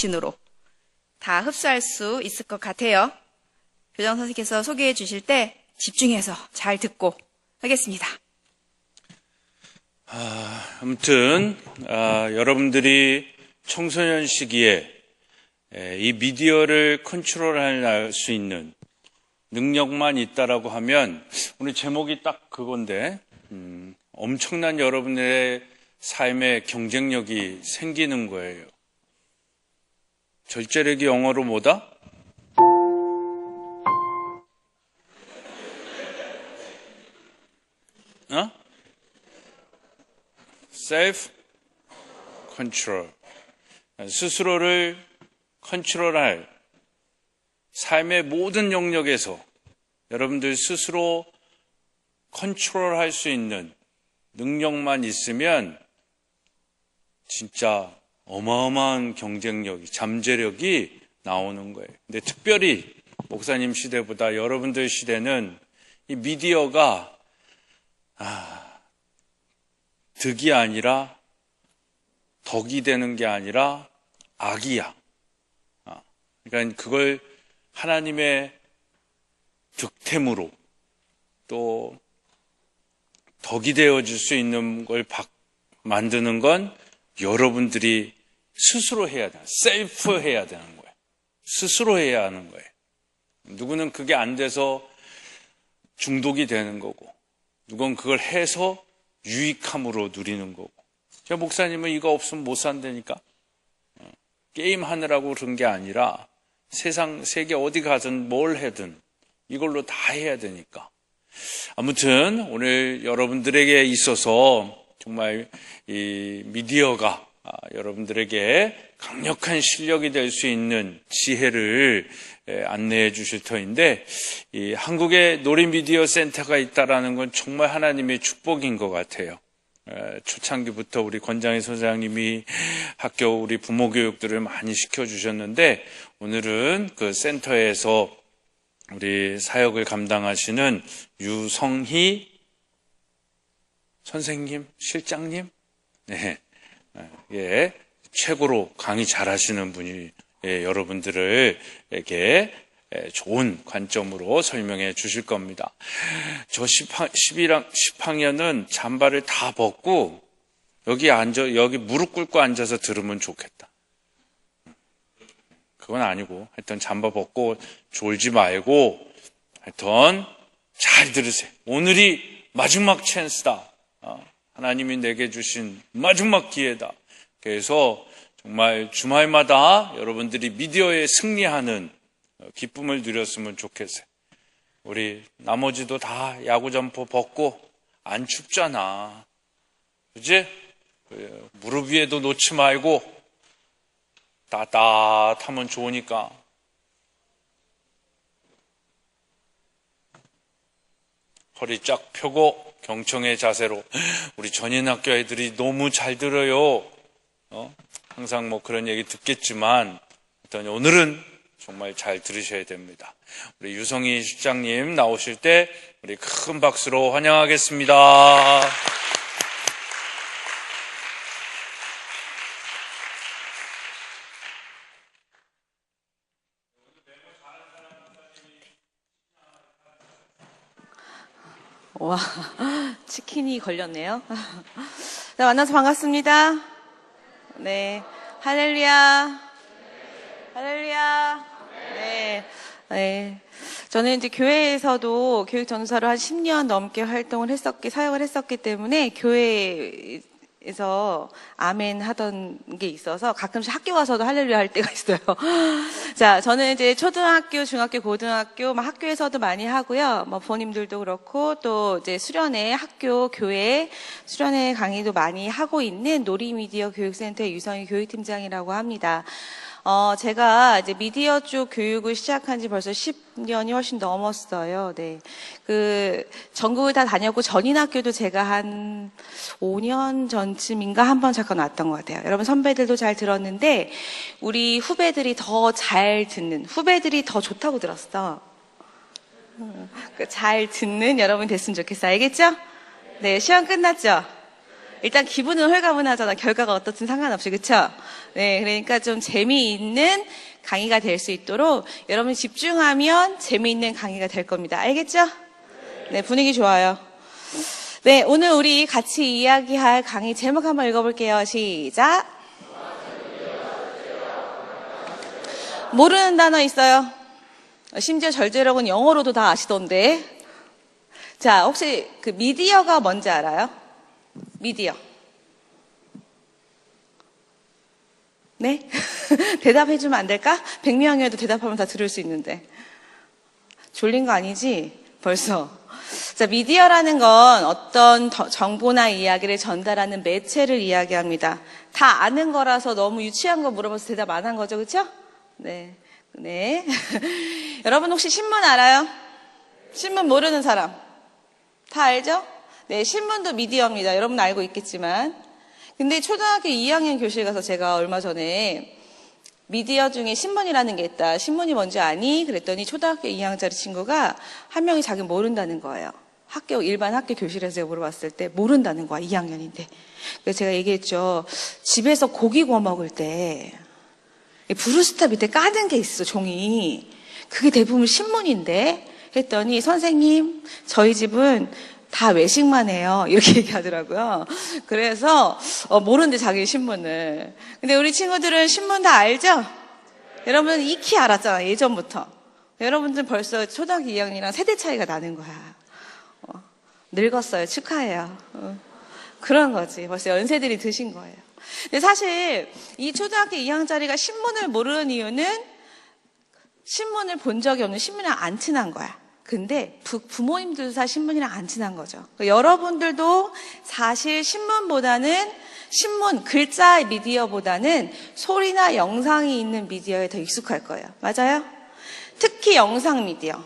정신으로 다 흡수할 수 있을 것 같아요. 교장 선생님께서 소개해 주실 때 집중해서 잘 듣고 하겠습니다. 아무튼 여러분들이 청소년 시기에 이 미디어를 컨트롤할 수 있는 능력만 있다라고 하면 오늘 제목이 딱 그건데 엄청난 여러분의 삶의 경쟁력이 생기는 거예요. 절제력이 영어로 뭐다? Self control. 스스로를 컨트롤할 삶의 모든 영역에서 여러분들 스스로 컨트롤할 수 있는 능력만 있으면 진짜 어마어마한 경쟁력이, 잠재력이 나오는 거예요. 근데 특별히 목사님 시대보다 여러분들 시대는 이 미디어가 득이 아니라 덕이 되는 게 아니라 악이야. 그러니까 그걸 하나님의 득템으로 또 덕이 되어줄 수 있는 걸 만드는 건 여러분들이 스스로 해야 돼. 셀프 해야 되는 거예요. 스스로 해야 하는 거예요. 누구는 그게 안 돼서 중독이 되는 거고, 누군 그걸 해서 유익함으로 누리는 거고. 저 목사님은 이거 없으면 못 산다니까. 게임 하느라고 그런 게 아니라 세계 어디 가든 뭘 하든 이걸로 다 해야 되니까. 아무튼 오늘 여러분들에게 있어서 정말 이 미디어가 여러분들에게 강력한 실력이 될 수 있는 지혜를 안내해 주실 터인데, 이 한국에 놀이미디어 센터가 있다라는 건 정말 하나님의 축복인 것 같아요. 초창기부터 우리 권장희 소장님이 학교 우리 부모 교육들을 많이 시켜주셨는데, 오늘은 그 센터에서 우리 사역을 감당하시는 유성희 선생님, 실장님, 네, 최고로 강의 잘하시는 분이 여러분들에게 좋은 관점으로 설명해 주실 겁니다. 저 10학년은 잠바를 다 벗고 여기 무릎 꿇고 앉아서 들으면 좋겠다. 그건 아니고 하여튼 잠바 벗고 졸지 말고 하여튼 잘 들으세요. 오늘이 마지막 찬스다. 하나님이 내게 주신 마지막 기회다. 그래서 정말 주말마다 여러분들이 미디어에 승리하는 기쁨을 누렸으면 좋겠어요. 우리 나머지도 다 야구 점퍼 벗고 안 춥잖아. 그치? 무릎 위에도 놓지 말고 따뜻하면 좋으니까. 허리 쫙 펴고 경청의 자세로. 우리 전인학교 애들이 너무 잘 들어요. 항상 뭐 그런 얘기 듣겠지만 일단 오늘은 정말 잘 들으셔야 됩니다. 우리 유성희 실장님 나오실 때 우리 큰 박수로 환영하겠습니다. 와, 치킨이 걸렸네요. 네, 만나서 반갑습니다. 네, 할렐루야, 할렐루야. 네. 저는 이제 교회에서도 교육 전도사로 한 10년 넘게 사역을 했었기 때문에 교회에서 아멘 하던 게 있어서 가끔씩 학교 가서도 할렐루야 할 때가 있어요. 자, 저는 이제 초등학교, 중학교, 고등학교, 학교에서도 많이 하고요. 부모님들도 그렇고 또 이제 학교, 교회 수련회 강의도 많이 하고 있는 놀이미디어 교육센터의 유성희 교육팀장이라고 합니다. 제가 이제 미디어 쪽 교육을 시작한 지 벌써 10년이 훨씬 넘었어요. 네. 전국을 다 다녔고, 전인학교도 제가 한 5년 전쯤인가 한번 잠깐 왔던 것 같아요. 여러분 선배들도 잘 들었는데, 우리 후배들이 더 잘 듣는, 후배들이 더 좋다고 들었어. 잘 듣는 여러분 됐으면 좋겠어요. 알겠죠? 네, 시험 끝났죠? 일단 기분은 홀가분하잖아. 결과가 어떻든 상관없이, 그쵸? 네, 그러니까 좀 재미있는 강의가 될 수 있도록 여러분이 집중하면 재미있는 강의가 될 겁니다. 알겠죠? 네, 분위기 좋아요. 네, 오늘 우리 같이 이야기할 강의 제목 한번 읽어볼게요. 시작. 모르는 단어 있어요? 심지어 절제력은 영어로도 다 아시던데. 자, 혹시 그 미디어가 뭔지 알아요? 미디어. 네? 대답해주면 안 될까? 100명이어도 대답하면 다 들을 수 있는데. 졸린 거 아니지? 벌써. 자, 미디어라는 건 어떤 정보나 이야기를 전달하는 매체를 이야기합니다. 다 아는 거라서 너무 유치한 거 물어봐서 대답 안 한 거죠, 그쵸? 네. 네. 여러분 혹시 신문 알아요? 신문 모르는 사람? 다 알죠? 네, 신문도 미디어입니다. 여러분 알고 있겠지만. 근데 초등학교 2학년 교실 가서 제가 얼마 전에 미디어 중에 신문이라는 게 있다. 신문이 뭔지 아니? 그랬더니 초등학교 2학년짜리 친구가 한 명이 자기 모른다는 거예요. 일반 학교 교실에서 제가 물어봤을 때 모른다는 거야. 2학년인데. 그래서 제가 얘기했죠. 집에서 고기 구워 먹을 때 브루스타 밑에 까는 게 있어, 종이. 그게 대부분 신문인데? 했더니 선생님, 저희 집은 다 외식만 해요. 이렇게 얘기하더라고요. 그래서 모르는데 자기 신문을. 근데 우리 친구들은 신문 다 알죠? 여러분 익히 알았잖아, 예전부터. 여러분들 벌써 초등학교 2학년이랑 세대 차이가 나는 거야. 늙었어요. 축하해요. 그런 거지. 벌써 연세들이 드신 거예요. 근데 사실 이 초등학교 2학년짜리가 신문을 모르는 이유는 신문을 본 적이 없는, 신문이랑 안 친한 거야. 근데 부모님들도 사실 신문이랑 안 친한 거죠. 여러분들도 사실 신문, 글자 미디어보다는 소리나 영상이 있는 미디어에 더 익숙할 거예요. 맞아요? 특히 영상 미디어.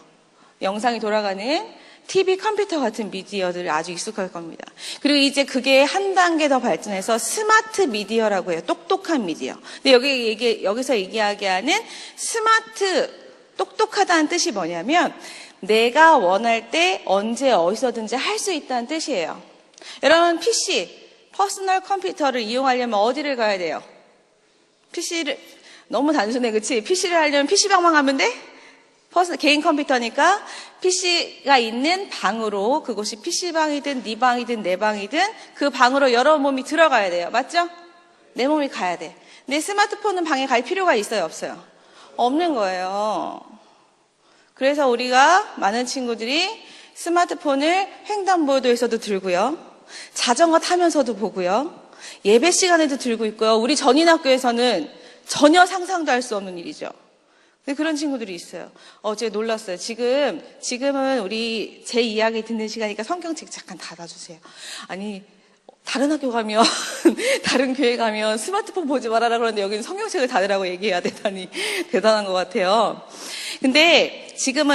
영상이 돌아가는 TV, 컴퓨터 같은 미디어들 아주 익숙할 겁니다. 그리고 이제 그게 한 단계 더 발전해서 스마트 미디어라고 해요. 똑똑한 미디어. 근데 여기서 얘기하는 스마트, 똑똑하다는 뜻이 뭐냐면 내가 원할 때 언제 어디서든지 할 수 있다는 뜻이에요. 여러분 PC, 퍼스널 컴퓨터를 이용하려면 어디를 가야 돼요? PC를, 너무 단순해, 그치? PC를 하려면 PC방만 가면 돼? 개인 컴퓨터니까 PC가 있는 방으로, 그곳이 PC방이든 네 방이든 내 방이든 그 방으로 여러 몸이 들어가야 돼요. 맞죠? 내 몸이 가야 돼. 근데 스마트폰은 방에 갈 필요가 있어요, 없어요? 없는 거예요. 그래서 우리가 많은 친구들이 스마트폰을 횡단보도에서도 들고요. 자전거 타면서도 보고요. 예배 시간에도 들고 있고요. 우리 전인학교에서는 전혀 상상도 할 수 없는 일이죠. 근데 그런 친구들이 있어요. 어제 놀랐어요. 지금은 우리 제 이야기 듣는 시간이니까 성경책 잠깐 닫아주세요. 아니, 다른 학교 가면, 다른 교회 가면 스마트폰 보지 말아라 그러는데 여기는 성경책을 닫으라고 얘기해야 되다니 대단한 것 같아요. 근데 지금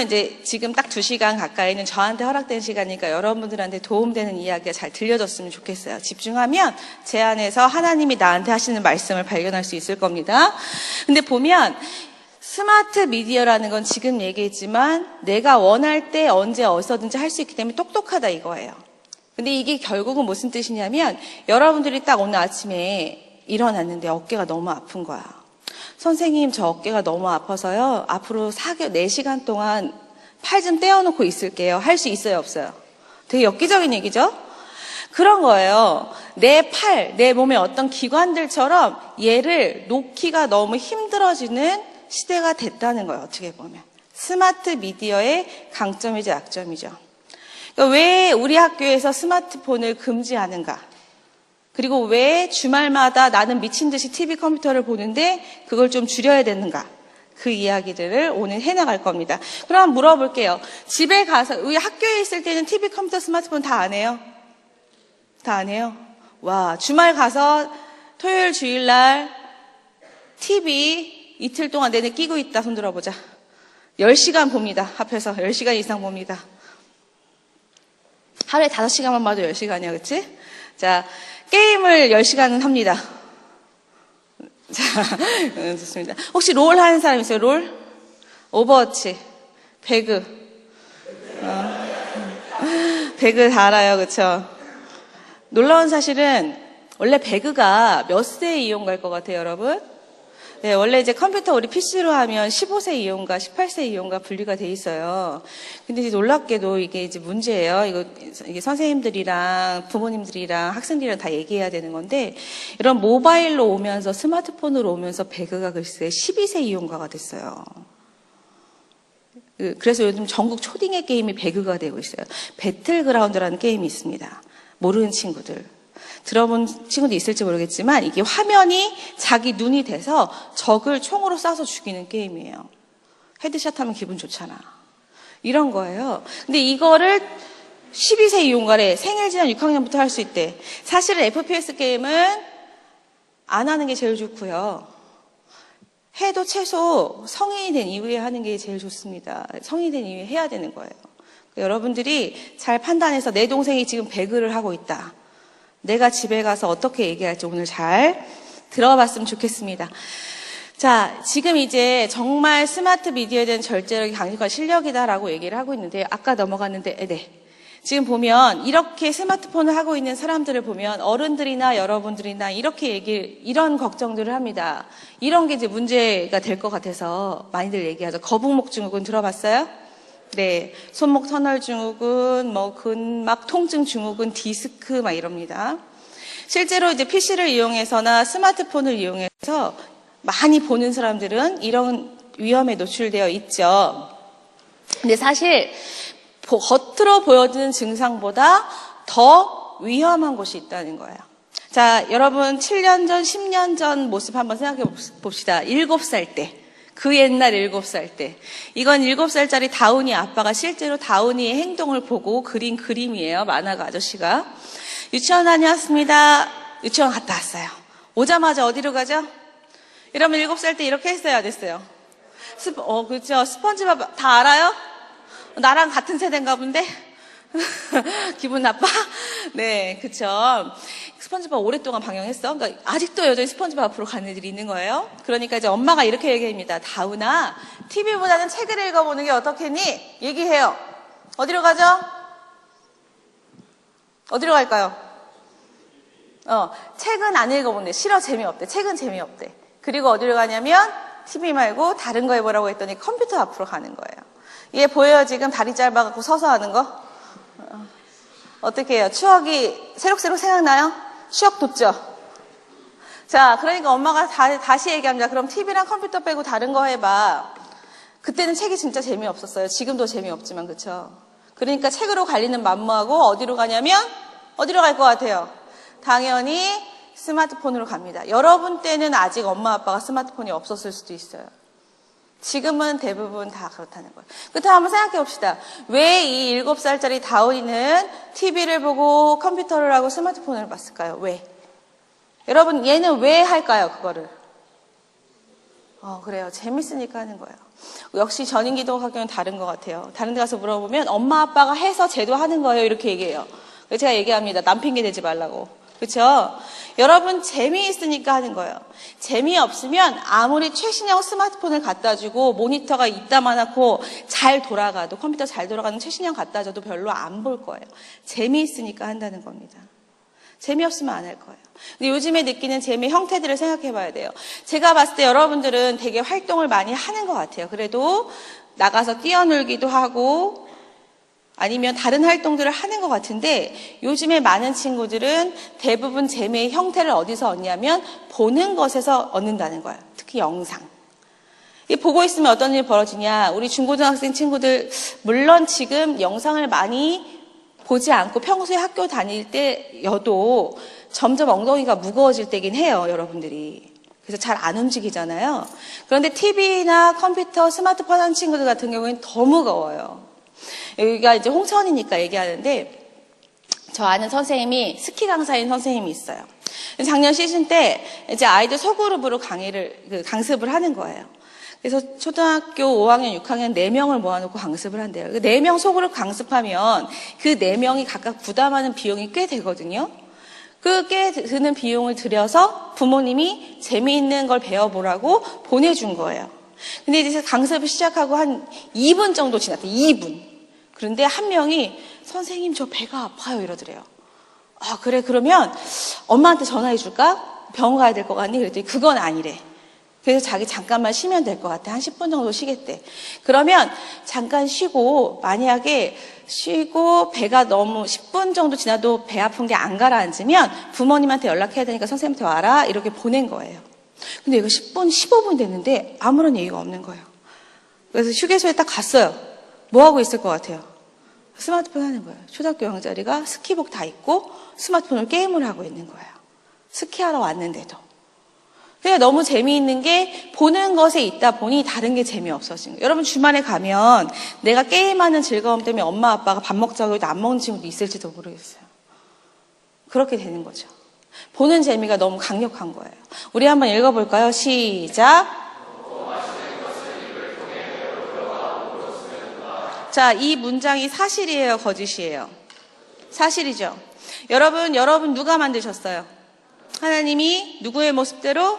딱 2시간 가까이는 저한테 허락된 시간이니까 여러분들한테 도움되는 이야기가 잘 들려졌으면 좋겠어요. 집중하면 제 안에서 하나님이 나한테 하시는 말씀을 발견할 수 있을 겁니다. 근데 보면 스마트 미디어라는 건 지금 얘기했지만 내가 원할 때 언제 어디서든지 할 수 있기 때문에 똑똑하다 이거예요. 근데 이게 결국은 무슨 뜻이냐면 여러분들이 딱 오늘 아침에 일어났는데 어깨가 너무 아픈 거야. 선생님, 저 어깨가 너무 아파서요. 앞으로 4시간 동안 팔 좀 떼어놓고 있을게요. 할 수 있어요, 없어요? 되게 엽기적인 얘기죠? 그런 거예요. 내 팔, 내 몸의 어떤 기관들처럼 얘를 놓기가 너무 힘들어지는 시대가 됐다는 거예요, 어떻게 보면. 스마트 미디어의 강점이죠, 약점이죠. 그러니까 왜 우리 학교에서 스마트폰을 금지하는가? 그리고 왜 주말마다 나는 미친 듯이 TV 컴퓨터를 보는데 그걸 좀 줄여야 되는가? 그 이야기들을 오늘 해나갈 겁니다. 그럼 물어볼게요. 집에 가서, 우리 학교에 있을 때는 TV 컴퓨터 스마트폰 다 안 해요? 다 안 해요? 와, 주말 가서 토요일 주일날 TV 이틀 동안 내내 끼고 있다 손 들어보자. 10시간 봅니다. 합해서 10시간 이상 봅니다. 하루에 5시간만 봐도 10시간이야, 그치? 자, 게임을 10시간은 합니다. 자, 좋습니다. 혹시 롤 하는 사람 있어요? 롤? 오버워치, 배그. 배그 다 알아요, 그쵸? 놀라운 사실은 원래 배그가 몇 세 이용가일 것 같아요, 여러분? 네, 원래 이제 컴퓨터 우리 PC로 하면 15세 이용가, 18세 이용가 분리가 돼 있어요. 근데 이제 놀랍게도 이게 이제 문제예요. 이게 선생님들이랑 부모님들이랑 학생들이랑 다 얘기해야 되는 건데, 이런 모바일로 오면서 스마트폰으로 오면서 배그가 글쎄 12세 이용가가 됐어요. 그래서 요즘 전국 초딩의 게임이 배그가 되고 있어요. 배틀그라운드라는 게임이 있습니다. 모르는 친구들. 들어본 친구도 있을지 모르겠지만 이게 화면이 자기 눈이 돼서 적을 총으로 쏴서 죽이는 게임이에요. 헤드샷 하면 기분 좋잖아. 이런 거예요. 근데 이거를 12세 이용가래 생일 지난 6학년부터 할 수 있대. 사실은 FPS 게임은 안 하는 게 제일 좋고요. 해도 최소 성인이 된 이후에 하는 게 제일 좋습니다. 성인이 된 이후에 해야 되는 거예요. 여러분들이 잘 판단해서 내 동생이 지금 배그를 하고 있다. 내가 집에 가서 어떻게 얘기할지 오늘 잘 들어봤으면 좋겠습니다. 자, 지금 이제 정말 스마트 미디어에 대한 절제력이 강력한 실력이다라고 얘기를 하고 있는데, 아까 넘어갔는데, 네. 지금 보면 이렇게 스마트폰을 하고 있는 사람들을 보면 어른들이나 여러분들이나 이런 걱정들을 합니다. 이런 게 이제 문제가 될 것 같아서 많이들 얘기하죠. 거북목 증후군 들어봤어요? 네. 손목 터널 증후군, 근막 통증 증후군, 디스크 막 이럽니다. 실제로 이제 PC를 이용해서나 스마트폰을 이용해서 많이 보는 사람들은 이런 위험에 노출되어 있죠. 근데 사실 겉으로 보여지는 증상보다 더 위험한 곳이 있다는 거예요. 자, 여러분 7년 전, 10년 전 모습 한번 생각해 봅시다. 7살 때. 그 옛날 7살 때. 이건 7살짜리 다운이 아빠가 실제로 다운이의 행동을 보고 그린 그림이에요. 만화가 아저씨가. 유치원 다녀왔습니다. 유치원 갔다 왔어요. 오자마자 어디로 가죠? 이러면 7살 때 이렇게 했어야 안 했어요. 그렇죠. 스펀지밥 다 알아요? 나랑 같은 세대인가 본데? 기분 나빠? 네, 그쵸. 스펀지밥 오랫동안 방영했어. 그러니까 아직도 여전히 스펀지밥 앞으로 가는 애들이 있는 거예요. 그러니까 이제 엄마가 이렇게 얘기합니다. 다운아, TV보다는 책을 읽어보는 게 어떻겠니? 얘기해요. 어디로 가죠? 어디로 갈까요? 책은 안 읽어본대. 싫어, 재미없대. 책은 재미없대. 그리고 어디로 가냐면 TV 말고 다른 거 해보라고 했더니 컴퓨터 앞으로 가는 거예요. 얘 보여요? 지금 다리 짧아갖고 서서 하는 거? 어떻게 해요? 추억이 새록새록 생각나요? 추억 돋죠? 자, 그러니까 엄마가 다시 얘기합니다. 그럼 TV랑 컴퓨터 빼고 다른 거 해봐. 그때는 책이 진짜 재미없었어요. 지금도 재미없지만, 그쵸? 그러니까 책으로 갈리는 만무하고 어디로 가냐면 어디로 갈 것 같아요? 당연히 스마트폰으로 갑니다. 여러분 때는 아직 엄마 아빠가 스마트폰이 없었을 수도 있어요. 지금은 대부분 다 그렇다는 거예요. 그렇다면 한번 생각해 봅시다. 왜 이 7살짜리 다운이는 TV를 보고 컴퓨터를 하고 스마트폰을 봤을까요? 왜? 여러분, 얘는 왜 할까요, 그거를? 그래요. 재밌으니까 하는 거예요. 역시 전인기독학교는 다른 것 같아요. 다른 데 가서 물어보면 엄마 아빠가 해서 쟤도 하는 거예요. 이렇게 얘기해요. 제가 얘기합니다. 남 핑계 대지 말라고. 그렇죠? 여러분 재미있으니까 하는 거예요. 재미없으면 아무리 최신형 스마트폰을 갖다 주고 모니터가 이따만하고 잘 돌아가도 컴퓨터 잘 돌아가는 최신형 갖다 줘도 별로 안 볼 거예요. 재미있으니까 한다는 겁니다. 재미없으면 안 할 거예요. 근데 요즘에 느끼는 재미 형태들을 생각해 봐야 돼요. 제가 봤을 때 여러분들은 되게 활동을 많이 하는 것 같아요. 그래도 나가서 뛰어놀기도 하고 아니면 다른 활동들을 하는 것 같은데 요즘에 많은 친구들은 대부분 재미의 형태를 어디서 얻냐면 보는 것에서 얻는다는 거예요. 특히 영상. 보고 있으면 어떤 일이 벌어지냐. 우리 중고등학생 친구들 물론 지금 영상을 많이 보지 않고 평소에 학교 다닐 때여도 점점 엉덩이가 무거워질 때긴 해요. 여러분들이. 그래서 잘 안 움직이잖아요. 그런데 TV나 컴퓨터, 스마트폰 하는 친구들 같은 경우에는 더 무거워요. 여기가 이제 홍천이니까 얘기하는데 저 아는 선생님이 스키 강사인 선생님이 있어요. 작년 시즌 때 이제 아이들 소그룹으로 강습을 하는 거예요. 그래서 초등학교 5학년, 6학년 4명을 모아놓고 강습을 한대요. 4명 소그룹 강습하면 그 4명이 각각 부담하는 비용이 꽤 되거든요. 그 꽤 드는 비용을 들여서 부모님이 재미있는 걸 배워보라고 보내준 거예요. 근데 이제 강습을 시작하고 한 2분 정도 지났대요. 2분. 그런데 한 명이 선생님 저 배가 아파요 이러더래요. 아, 그래, 그러면 엄마한테 전화해 줄까? 병원 가야 될 것 같니? 그랬더니 그건 아니래. 그래서 자기 잠깐만 쉬면 될 것 같아. 한 10분 정도 쉬겠대. 그러면 잠깐 쉬고, 만약에 쉬고 배가 너무 10분 정도 지나도 배 아픈 게 안 가라앉으면 부모님한테 연락해야 되니까 선생님한테 와라. 이렇게 보낸 거예요. 근데 이거 10분, 15분 됐는데 아무런 얘기가 없는 거예요. 그래서 휴게소에 딱 갔어요. 뭐 하고 있을 것 같아요? 스마트폰 하는 거예요. 초등학교 영자리가 스키복 다 입고 스마트폰으로 게임을 하고 있는 거예요. 스키하러 왔는데도. 그러니까 너무 재미있는 게 보는 것에 있다 보니 다른 게 재미없어진 거예요. 여러분 주말에 가면 내가 게임하는 즐거움 때문에 엄마 아빠가 밥 먹자고 해도 안 먹는 친구도 있을지도 모르겠어요. 그렇게 되는 거죠. 보는 재미가 너무 강력한 거예요. 우리 한번 읽어볼까요? 시작. 자, 이 문장이 사실이에요, 거짓이에요? 사실이죠. 여러분 누가 만드셨어요? 하나님이 누구의 모습대로?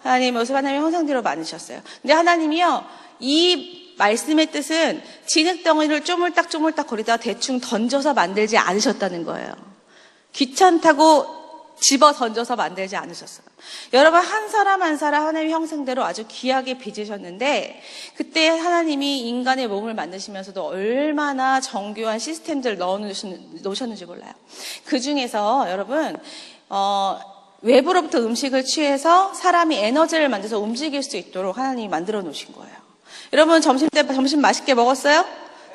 하나님의 모습, 하나님의 형상대로 만드셨어요. 근데 하나님이요, 이 말씀의 뜻은 진흙덩이를 쪼물딱 거리다가 대충 던져서 만들지 않으셨다는 거예요. 귀찮다고 집어 던져서 만들지 않으셨어요. 여러분 한 사람 한 사람 하나님의 형상대로 아주 귀하게 빚으셨는데 그때 하나님이 인간의 몸을 만드시면서도 얼마나 정교한 시스템들을 넣으셨는지 몰라요. 그 중에서 여러분 외부로부터 음식을 취해서 사람이 에너지를 만들어서 움직일 수 있도록 하나님이 만들어 놓으신 거예요. 여러분 점심 맛있게 먹었어요?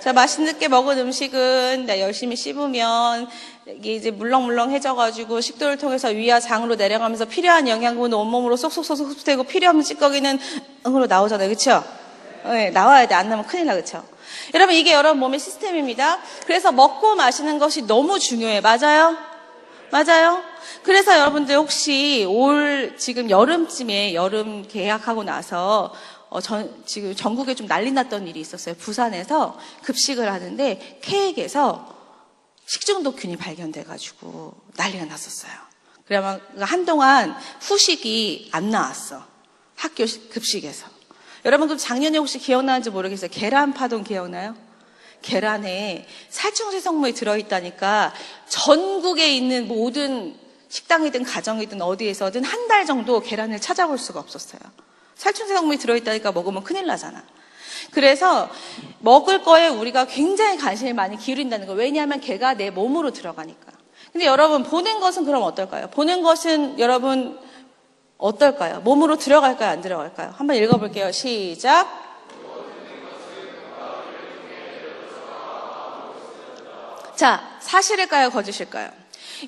자, 맛있게 먹은 음식은 열심히 씹으면 이게 이제 물렁물렁해져가지고 식도를 통해서 위와 장으로 내려가면서 필요한 영양분은 온몸으로 쏙쏙쏙 흡수되고 필요 없는 찌꺼기는 응으로 나오잖아요. 그렇죠? 네, 나와야 돼. 안 나오면 큰일 나. 그렇죠? 여러분 이게 여러분 몸의 시스템입니다. 그래서 먹고 마시는 것이 너무 중요해. 맞아요? 맞아요? 그래서 여러분들 혹시 지금 여름쯤에 여름 개학하고 나서 지금 전국에 좀 난리 났던 일이 있었어요. 부산에서 급식을 하는데 케이크에서 식중독균이 발견돼가지고 난리가 났었어요. 그래서 한동안 후식이 안 나왔어. 학교 급식에서. 여러분 그럼 작년에 혹시 기억나는지 모르겠어요. 계란파동 기억나요? 계란에 살충제 성분이 들어있다니까 전국에 있는 모든 식당이든 가정이든 어디에서든 한 달 정도 계란을 찾아볼 수가 없었어요. 살충제 성분이 들어있다니까 먹으면 큰일 나잖아. 그래서 먹을 거에 우리가 굉장히 관심을 많이 기울인다는 거예요. 왜냐하면 걔가 내 몸으로 들어가니까. 근데 여러분 보는 것은 그럼 어떨까요? 보는 것은 여러분 어떨까요? 몸으로 들어갈까요? 안 들어갈까요? 한번 읽어볼게요. 시작. 자, 사실일까요? 거짓일까요?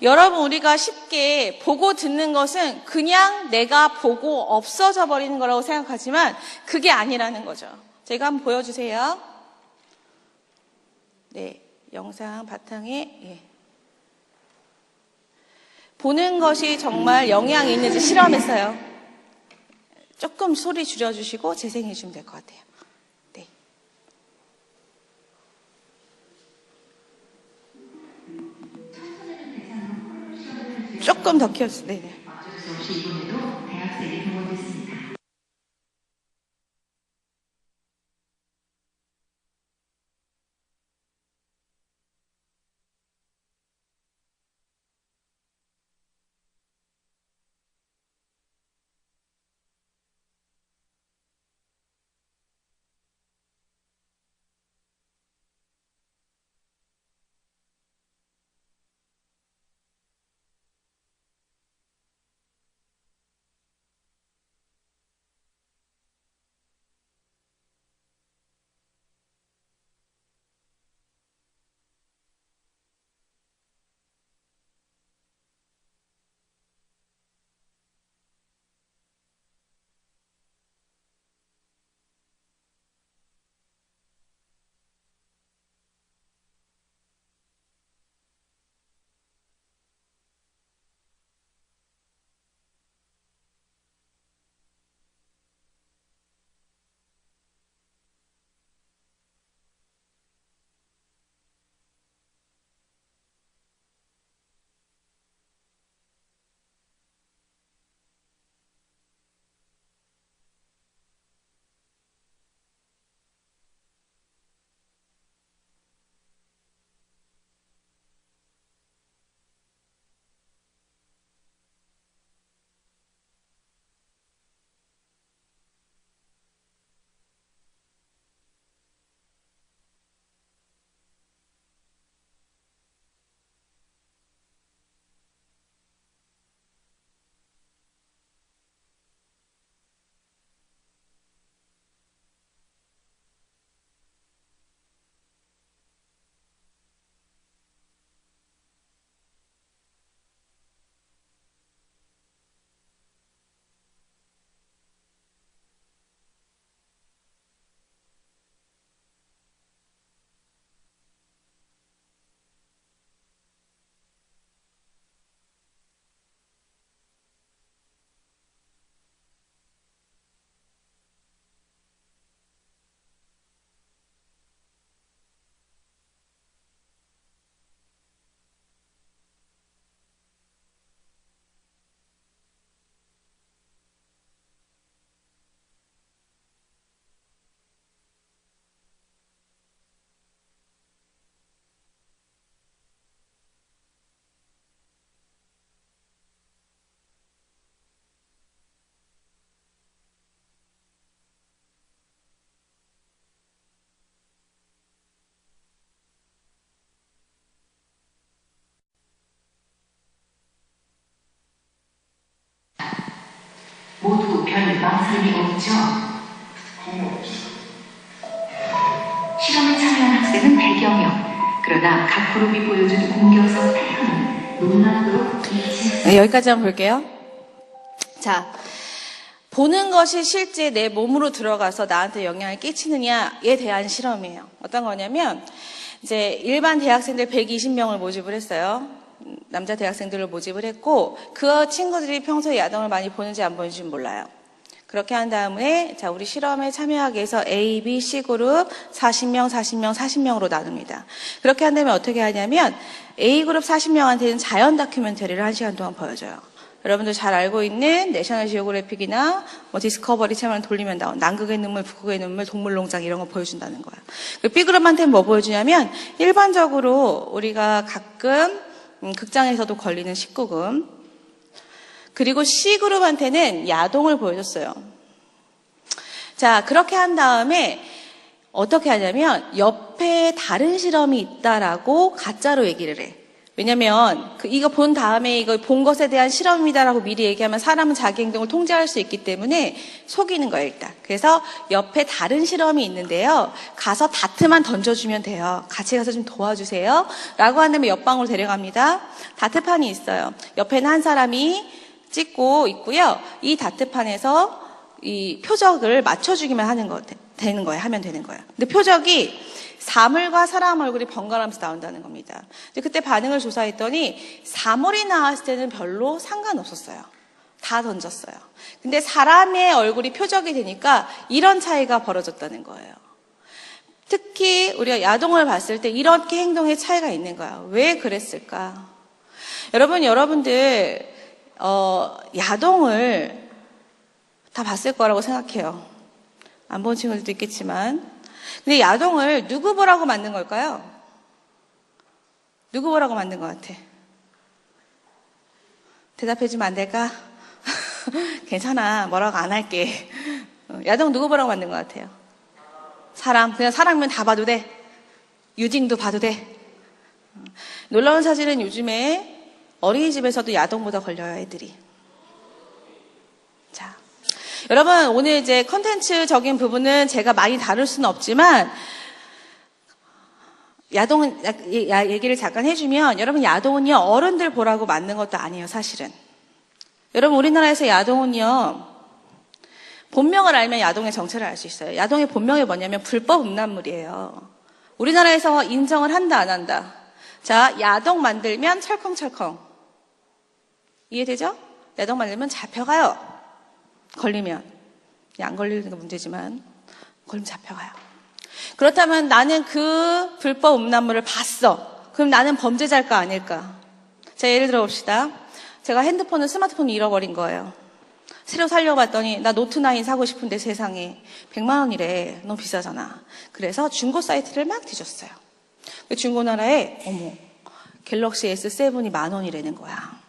여러분 우리가 쉽게 보고 듣는 것은 그냥 내가 보고 없어져 버리는 거라고 생각하지만 그게 아니라는 거죠. 제가 한번 보여주세요. 네, 영상 바탕에 보는 것이 정말 영향이 있는지 실험했어요. 조금 소리 줄여주시고 재생해 주시면 될 것 같아요. 네. 조금 더 키워주세요. 네네. 어쩔 수 없이 이번에도 대학생이 동원됐습니다. 모두 별 망설임이 없죠. 실험에 참여한 학생은 100여 명. 그러나 각 그룹이 보여준 공격성 패턴은 놀랍도록 일치. 네, 여기까지 한번 볼게요. 자, 보는 것이 실제 내 몸으로 들어가서 나한테 영향을 끼치느냐에 대한 실험이에요. 어떤 거냐면 이제 일반 대학생들 120명을 모집을 했어요. 남자 대학생들을 모집을 했고 그 친구들이 평소에 야동을 많이 보는지 안 보는지 몰라요. 그렇게 한 다음에 자 우리 실험에 참여하기 위해서 A, B, C 그룹 40명, 40명, 40명으로 나눕니다. 그렇게 한 다음에 어떻게 하냐면 A 그룹 40명한테는 자연 다큐멘터리를 1시간 동안 보여줘요. 여러분들 잘 알고 있는 내셔널 지오그래픽이나 뭐 디스커버리 채널을 돌리면 나온 남극의 눈물, 북극의 눈물, 동물농장 이런 거 보여준다는 거야. B 그룹한테는 뭐 보여주냐면 일반적으로 우리가 가끔 극장에서도 걸리는 19금 그리고 C그룹한테는 야동을 보여줬어요. 자, 그렇게 한 다음에 어떻게 하냐면 옆에 다른 실험이 있다라고 가짜로 얘기를 해. 왜냐면 이거 본 다음에 이거 본 것에 대한 실험이다라고 미리 얘기하면 사람은 자기 행동을 통제할 수 있기 때문에 속이는 거예요, 일단. 그래서 옆에 다른 실험이 있는데요. 가서 다트만 던져주면 돼요. 같이 가서 좀 도와주세요. 라고 한 다음에 옆방으로 데려갑니다. 다트판이 있어요. 옆에는 한 사람이 찍고 있고요. 이 다트판에서 이 표적을 맞춰주기만 되는 거예요. 하면 되는 거예요. 근데 표적이 사물과 사람 얼굴이 번갈아가면서 나온다는 겁니다. 그때 반응을 조사했더니 사물이 나왔을 때는 별로 상관없었어요. 다 던졌어요. 근데 사람의 얼굴이 표적이 되니까 이런 차이가 벌어졌다는 거예요. 특히 우리가 야동을 봤을 때 이렇게 행동의 차이가 있는 거예요. 왜 그랬을까? 여러분들 야동을 다 봤을 거라고 생각해요. 안 본 친구들도 있겠지만. 근데 야동을 누구 보라고 만든 걸까요? 누구 보라고 만든 것 같아? 대답해주면 안 될까? 괜찮아. 뭐라고 안 할게. 야동 누구 보라고 만든 것 같아요? 사람. 그냥 사람이면 다 봐도 돼. 유딩도 봐도 돼. 놀라운 사실은 요즘에 어린이집에서도 야동보다 걸려요, 애들이. 자, 여러분 오늘 이제 컨텐츠적인 부분은 제가 많이 다룰 수는 없지만 야동 얘기를 잠깐 해주면 여러분 야동은요 어른들 보라고 만든 것도 아니에요, 사실은. 여러분 우리나라에서 야동은요 본명을 알면 야동의 정체를 알 수 있어요. 야동의 본명이 뭐냐면 불법 음란물이에요. 우리나라에서 인정을 한다 안 한다. 자, 야동 만들면 철컹철컹. 이해되죠? 야동 만들면 잡혀가요. 걸리면. 안 걸리는 게 문제지만 걸리면 잡혀가요. 그렇다면 나는 그 불법 음란물을 봤어. 그럼 나는 범죄자일까 아닐까? 자, 예를 들어 봅시다. 제가 스마트폰을 잃어버린 거예요. 새로 살려고 봤더니 나 노트9 사고 싶은데 세상에 100만 원이래. 너무 비싸잖아. 그래서 중고 사이트를 막 뒤졌어요. 중고나라에 갤럭시 S7이 10,000원이라는 거야.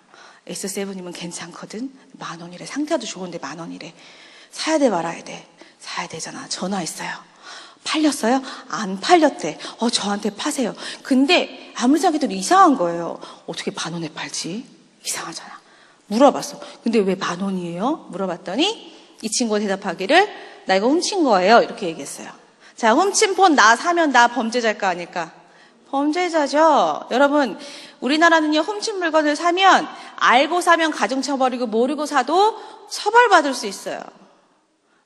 S7이면 괜찮거든. 10,000원이래. 상태도 좋은데 10,000원이래. 사야 돼 말아야 돼. 사야 되잖아. 전화했어요. 팔렸어요? 안 팔렸대. 저한테 파세요. 근데 아무리 생각해도 이상한 거예요. 어떻게 10,000원에 팔지? 이상하잖아. 물어봤어. 근데 왜 10,000원이에요? 물어봤더니 이 친구가 대답하기를 나 이거 훔친 거예요. 이렇게 얘기했어요. 자, 훔친 폰 나 사면 나 범죄자일까 아닐까? 범죄자죠. 여러분 우리나라는요 훔친 물건을 사면 알고 사면 가중처벌이고 모르고 사도 처벌받을 수 있어요.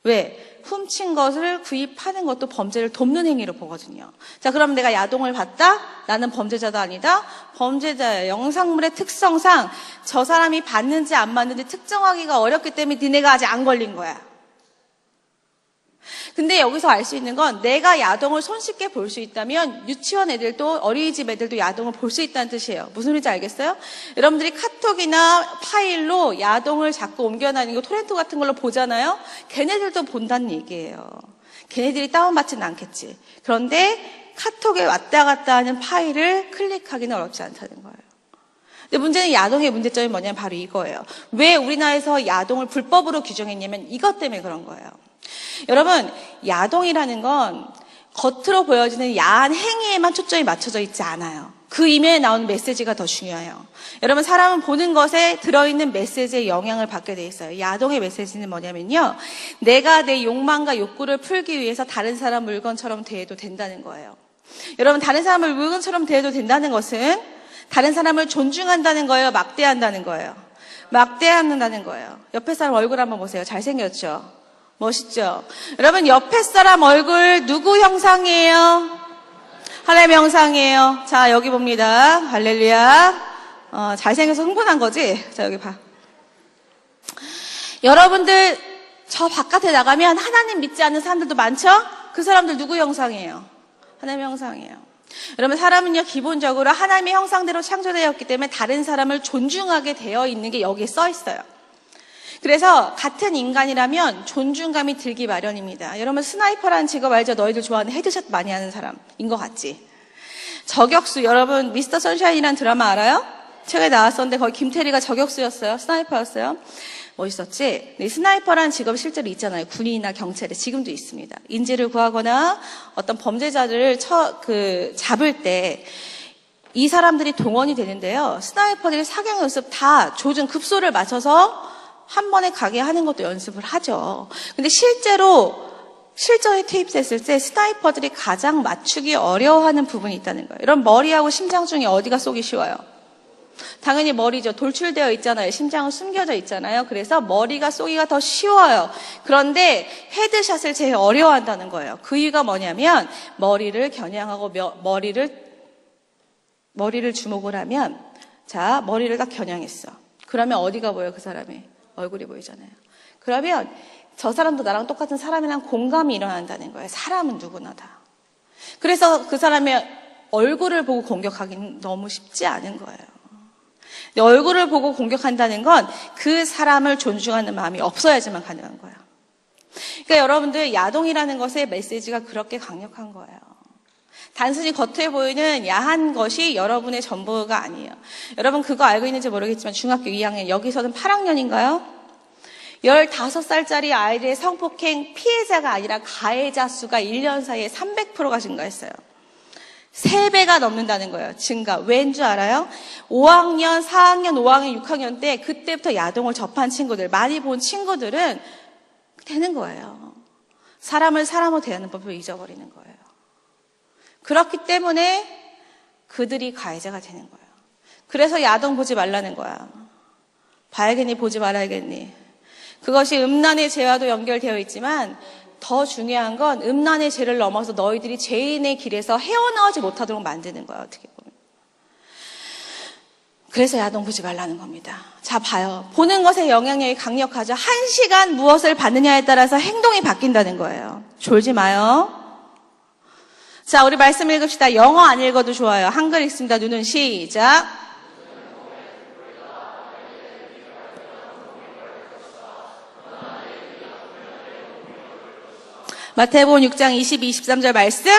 왜? 훔친 것을 구입하는 것도 범죄를 돕는 행위로 보거든요. 자, 그럼 내가 야동을 봤다? 나는 범죄자도 아니다? 범죄자예요. 영상물의 특성상 저 사람이 봤는지 안 봤는지 특정하기가 어렵기 때문에 니네가 아직 안 걸린 거야. 근데 여기서 알 수 있는 건 내가 야동을 손쉽게 볼 수 있다면 유치원 애들도 어린이집 애들도 야동을 볼 수 있다는 뜻이에요. 무슨 소리인지 알겠어요? 여러분들이 카톡이나 파일로 야동을 자꾸 옮겨다니고 토렌토 같은 걸로 보잖아요. 걔네들도 본다는 얘기예요. 걔네들이 다운받지는 않겠지. 그런데 카톡에 왔다 갔다 하는 파일을 클릭하기는 어렵지 않다는 거예요. 근데 문제는 야동의 문제점이 뭐냐면 바로 이거예요. 왜 우리나라에서 야동을 불법으로 규정했냐면 이것 때문에 그런 거예요. 여러분, 야동이라는 건 겉으로 보여지는 야한 행위에만 초점이 맞춰져 있지 않아요. 그 이면에 나오는 메시지가 더 중요해요. 여러분, 사람은 보는 것에 들어있는 메시지의 영향을 받게 돼 있어요. 야동의 메시지는 뭐냐면요, 내가 내 욕망과 욕구를 풀기 위해서 다른 사람 물건처럼 대해도 된다는 거예요. 여러분, 다른 사람을 물건처럼 대해도 된다는 것은 다른 사람을 존중한다는 거예요, 막대한다는 거예요? 막대한다는 거예요. 옆에 사람 얼굴 한번 보세요. 잘생겼죠? 멋있죠? 여러분, 옆에 사람 얼굴 누구 형상이에요? 하나님의 형상이에요. 자, 여기 봅니다. 할렐루야. 잘생겨서 흥분한 거지? 자, 여기 봐. 여러분들, 저 바깥에 나가면 하나님 믿지 않는 사람들도 많죠? 그 사람들 누구 형상이에요? 하나님의 형상이에요. 여러분, 사람은요, 기본적으로 하나님의 형상대로 창조되었기 때문에 다른 사람을 존중하게 되어 있는 게 여기에 써 있어요. 그래서 같은 인간이라면 존중감이 들기 마련입니다. 여러분, 스나이퍼라는 직업 알죠? 너희들 좋아하는 헤드샷 많이 하는 사람인 것 같지? 저격수, 여러분 미스터 선샤인이라는 드라마 알아요? 최근에 나왔었는데 거기 김태리가 저격수였어요. 스나이퍼였어요. 멋있었지? 네, 스나이퍼라는 직업이 실제로 있잖아요. 군인이나 경찰에 지금도 있습니다. 인질을 구하거나 어떤 범죄자들을 잡을 때 이 사람들이 동원이 되는데요. 스나이퍼들이 사격 연습 다 조준 급소를 맞춰서 한 번에 가게 하는 것도 연습을 하죠. 근데 실전에 투입됐을 때 스나이퍼들이 가장 맞추기 어려워하는 부분이 있다는 거예요. 이런 머리하고 심장 중에 어디가 쏘기 쉬워요? 당연히 머리죠. 돌출되어 있잖아요. 심장은 숨겨져 있잖아요. 그래서 머리가 쏘기가 더 쉬워요. 그런데 헤드샷을 제일 어려워한다는 거예요. 그 이유가 뭐냐면 머리를 겨냥하고 머리를 주목을 하면, 자, 머리를 딱 겨냥했어. 그러면 어디가 보여요? 그 사람이 얼굴이 보이잖아요. 그러면 저 사람도 나랑 똑같은 사람이랑 공감이 일어난다는 거예요. 사람은 누구나 다. 그래서 그 사람의 얼굴을 보고 공격하기는 너무 쉽지 않은 거예요. 근데 얼굴을 보고 공격한다는 건 그 사람을 존중하는 마음이 없어야지만 가능한 거예요. 그러니까 여러분들, 야동이라는 것의 메시지가 그렇게 강력한 거예요. 단순히 겉에 보이는 야한 것이 여러분의 전부가 아니에요. 여러분 그거 알고 있는지 모르겠지만 중학교 2학년, 여기서는 8학년인가요? 15살짜리 아이들의 성폭행 피해자가 아니라 가해자 수가 1년 사이에 300%가 증가했어요. 3배가 넘는다는 거예요. 증가. 왠 줄 알아요? 5학년, 4학년, 5학년, 6학년 때 그때부터 야동을 접한 친구들, 많이 본 친구들은 되는 거예요. 사람을 사람으로 대하는 법을 잊어버리는 거예요. 그렇기 때문에 그들이 가해자가 되는 거예요. 그래서 야동 보지 말라는 거야. 봐야겠니? 보지 말아야겠니? 그것이 음란의 죄와도 연결되어 있지만 더 중요한 건 음란의 죄를 넘어서 너희들이 죄인의 길에서 헤어나오지 못하도록 만드는 거야, 어떻게 보면. 그래서 야동 보지 말라는 겁니다. 자, 봐요. 보는 것의 영향력이 강력하죠. 1시간 무엇을 받느냐에 따라서 행동이 바뀐다는 거예요. 졸지 마요. 자, 우리 말씀 읽읍시다. 영어 안 읽어도 좋아요. 한글 읽습니다. 눈은 시작. 마태복음 6장 22, 23절 말씀.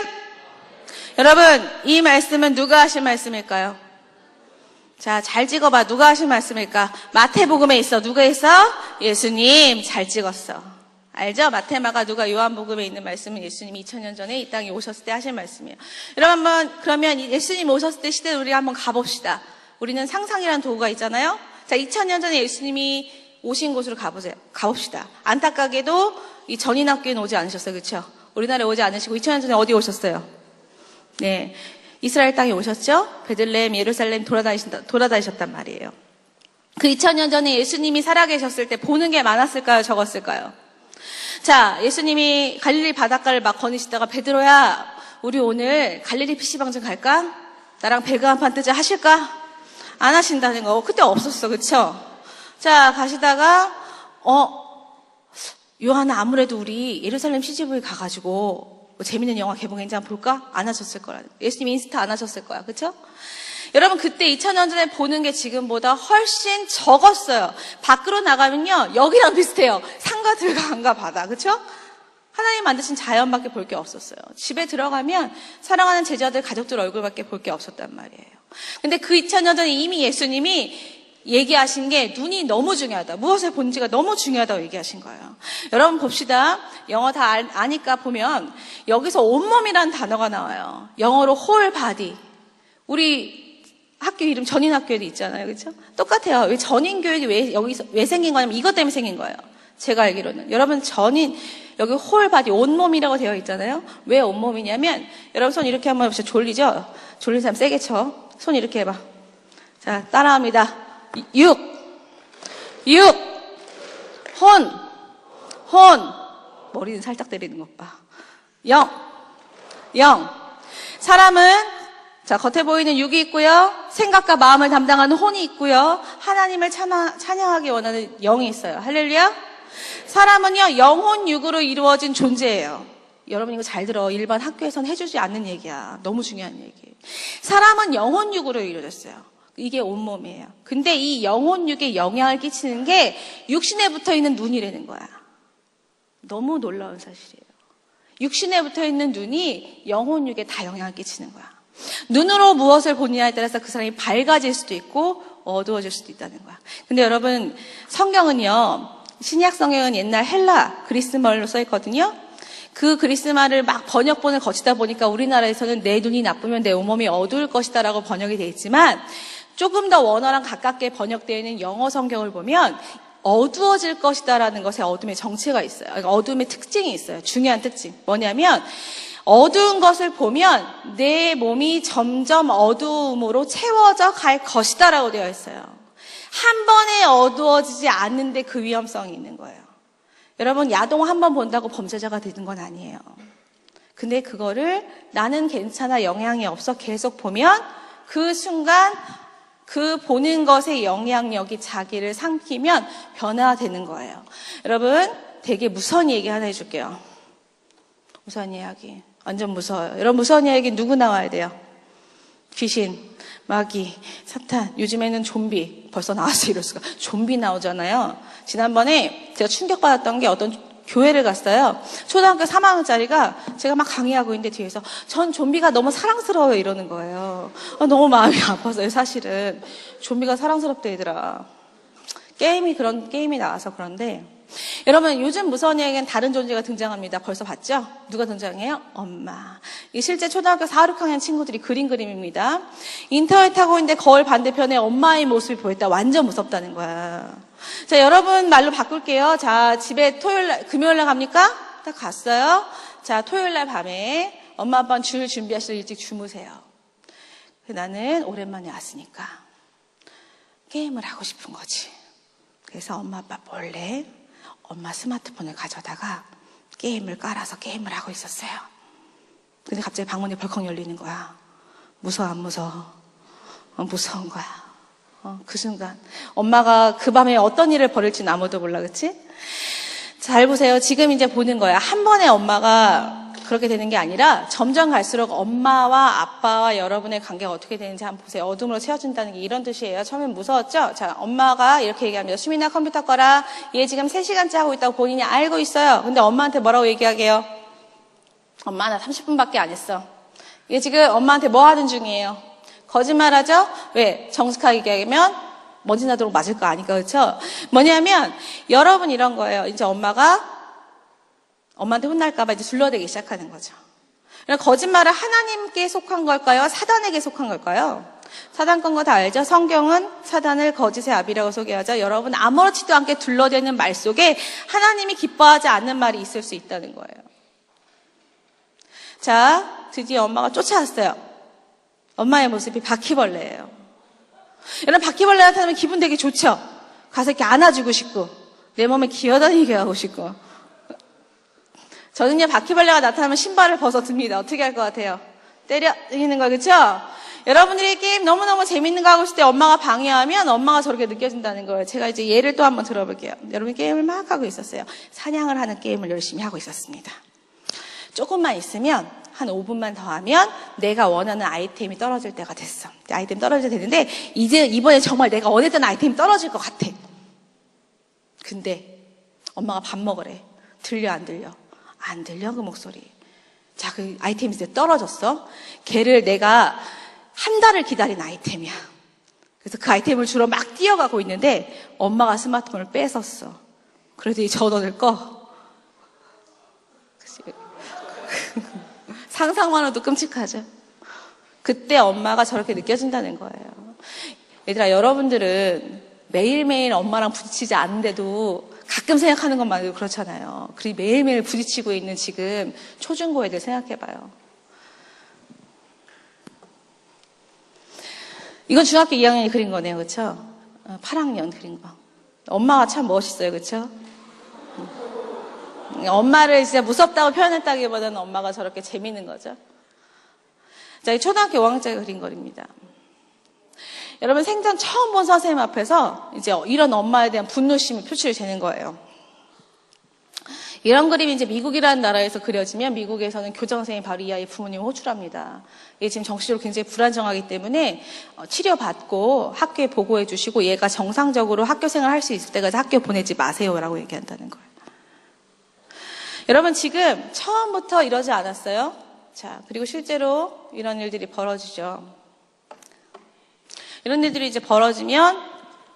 여러분, 이 말씀은 누가 하신 말씀일까요? 자, 잘 찍어봐. 누가 하신 말씀일까? 마태복음에 있어. 누가 있어? 예수님. 잘 찍었어. 알죠? 마태마가 누가 요한복음에 있는 말씀은 예수님이 2000년 전에 이 땅에 오셨을 때 하신 말씀이에요. 여러분 한번 그러면 예수님 오셨을 때 시대를 우리가 한번 가봅시다. 우리는 상상이라는 도구가 있잖아요. 자, 2000년 전에 예수님이 오신 곳으로 가봅시다. 안타깝게도 이 전인학교에는 오지 않으셨어요. 그렇죠? 우리나라에 오지 않으시고 2000년 전에 어디 오셨어요? 네, 이스라엘 땅에 오셨죠? 베들레헴, 예루살렘 돌아다니셨단 말이에요. 그 2000년 전에 예수님이 살아계셨을 때 보는 게 많았을까요? 적었을까요? 자, 예수님이 갈릴리 바닷가를 막 거니시다가 베드로야, 우리 오늘 갈릴리 PC방좀 갈까? 나랑 배그 한 판 뜨자 하실까? 안 하신다는 거. 그때 없었어. 그쵸? 자, 가시다가 요한아, 아무래도 우리 예루살렘 CGV 가가지고 뭐 재밌는 영화 개봉했는지 한번 볼까? 안 하셨을 거라. 예수님 인스타 안 하셨을 거야. 그쵸? 여러분 그때 2000년 전에 보는 게 지금보다 훨씬 적었어요. 밖으로 나가면요, 여기랑 비슷해요. 산과 들과 강과 바다. 그쵸? 하나님 만드신 자연밖에 볼 게 없었어요. 집에 들어가면 사랑하는 제자들, 가족들 얼굴밖에 볼 게 없었단 말이에요. 근데 그 2000년 전에 이미 예수님이 얘기하신 게 눈이 너무 중요하다. 무엇을 본지가 너무 중요하다고 얘기하신 거예요. 여러분 봅시다. 영어 다 아니까 보면 여기서 온몸이라는 단어가 나와요. 영어로 whole body. 우리 학교 이름 전인학교에도 있잖아요. 그렇죠? 똑같아요. 왜 전인교육이 왜 생긴 거냐면 이것 때문에 생긴 거예요. 제가 알기로는. 여러분 전인, 여기 홀 바디, 온몸이라고 되어 있잖아요. 왜 온몸이냐면 여러분 손 이렇게 한번 해보세요. 졸리죠? 졸린 사람 세게 쳐. 손 이렇게 해봐. 자, 따라합니다. 6, 혼, 머리는 살짝 때리는 것 봐. 0. 사람은 자, 겉에 보이는 6이 있고요. 생각과 마음을 담당하는 혼이 있고요. 하나님을 찬양하기 원하는 0이 있어요. 할렐루야. 사람은요, 영혼 육으로 이루어진 존재예요. 여러분 이거 잘 들어. 일반 학교에서는 해주지 않는 얘기야. 너무 중요한 얘기. 사람은 영혼 육으로 이루어졌어요. 이게 온몸이에요. 근데 이 영혼 육에 영향을 끼치는 게 육신에 붙어 있는 눈이라는 거야. 너무 놀라운 사실이에요. 육신에 붙어 있는 눈이 영혼 육에 다 영향을 끼치는 거야. 눈으로 무엇을 보느냐에 따라서 그 사람이 밝아질 수도 있고 어두워질 수도 있다는 거야. 근데 여러분 성경은요, 신약 성경은 옛날 헬라 그리스 말로 써 있거든요. 그 그리스 말을 막 번역본을 거치다 보니까 우리나라에서는 내 눈이 나쁘면 내 온몸이 어두울 것이다 라고 번역이 되어 있지만 조금 더 원어랑 가깝게 번역되어 있는 영어 성경을 보면 어두워질 것이다 라는 것에 어둠의 정체가 있어요. 그러니까 어둠의 특징이 있어요. 중요한 특징. 뭐냐면 어두운 것을 보면 내 몸이 점점 어두움으로 채워져 갈 것이다 라고 되어 있어요. 한 번에 어두워지지 않는데 그 위험성이 있는 거예요. 여러분 야동 한 번 본다고 범죄자가 되는 건 아니에요. 근데 그거를 나는 괜찮아 영향이 없어 계속 보면 그 순간 그 보는 것의 영향력이 자기를 삼키면 변화되는 거예요. 여러분 되게 무서운 얘기 하나 해줄게요. 무서운 이야기. 완전 무서워요. 여러분 무서운 이야기 누구 나와야 돼요? 귀신, 마귀, 사탄, 요즘에는 좀비 벌써 나왔어요. 이럴 수가. 좀비 나오잖아요. 지난번에 제가 충격받았던 게 어떤 교회를 갔어요. 초등학교 3학년짜리가 제가 막 강의하고 있는데 뒤에서 전 좀비가 너무 사랑스러워요 이러는 거예요. 너무 마음이 아파서요. 사실은 좀비가 사랑스럽대 얘들아. 그런 게임이 나와서 그런데 여러분 요즘 무서운 이야기는 다른 존재가 등장합니다. 벌써 봤죠? 누가 등장해요? 엄마. 이 실제 초등학교 4, 6학년 친구들이 그린 그림입니다. 인터넷 하고 있는데 거울 반대편에 엄마의 모습이 보였다. 완전 무섭다는 거야. 자, 여러분 말로 바꿀게요. 자, 집에 금요일날 갑니까? 딱 갔어요. 자, 토요일날 밤에 엄마 아빠는 줄 준비하시고 일찍 주무세요. 나는 오랜만에 왔으니까 게임을 하고 싶은 거지. 그래서 엄마 아빠 몰래 엄마 스마트폰을 가져다가 게임을 깔아서 게임을 하고 있었어요. 근데 갑자기 방문이 벌컥 열리는 거야. 무서워 안 무서워? 무서운 거야. 그 순간 엄마가 그 밤에 어떤 일을 벌일지는 아무도 몰라. 그치? 잘 보세요. 지금 이제 보는 거야. 한 번에 엄마가 그렇게 되는 게 아니라 점점 갈수록 엄마와 아빠와 여러분의 관계가 어떻게 되는지 한번 보세요. 어둠으로 채워준다는 게 이런 뜻이에요. 처음엔 무서웠죠? 자, 엄마가 이렇게 얘기합니다. 수민아 컴퓨터 꺼라. 얘 지금 3시간째 하고 있다고 본인이 알고 있어요. 근데 엄마한테 뭐라고 얘기하게요? 엄마 나 30분밖에 안 했어. 얘 지금 엄마한테 뭐 하는 중이에요? 거짓말하죠? 왜? 정직하게 얘기하면 먼지 나도록 맞을 거 아니까. 그렇죠? 뭐냐면 여러분 이런 거예요. 이제 엄마한테 혼날까봐 이제 둘러대기 시작하는 거죠. 그러니까 거짓말은 하나님께 속한 걸까요? 사단에게 속한 걸까요? 사단 건 거 다 알죠? 성경은 사단을 거짓의 아비라고 소개하죠. 여러분 아무렇지도 않게 둘러대는 말 속에 하나님이 기뻐하지 않는 말이 있을 수 있다는 거예요. 자, 드디어 엄마가 쫓아왔어요. 엄마의 모습이 바퀴벌레예요. 여러분 바퀴벌레 나타나면 기분 되게 좋죠? 가서 이렇게 안아주고 싶고 내 몸에 기어다니게 하고 싶고. 저는요 바퀴벌레가 나타나면 신발을 벗어듭니다. 어떻게 할 것 같아요? 때리는 거 그렇죠? 여러분들이 게임 너무너무 재밌는 거 하고 있을 때 엄마가 방해하면 엄마가 저렇게 느껴진다는 거예요. 제가 이제 예를 또 한번 들어볼게요. 여러분 게임을 막 하고 있었어요. 사냥을 하는 게임을 열심히 하고 있었습니다. 조금만 있으면 한 5분만 더 하면 내가 원하는 아이템이 떨어질 때가 됐어. 아이템 떨어질 때 되는데 이번에 정말 내가 원했던 아이템이 떨어질 것 같아. 근데 엄마가 밥 먹으래. 들려 안 들려? 안 들려 그 목소리. 자, 그 아이템이 이제 떨어졌어. 걔를 내가 한 달을 기다린 아이템이야. 그래서 그 아이템을 주러 막 뛰어가고 있는데 엄마가 스마트폰을 뺏었어. 그래서 이 전원을 꺼. 상상만 해도 끔찍하죠. 그때 엄마가 저렇게 느껴진다는 거예요. 얘들아, 여러분들은 매일매일 엄마랑 부딪히지 않는데도 가끔 생각하는 것만으로 그렇잖아요. 그리고 매일매일 부딪히고 있는 지금 초중고 애들 생각해봐요. 이건 중학교 2학년이 그린 거네요. 그렇죠? 8학년 그린 거. 엄마가 참 멋있어요. 그렇죠? 엄마를 진짜 무섭다고 표현했다기보다는 엄마가 저렇게 재밌는 거죠. 자, 이 초등학교 5학년짜리 그린 거입니다. 여러분 생전 처음 본 선생님 앞에서 이제 이런 엄마에 대한 분노심이 표출이 되는 거예요. 이런 그림이 이제 미국이라는 나라에서 그려지면 미국에서는 교장 선생님이 바로 이 아이 부모님을 호출합니다. 얘 지금 정신적으로 굉장히 불안정하기 때문에 치료받고 학교에 보고해 주시고 얘가 정상적으로 학교 생활할 수 있을 때까지 학교 보내지 마세요라고 얘기한다는 거예요. 여러분 지금 처음부터 이러지 않았어요? 자, 그리고 실제로 이런 일들이 벌어지죠. 이런 일들이 이제 벌어지면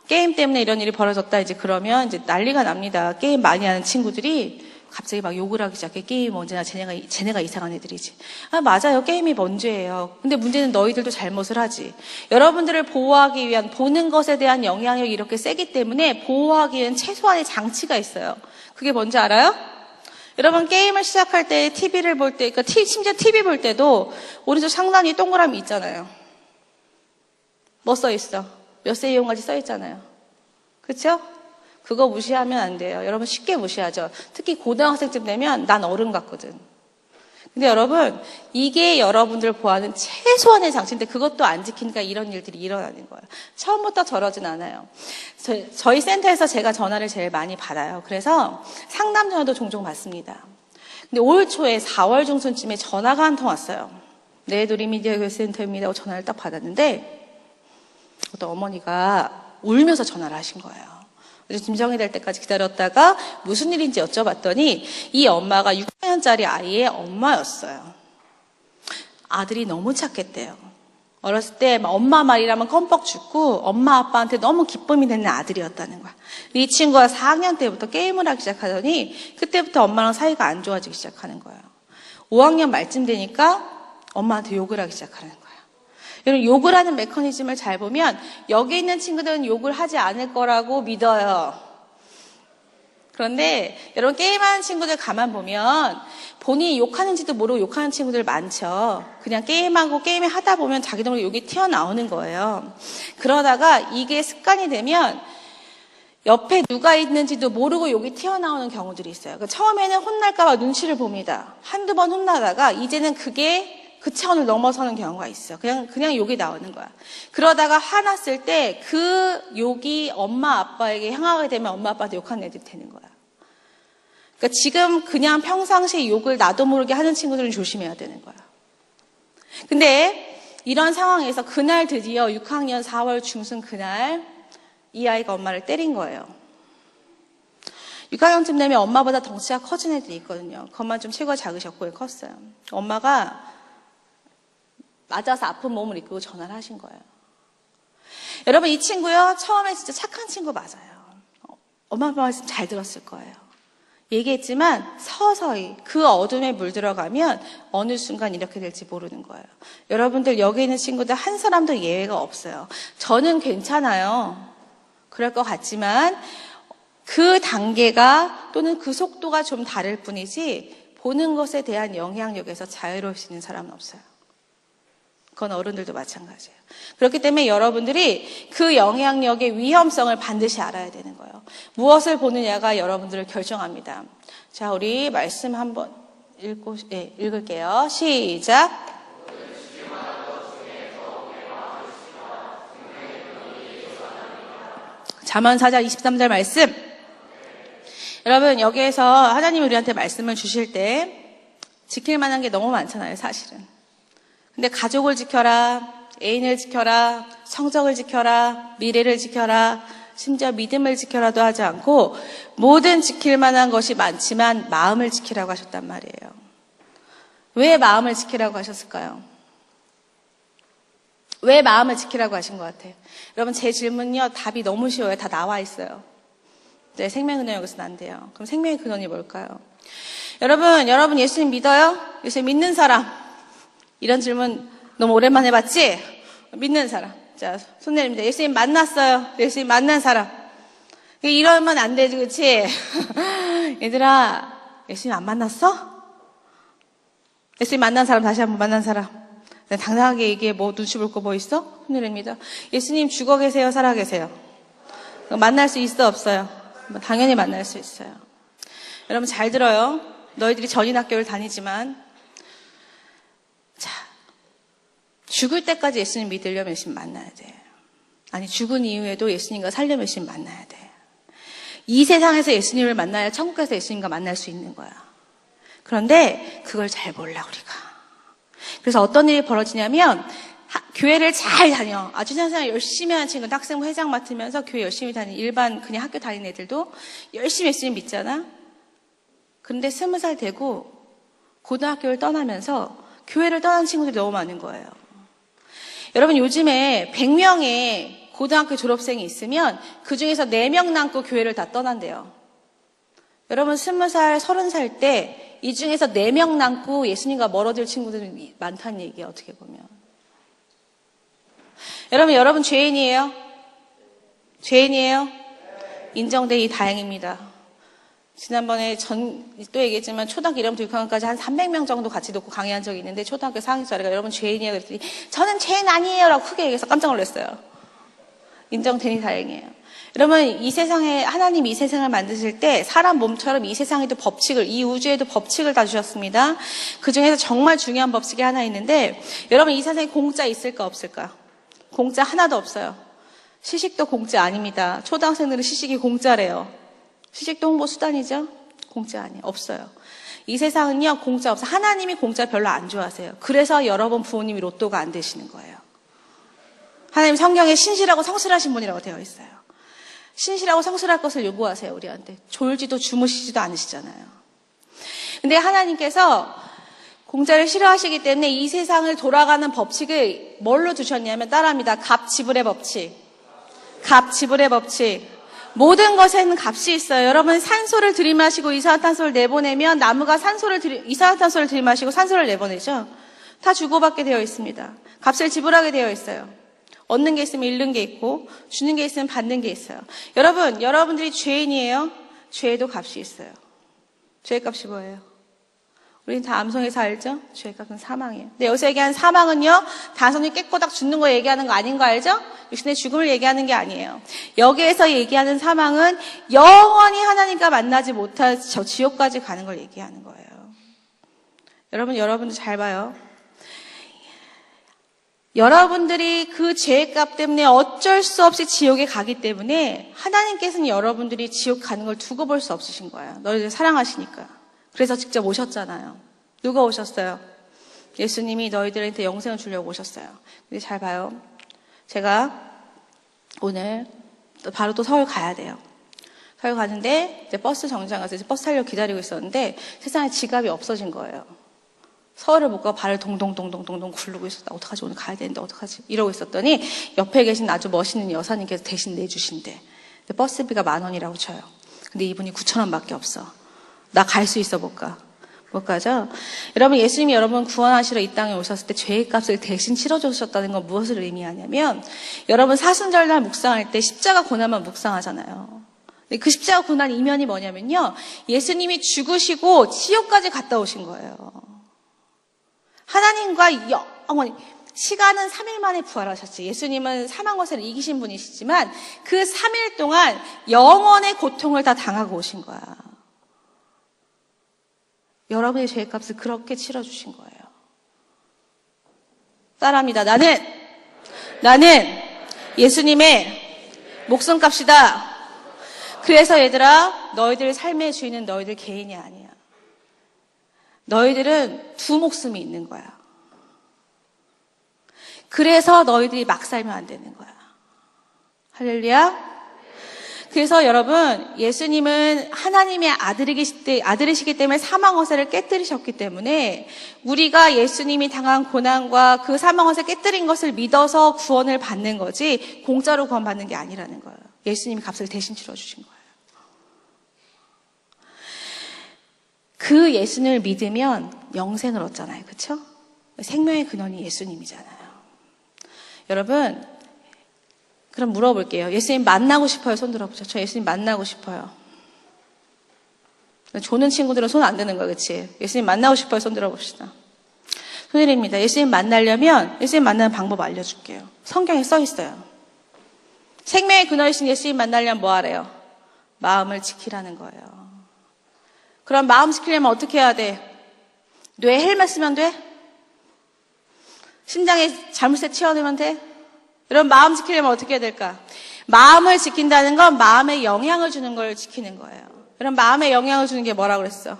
게임 때문에 이런 일이 벌어졌다 이제 그러면 이제 난리가 납니다. 게임 많이 하는 친구들이 갑자기 막 욕을 하기 시작해. 게임이 언제나 쟤네가 이상한 애들이지. 아, 맞아요. 게임이 문제예요. 근데 문제는 너희들도 잘못을 하지. 여러분들을 보호하기 위한 보는 것에 대한 영향력이 이렇게 세기 때문에 보호하기에는 최소한의 장치가 있어요. 그게 뭔지 알아요? 여러분 게임을 시작할 때 TV를 볼 때, 그러니까 심지어 TV 볼 때도 오른쪽 상단에 동그라미 있잖아요. 뭐 써 있어? 몇 세 이용까지 써 있잖아요. 그렇죠? 그거 무시하면 안 돼요. 여러분 쉽게 무시하죠. 특히 고등학생쯤 되면 난 어른 같거든. 근데 여러분 이게 여러분들 보호하는 최소한의 장치인데 그것도 안 지키니까 이런 일들이 일어나는 거예요. 처음부터 저러진 않아요. 저희 센터에서 제가 전화를 제일 많이 받아요. 그래서 상담 전화도 종종 받습니다. 근데 올 초에 4월 중순쯤에 전화가 한 통 왔어요. 네, 도리미디어 교육센터입니다. 하고 전화를 딱 받았는데 어떤 어머니가 울면서 전화를 하신 거예요. 그래서 진정이 될 때까지 기다렸다가 무슨 일인지 여쭤봤더니 이 엄마가 6학년짜리 아이의 엄마였어요. 아들이 너무 착했대요. 어렸을 때 엄마 말이라면 껌뻑 죽고 엄마 아빠한테 너무 기쁨이 되는 아들이었다는 거야. 이 친구가 4학년 때부터 게임을 하기 시작하더니 그때부터 엄마랑 사이가 안 좋아지기 시작하는 거예요. 5학년 말쯤 되니까 엄마한테 욕을 하기 시작하는 거예요. 여러분 욕을 하는 메커니즘을 잘 보면 여기 있는 친구들은 욕을 하지 않을 거라고 믿어요. 그런데 여러분 게임하는 친구들 가만 보면 본인이 욕하는지도 모르고 욕하는 친구들 많죠. 그냥 게임하고 게임을 하다 보면 자기도 모르게 욕이 튀어나오는 거예요. 그러다가 이게 습관이 되면 옆에 누가 있는지도 모르고 욕이 튀어나오는 경우들이 있어요. 처음에는 혼날까 봐 눈치를 봅니다. 한두 번 혼나다가 이제는 그게 그 차원을 넘어서는 경우가 있어. 그냥 욕이 나오는 거야. 그러다가 화났을 때 그 욕이 엄마 아빠에게 향하게 되면 엄마 아빠한테 욕하는 애들이 되는 거야. 그러니까 지금 그냥 평상시에 욕을 나도 모르게 하는 친구들은 조심해야 되는 거야. 근데 이런 상황에서 그날 드디어 6학년 4월 중순 그날 이 아이가 엄마를 때린 거예요. 6학년쯤 되면 엄마보다 덩치가 커진 애들이 있거든요. 그것만 좀 체구가 작으셨고 컸어요. 엄마가 맞아서 아픈 몸을 이끌고 전화를 하신 거예요. 여러분 이 친구요 처음에 진짜 착한 친구 맞아요. 엄마 아빠 말씀 잘 들었을 거예요. 얘기했지만 서서히 그 어둠에 물들어가면 어느 순간 이렇게 될지 모르는 거예요. 여러분들 여기 있는 친구들 한 사람도 예외가 없어요. 저는 괜찮아요. 그럴 것 같지만 그 단계가 또는 그 속도가 좀 다를 뿐이지 보는 것에 대한 영향력에서 자유로울 수 있는 사람은 없어요. 그건 어른들도 마찬가지예요. 그렇기 때문에 여러분들이 그 영향력의 위험성을 반드시 알아야 되는 거예요. 무엇을 보느냐가 여러분들을 결정합니다. 자, 우리 말씀 한번 읽을게요. 시작. 잠언 4장 23절 말씀. 여러분 여기에서 하나님이 우리한테 말씀을 주실 때 지킬 만한 게 너무 많잖아요, 사실은. 근데 가족을 지켜라, 애인을 지켜라, 성적을 지켜라, 미래를 지켜라, 심지어 믿음을 지켜라도 하지 않고 모든 지킬 만한 것이 많지만 마음을 지키라고 하셨단 말이에요. 왜 마음을 지키라고 하셨을까요? 왜 마음을 지키라고 하신 것 같아요? 여러분 제 질문요 답이 너무 쉬워요. 다 나와 있어요. 네, 생명의 근원 여기서는 안 돼요. 그럼 생명의 근원이 뭘까요? 여러분 예수님 믿어요? 예수님 믿는 사람 이런 질문 너무 오랜만에 봤지? 믿는 사람. 자, 손 내립니다. 예수님 만났어요. 예수님 만난 사람. 이러면 안 되지, 그치? 얘들아, 예수님 안 만났어? 예수님 만난 사람, 다시 한번 만난 사람. 당당하게 얘기해. 뭐 눈치 볼 거 뭐 있어? 손 내립니다. 예수님 죽어 계세요? 살아 계세요? 만날 수 있어? 없어요? 당연히 만날 수 있어요. 여러분 잘 들어요. 너희들이 전인학교를 다니지만 자, 죽을 때까지 예수님 믿으려면 예수님 만나야 돼. 아니 죽은 이후에도 예수님과 살려면 예수님 만나야 돼. 이 세상에서 예수님을 만나야 천국에서 예수님과 만날 수 있는 거야. 그런데 그걸 잘 몰라 우리가. 그래서 어떤 일이 벌어지냐면 교회를 잘 다녀. 아주 신앙생활 열심히 하는 친구는 학생부 회장 맡으면서 교회 열심히 다니는 일반 그냥 학교 다니는 애들도 열심히 예수님 믿잖아. 근데 20살 되고 고등학교를 떠나면서 교회를 떠난 친구들이 너무 많은 거예요. 여러분 요즘에 100명의 고등학교 졸업생이 있으면 그중에서 4명 남고 교회를 다 떠난대요. 여러분 20살, 30살 때 이 중에서 4명 남고 예수님과 멀어질 친구들이 많다는 얘기예요. 어떻게 보면. 여러분 죄인이에요? 죄인이에요? 인정되니 다행입니다. 지난번에 또 얘기했지만 초등학교 1학년부터 6학년까지 한 300명 정도 같이 놓고 강의한 적이 있는데 초등학교 4학년짜리가 여러분 죄인이에요? 그랬더니 저는 죄인 아니에요 라고 크게 얘기해서 깜짝 놀랐어요. 인정되니 다행이에요. 여러분 이 세상에 하나님 이 세상을 만드실 때 사람 몸처럼 이 세상에도 법칙을 이 우주에도 법칙을 다 주셨습니다. 그중에서 정말 중요한 법칙이 하나 있는데 여러분 이 세상에 공짜 있을까 없을까? 공짜 하나도 없어요. 시식도 공짜 아닙니다. 초등학생들은 시식이 공짜래요. 시식도 홍보 수단이죠? 공짜 아니에요. 없어요. 이 세상은요 공짜 없어요. 하나님이 공짜 별로 안 좋아하세요. 그래서 여러분 부모님이 로또가 안 되시는 거예요. 하나님 성경에 신실하고 성실하신 분이라고 되어 있어요. 신실하고 성실할 것을 요구하세요. 우리한테. 졸지도 주무시지도 않으시잖아요. 근데 하나님께서 공짜를 싫어하시기 때문에 이 세상을 돌아가는 법칙을 뭘로 두셨냐면 따라합니다. 값 지불의 법칙. 값 지불의 법칙. 모든 것에는 값이 있어요. 여러분 산소를 들이마시고 이산화탄소를 내보내면 나무가 이산화탄소를 들이마시고 산소를 내보내죠. 다 주고받게 되어 있습니다. 값을 지불하게 되어 있어요. 얻는 게 있으면 잃는 게 있고 주는 게 있으면 받는 게 있어요. 여러분들이 죄인이에요. 죄에도 값이 있어요. 죄의 값이 뭐예요? 우리는 다 암송에서 알죠? 죄의 값은 사망이에요. 근데 여기서 얘기하는 사망은요, 단순히 깨꼬닥 죽는 거 얘기하는 거 아닌 거 알죠? 육신의 죽음을 얘기하는 게 아니에요. 여기에서 얘기하는 사망은 영원히 하나님과 만나지 못할 저 지옥까지 가는 걸 얘기하는 거예요. 여러분도 잘 봐요. 여러분들이 그 죄의 값 때문에 어쩔 수 없이 지옥에 가기 때문에 하나님께서는 여러분들이 지옥 가는 걸 두고 볼 수 없으신 거예요. 너희들 사랑하시니까. 그래서 직접 오셨잖아요. 누가 오셨어요? 예수님이 너희들한테 영생을 주려고 오셨어요. 근데 잘 봐요. 제가 오늘 바로 또 서울 가야 돼요. 서울 가는데 이제 버스 정류장 가서 이제 버스 타려고 기다리고 있었는데 세상에 지갑이 없어진 거예요. 서울을 못 가고 발을 동동동동동동 굴르고 있었다. 어떡하지? 오늘 가야 되는데 어떡하지? 이러고 있었더니 옆에 계신 아주 멋있는 여사님께서 대신 내주신대. 근데 버스비가 10,000원이라고 쳐요. 근데 이분이 9,000원밖에 없어. 나 갈 수 있어 못 가. 못 가죠? 여러분 예수님이 여러분 구원하시러 이 땅에 오셨을 때 죄의 값을 대신 치러주셨다는 건 무엇을 의미하냐면 여러분 사순절날 묵상할 때 십자가 고난만 묵상하잖아요. 근데 그 십자가 고난 이면이 뭐냐면요. 예수님이 죽으시고 지옥까지 갔다 오신 거예요. 하나님과 영원히 시간은 3일 만에 부활하셨지. 예수님은 사망 권세를 이기신 분이시지만 그 3일 동안 영원의 고통을 다 당하고 오신 거야. 여러분의 죄의 값을 그렇게 치러주신 거예요. 따라합니다. 나는 예수님의 목숨값이다. 그래서 얘들아, 너희들 삶의 주인은 너희들 개인이 아니야. 너희들은 두 목숨이 있는 거야. 그래서 너희들이 막 살면 안 되는 거야. 할렐루야. 그래서 여러분, 예수님은 하나님의 아들이시기 때문에 사망 권세를 깨뜨리셨기 때문에 우리가 예수님이 당한 고난과 그 사망 권세 깨뜨린 것을 믿어서 구원을 받는 거지 공짜로 구원받는 게 아니라는 거예요. 예수님이 값을 대신 치러주신 거예요. 그 예수님을 믿으면 영생을 얻잖아요. 그렇죠? 생명의 근원이 예수님이잖아요. 여러분, 그럼 물어볼게요. 예수님 만나고 싶어요? 손 들어보죠. 저 예수님 만나고 싶어요. 조는 친구들은 손 안 드는 거야, 그치? 예수님 만나고 싶어요? 손 들어봅시다. 손들입니다. 예수님 만나려면 예수님 만나는 방법 알려줄게요. 성경에 써 있어요. 생명의 근원이신 예수님 만나려면 뭐 하래요? 마음을 지키라는 거예요. 그럼 마음 지키려면 어떻게 해야 돼? 뇌에 헬멧 쓰면 돼? 심장에 자물쇠 채워넣으면 돼? 여러분 마음 지키려면 어떻게 해야 될까? 마음을 지킨다는 건 마음에 영향을 주는 걸 지키는 거예요. 여러분 마음에 영향을 주는 게 뭐라고 그랬어?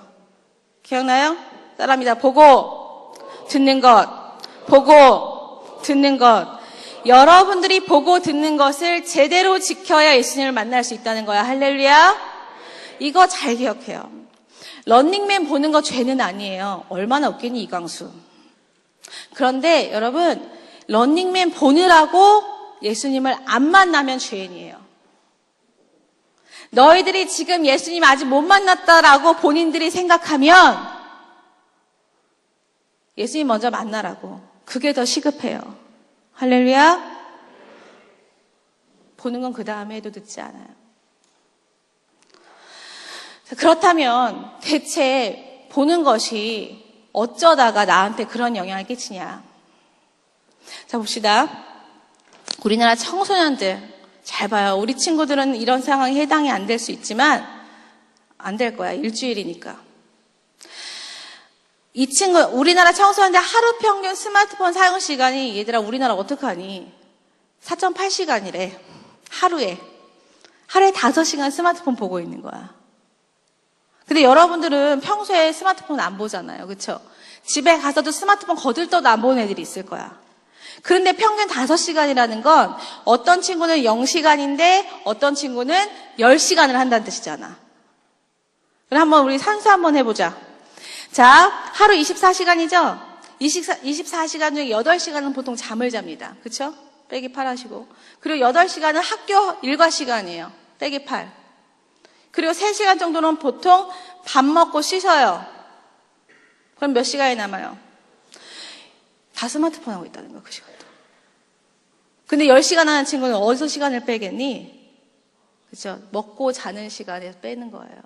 기억나요? 따라합니다. 보고 듣는 것, 보고 듣는 것. 여러분들이 보고 듣는 것을 제대로 지켜야 예수님을 만날 수 있다는 거야. 할렐루야. 이거 잘 기억해요. 런닝맨 보는 거 죄는 아니에요. 얼마나 웃기니 이광수. 그런데 여러분 런닝맨 보느라고 예수님을 안 만나면 죄인이에요. 너희들이 지금 예수님 아직 못 만났다라고 본인들이 생각하면 예수님 먼저 만나라고. 그게 더 시급해요. 할렐루야. 보는 건 그 다음에 해도 늦지 않아요. 그렇다면 대체 보는 것이 어쩌다가 나한테 그런 영향을 끼치냐. 자, 봅시다. 우리나라 청소년들 잘 봐요. 우리 친구들은 이런 상황에 해당이 안 될 수 있지만 안 될 거야. 일주일이니까. 이 친구, 우리나라 청소년들 하루 평균 스마트폰 사용 시간이 얘들아 우리나라 어떡하니? 4.8시간이래. 하루에 5시간 스마트폰 보고 있는 거야. 근데 여러분들은 평소에 스마트폰 안 보잖아요. 그렇죠? 집에 가서도 스마트폰 거들떠도 안 보는 애들이 있을 거야. 그런데 평균 5시간이라는 건 어떤 친구는 0시간인데 어떤 친구는 10시간을 한다는 뜻이잖아. 그럼 한번 우리 산수 한번 해보자. 자, 하루 24시간이죠? 24시간 중에 8시간은 보통 잠을 잡니다. 그렇죠? 빼기 8 하시고. 그리고 8시간은 학교 일과 시간이에요. 빼기 8. 그리고 3시간 정도는 보통 밥 먹고 씻어요. 그럼 몇 시간이 남아요? 다 스마트폰 하고 있다는 거야, 그 시간도. 근데 10시간 하는 친구는 어디서 시간을 빼겠니? 그죠? 먹고 자는 시간에 빼는 거예요.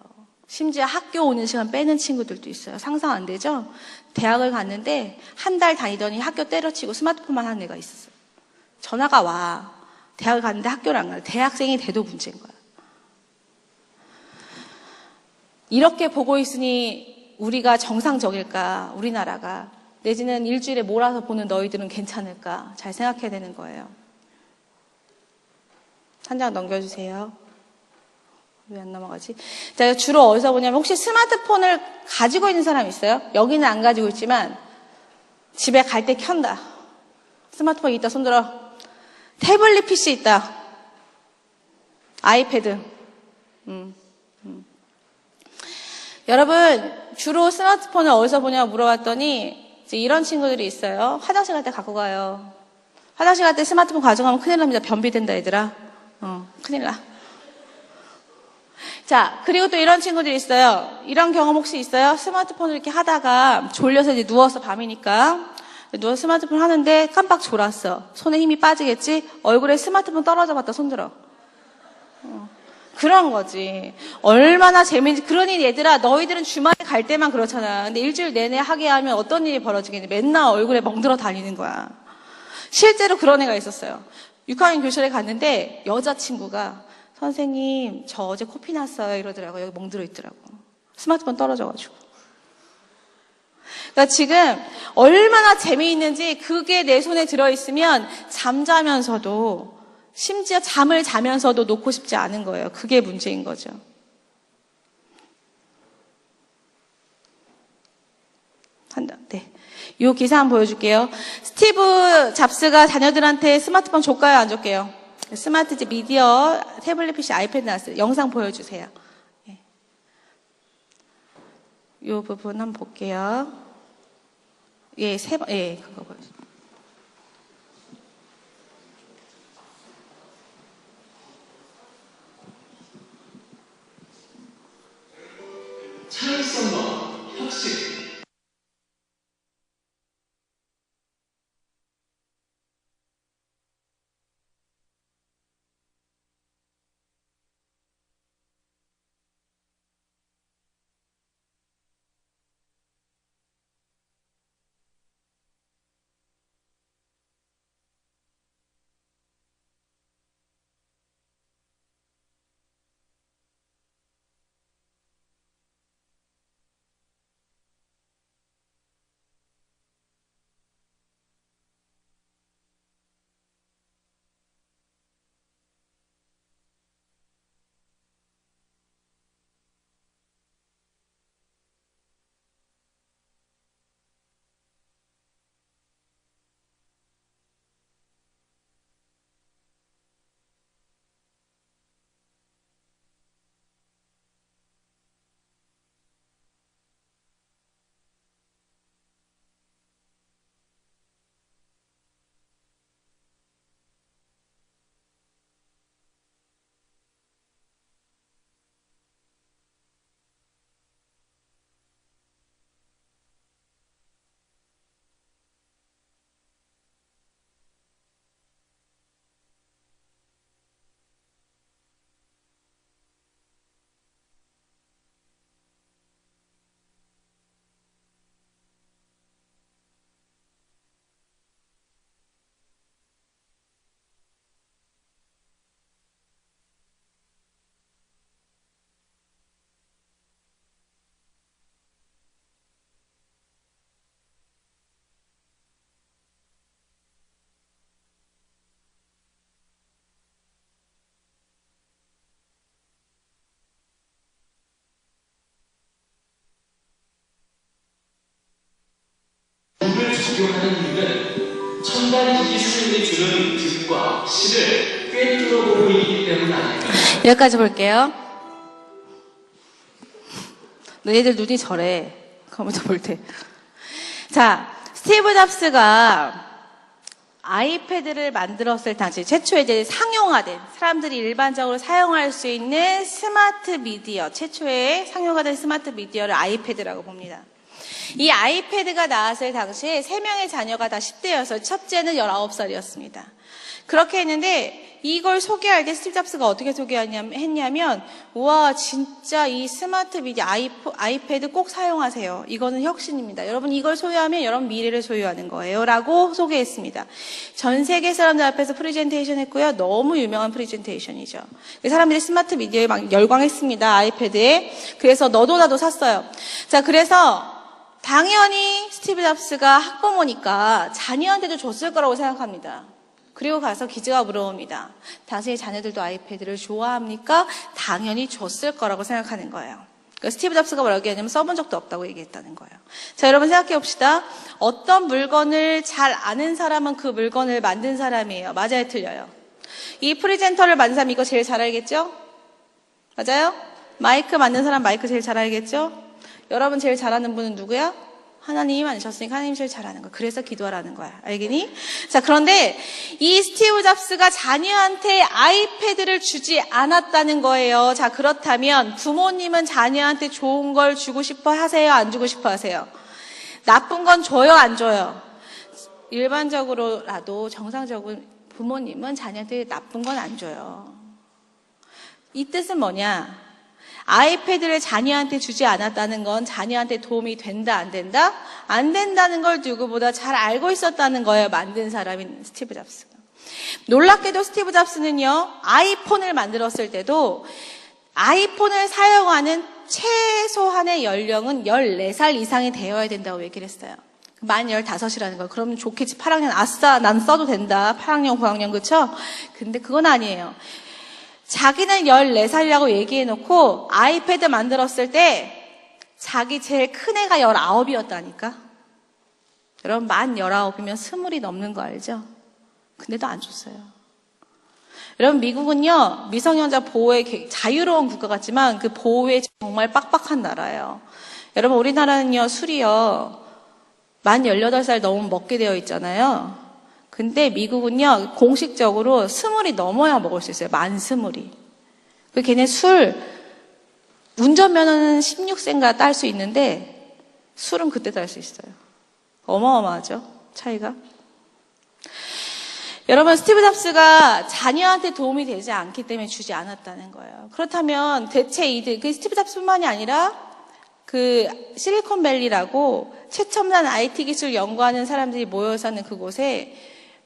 심지어 학교 오는 시간 빼는 친구들도 있어요. 상상 안 되죠? 대학을 갔는데 한 달 다니더니 학교 때려치고 스마트폰만 하는 애가 있었어요. 전화가 와. 대학을 갔는데 학교를 안 가요. 대학생이 돼도 문제인 거야. 이렇게 보고 있으니 우리가 정상적일까? 우리나라가. 내지는 일주일에 몰아서 보는 너희들은 괜찮을까? 잘 생각해야 되는 거예요. 한 장 넘겨주세요. 왜 안 넘어가지? 자, 주로 어디서 보냐면 혹시 스마트폰을 가지고 있는 사람 있어요? 여기는 안 가지고 있지만 집에 갈 때 켠다. 스마트폰 있다. 손들어. 태블릿 PC 있다. 아이패드. 여러분 주로 스마트폰을 어디서 보냐고 물어봤더니 이제 이런 친구들이 있어요. 화장실 갈 때 갖고 가요. 화장실 갈 때 스마트폰 가져가면 큰일 납니다. 변비 된다 얘들아. 큰일 나. 자, 그리고 또 이런 친구들이 있어요. 이런 경험 혹시 있어요? 스마트폰을 이렇게 하다가 졸려서 이제 누워서 밤이니까 누워서 스마트폰 하는데 깜빡 졸았어. 손에 힘이 빠지겠지? 얼굴에 스마트폰 떨어져 봤다 손들어. 그런 거지. 얼마나 재밌는지. 그러니 얘들아 너희들은 주말에 갈 때만 그렇잖아. 근데 일주일 내내 하게 하면 어떤 일이 벌어지겠니? 맨날 얼굴에 멍들어 다니는 거야. 실제로 그런 애가 있었어요. 6학년 교실에 갔는데 여자친구가 선생님 저 어제 코피 났어요 이러더라고요. 여기 멍들어 있더라고. 스마트폰 떨어져가지고. 그러니까 지금 얼마나 재미있는지 그게 내 손에 들어있으면 잠자면서도 심지어 잠을 자면서도 놓고 싶지 않은 거예요. 그게 문제인 거죠. 네. 이 기사 한번 보여줄게요. 스티브 잡스가 자녀들한테 스마트폰 줬까요? 안 줬게요? 스마트 미디어, 태블릿 PC, 아이패드 나왔어요. 영상 보여주세요. 이 부분 한번 볼게요. 그거 보여주세요. 차일성과 혁신 적용하는 이유는 첨단 기술이 주는 득과 실을 꿰뚫어 보고 있기 때문 아닐까요? 여기까지 볼게요. 너희들 눈이 저래. 컴퓨터 볼 때. 자, 스티브 잡스가 아이패드를 만들었을 당시 최초에 이제 상용화된 사람들이 일반적으로 사용할 수 있는 스마트 미디어, 최초의 상용화된 스마트 미디어를 아이패드라고 봅니다. 이 아이패드가 나왔을 당시에 3명의 자녀가 다 10대여서 첫째는 19살이었습니다. 그렇게 했는데 이걸 소개할 때 스티브 잡스가 어떻게 소개했냐면 우와 진짜 이 스마트 미디어 아이패드 꼭 사용하세요. 이거는 혁신입니다. 여러분 이걸 소유하면 여러분 미래를 소유하는 거예요. 라고 소개했습니다. 전 세계 사람들 앞에서 프레젠테이션 했고요. 너무 유명한 프레젠테이션이죠. 사람들이 스마트 미디어에 막 열광했습니다. 아이패드에. 그래서 너도 나도 샀어요. 자, 그래서 당연히 스티브 잡스가 학부모니까 자녀한테도 줬을 거라고 생각합니다. 그리고 가서 기자가 물어봅니다. 당신의 자녀들도 아이패드를 좋아합니까? 당연히 줬을 거라고 생각하는 거예요. 그러니까 스티브 잡스가 뭐라고 얘기하냐면 써본 적도 없다고 얘기했다는 거예요. 자, 여러분 생각해 봅시다. 어떤 물건을 잘 아는 사람은 그 물건을 만든 사람이에요. 맞아요? 틀려요? 이 프리젠터를 만든 사람 이거 제일 잘 알겠죠? 맞아요? 마이크 만든 사람 마이크 제일 잘 알겠죠? 여러분 제일 잘하는 분은 누구야? 하나님 아니셨으니까 하나님 제일 잘하는 거야. 그래서 기도하라는 거야. 알겠니? 자, 그런데 이 스티브 잡스가 자녀한테 아이패드를 주지 않았다는 거예요. 자, 그렇다면 부모님은 자녀한테 좋은 걸 주고 싶어 하세요? 안 주고 싶어 하세요? 나쁜 건 줘요? 안 줘요? 일반적으로라도 정상적으로 부모님은 자녀한테 나쁜 건 안 줘요. 이 뜻은 뭐냐? 아이패드를 자녀한테 주지 않았다는 건 자녀한테 도움이 된다, 안 된다? 안 된다는 걸 누구보다 잘 알고 있었다는 거예요. 만든 사람인 스티브 잡스가. 놀랍게도 스티브 잡스는요, 아이폰을 만들었을 때도 아이폰을 사용하는 최소한의 연령은 14살 이상이 되어야 된다고 얘기를 했어요. 만 15이라는 거예요. 그러면 좋겠지. 8학년, 아싸, 난 써도 된다. 8학년, 9학년, 그쵸? 근데 그건 아니에요. 자기는 14살이라고 얘기해놓고 아이패드 만들었을 때 자기 제일 큰 애가 19이었다니까. 여러분 만 19이면 20이 넘는 거 알죠? 근데도 안 줬어요. 여러분 미국은요 미성년자 보호에 자유로운 국가 같지만 그 보호에 정말 빡빡한 나라예요. 여러분 우리나라는요 술이요 만 18살 넘으면 먹게 되어 있잖아요. 근데 미국은요, 공식적으로 20이 넘어야 먹을 수 있어요. 만 20이. 그 걔네 운전면허는 16세인가 딸 수 있는데, 술은 그때 딸 수 있어요. 어마어마하죠? 차이가. 여러분, 스티브 잡스가 자녀한테 도움이 되지 않기 때문에 주지 않았다는 거예요. 그렇다면 대체 그 스티브 잡스뿐만이 아니라 그 실리콘밸리라고 최첨단 IT 기술 연구하는 사람들이 모여 사는 그곳에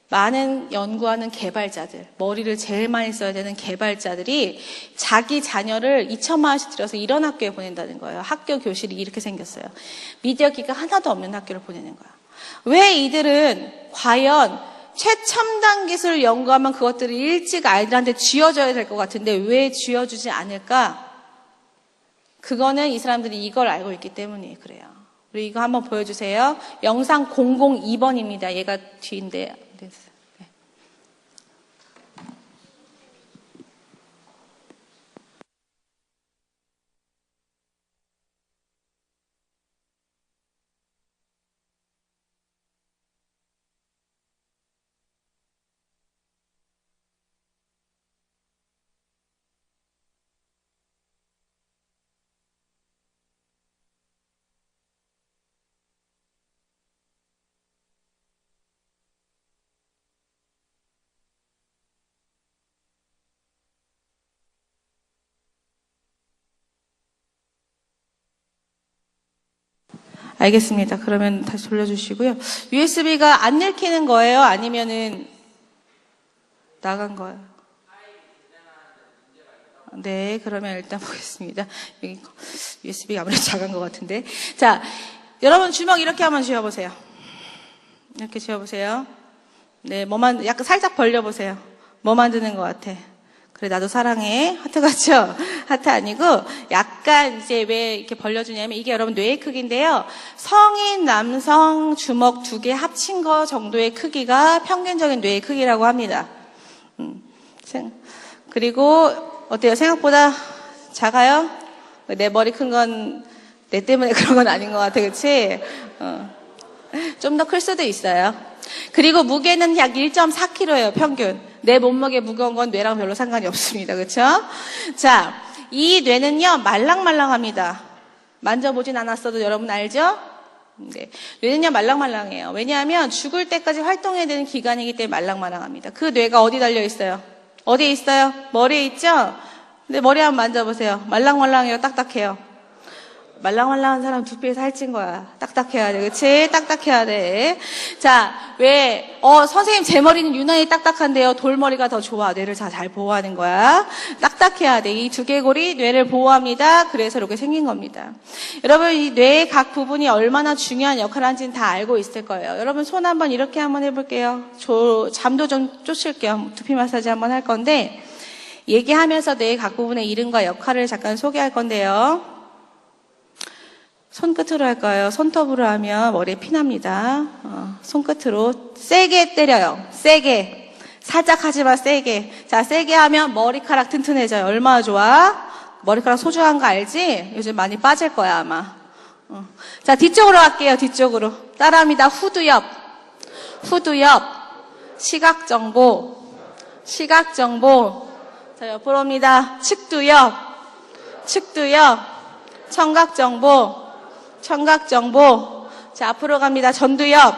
많은 연구하는 개발자들, 머리를 제일 많이 써야 되는 개발자들이 자기 자녀를 2천만 원씩 들여서 이런 학교에 보낸다는 거예요. 학교 교실이 이렇게 생겼어요. 미디어 기가 하나도 없는 학교를 보내는 거야. 왜 이들은 과연 최첨단 기술을 연구하면 그것들을 일찍 아이들한테 쥐어줘야 될 것 같은데 왜 쥐어주지 않을까? 그거는 이 사람들이 이걸 알고 있기 때문에 그래요. 우리 이거 한번 보여주세요. 영상 002번입니다. 얘가 뒤인데. 네. 알겠습니다. 그러면 다시 돌려주시고요. USB가 안 읽히는 거예요? 아니면은 나간 거예요? 네, 그러면 일단 보겠습니다. 여기 USB가 아무래도 작은 것 같은데. 자, 여러분 주먹 이렇게 한번 쥐어보세요. 이렇게 쥐어보세요. 네, 약간 살짝 벌려보세요. 뭐 만드는 것 같아? 그래, 나도 사랑해. 하트 같죠? 하트 아니고, 약간 이제 왜 이렇게 벌려주냐면, 이게 여러분 뇌의 크기인데요. 성인 남성 주먹 2개 합친 거 정도의 크기가 평균적인 뇌의 크기라고 합니다. 그리고, 어때요? 생각보다 작아요? 내 머리 큰 건 내 때문에 그런 건 아닌 것 같아, 그치? 좀 더 클 수도 있어요. 그리고 무게는 약 1.4kg예요, 평균. 내 몸무게 무거운 건 뇌랑 별로 상관이 없습니다. 그렇죠? 자, 이 뇌는요, 말랑말랑합니다. 만져보진 않았어도 여러분 알죠? 네. 뇌는요, 말랑말랑해요. 왜냐하면 죽을 때까지 활동해야 되는 기간이기 때문에 말랑말랑합니다. 그 뇌가 어디 달려 있어요? 어디에 있어요? 머리에 있죠? 근데 머리 한번 만져보세요. 말랑말랑해요, 딱딱해요. 말랑말랑한 사람 두피에 살찐 거야. 딱딱해야 돼. 그치? 딱딱해야 돼. 자, 왜, 선생님 제 머리는 유난히 딱딱한데요. 돌머리가 더 좋아. 뇌를 잘 보호하는 거야. 딱딱해야 돼. 이 두개골이 뇌를 보호합니다. 그래서 이렇게 생긴 겁니다. 여러분, 이 뇌의 각 부분이 얼마나 중요한 역할을 하는지는 다 알고 있을 거예요. 여러분, 손 한번 이렇게 한번 해볼게요. 잠도 좀 쫓을게요. 두피 마사지 한번 할 건데, 얘기하면서 뇌의 각 부분의 이름과 역할을 잠깐 소개할 건데요. 손끝으로 할까요? 손톱으로 하면 머리에 피납니다. 손끝으로 세게 때려요. 세게. 살짝 하지만 세게. 자, 세게 하면 머리카락 튼튼해져요. 얼마나 좋아? 머리카락 소중한 거 알지? 요즘 많이 빠질 거야, 아마. 자, 뒤쪽으로 갈게요. 뒤쪽으로. 따라합니다. 후두엽. 후두엽. 시각정보. 시각정보. 자, 옆으로 옵니다. 측두엽. 측두엽. 청각정보. 청각정보. 자, 앞으로 갑니다. 전두엽.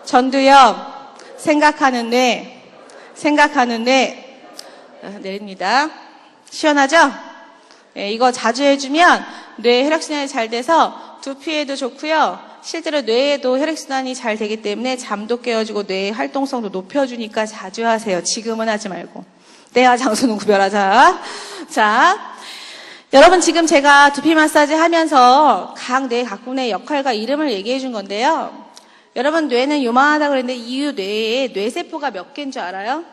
전두엽. 생각하는 뇌. 생각하는 뇌. 내립니다. 시원하죠? 네, 이거 자주 해주면 뇌 혈액순환이 잘 돼서 두피에도 좋고요. 실제로 뇌에도 혈액순환이 잘 되기 때문에 잠도 깨워주고 뇌의 활동성도 높여주니까 자주 하세요. 지금은 하지 말고. 때와 장소는 구별하자. 자. 여러분 지금 제가 두피 마사지 하면서 각 뇌 각 부분의 역할과 이름을 얘기해 준 건데요. 여러분 뇌는 요만하다고 그랬는데 이 뇌에 뇌세포가 몇 개인 줄 알아요?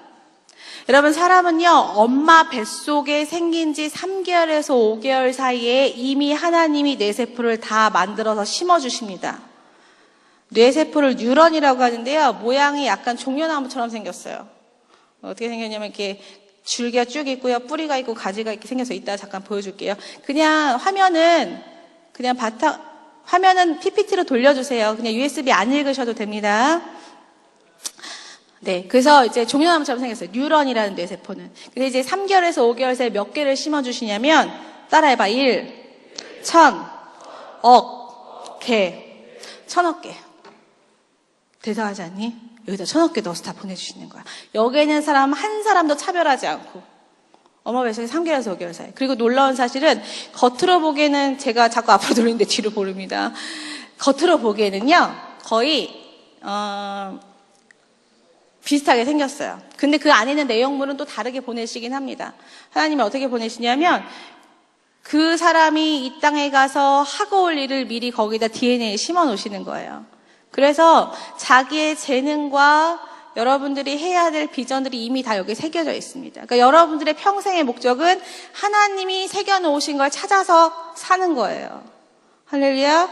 여러분 사람은요 엄마 뱃속에 생긴 지 3개월에서 5개월 사이에 이미 하나님이 뇌세포를 다 만들어서 심어주십니다. 뇌세포를 뉴런이라고 하는데요. 모양이 약간 종려나무처럼 생겼어요. 어떻게 생겼냐면 이렇게 줄기가 쭉 있고요. 뿌리가 있고 가지가 이렇게 생겨서 이따 잠깐 보여줄게요. 그냥 화면은 PPT로 돌려주세요. 그냥 USB 안 읽으셔도 됩니다. 네. 그래서 이제 종려나무처럼 생겼어요. 뉴런이라는 뇌세포는. 근데 이제 3개월에서 5개월 사이에 몇 개를 심어주시냐면, 따라해봐. 1, 1000, 억, 개, 1000억 개. 대단하지 않니? 여기다 1000억 개 넣어서 다 보내주시는 거야. 여기 있는 사람 한 사람도 차별하지 않고. 엄마 뱃속에 3개월에서 5개월 사이. 그리고 놀라운 사실은 겉으로 보기에는 제가 자꾸 앞으로 돌리는데 뒤로 보릅니다. 겉으로 보기에는요. 거의 비슷하게 생겼어요. 근데 그 안에 있는 내용물은 또 다르게 보내시긴 합니다. 하나님이 어떻게 보내시냐면 그 사람이 이 땅에 가서 하고 올 일을 미리 거기다 DNA에 심어 놓으시는 거예요. 그래서 자기의 재능과 여러분들이 해야 될 비전들이 이미 다 여기에 새겨져 있습니다. 그러니까 여러분들의 평생의 목적은 하나님이 새겨놓으신 걸 찾아서 사는 거예요. 할렐루야.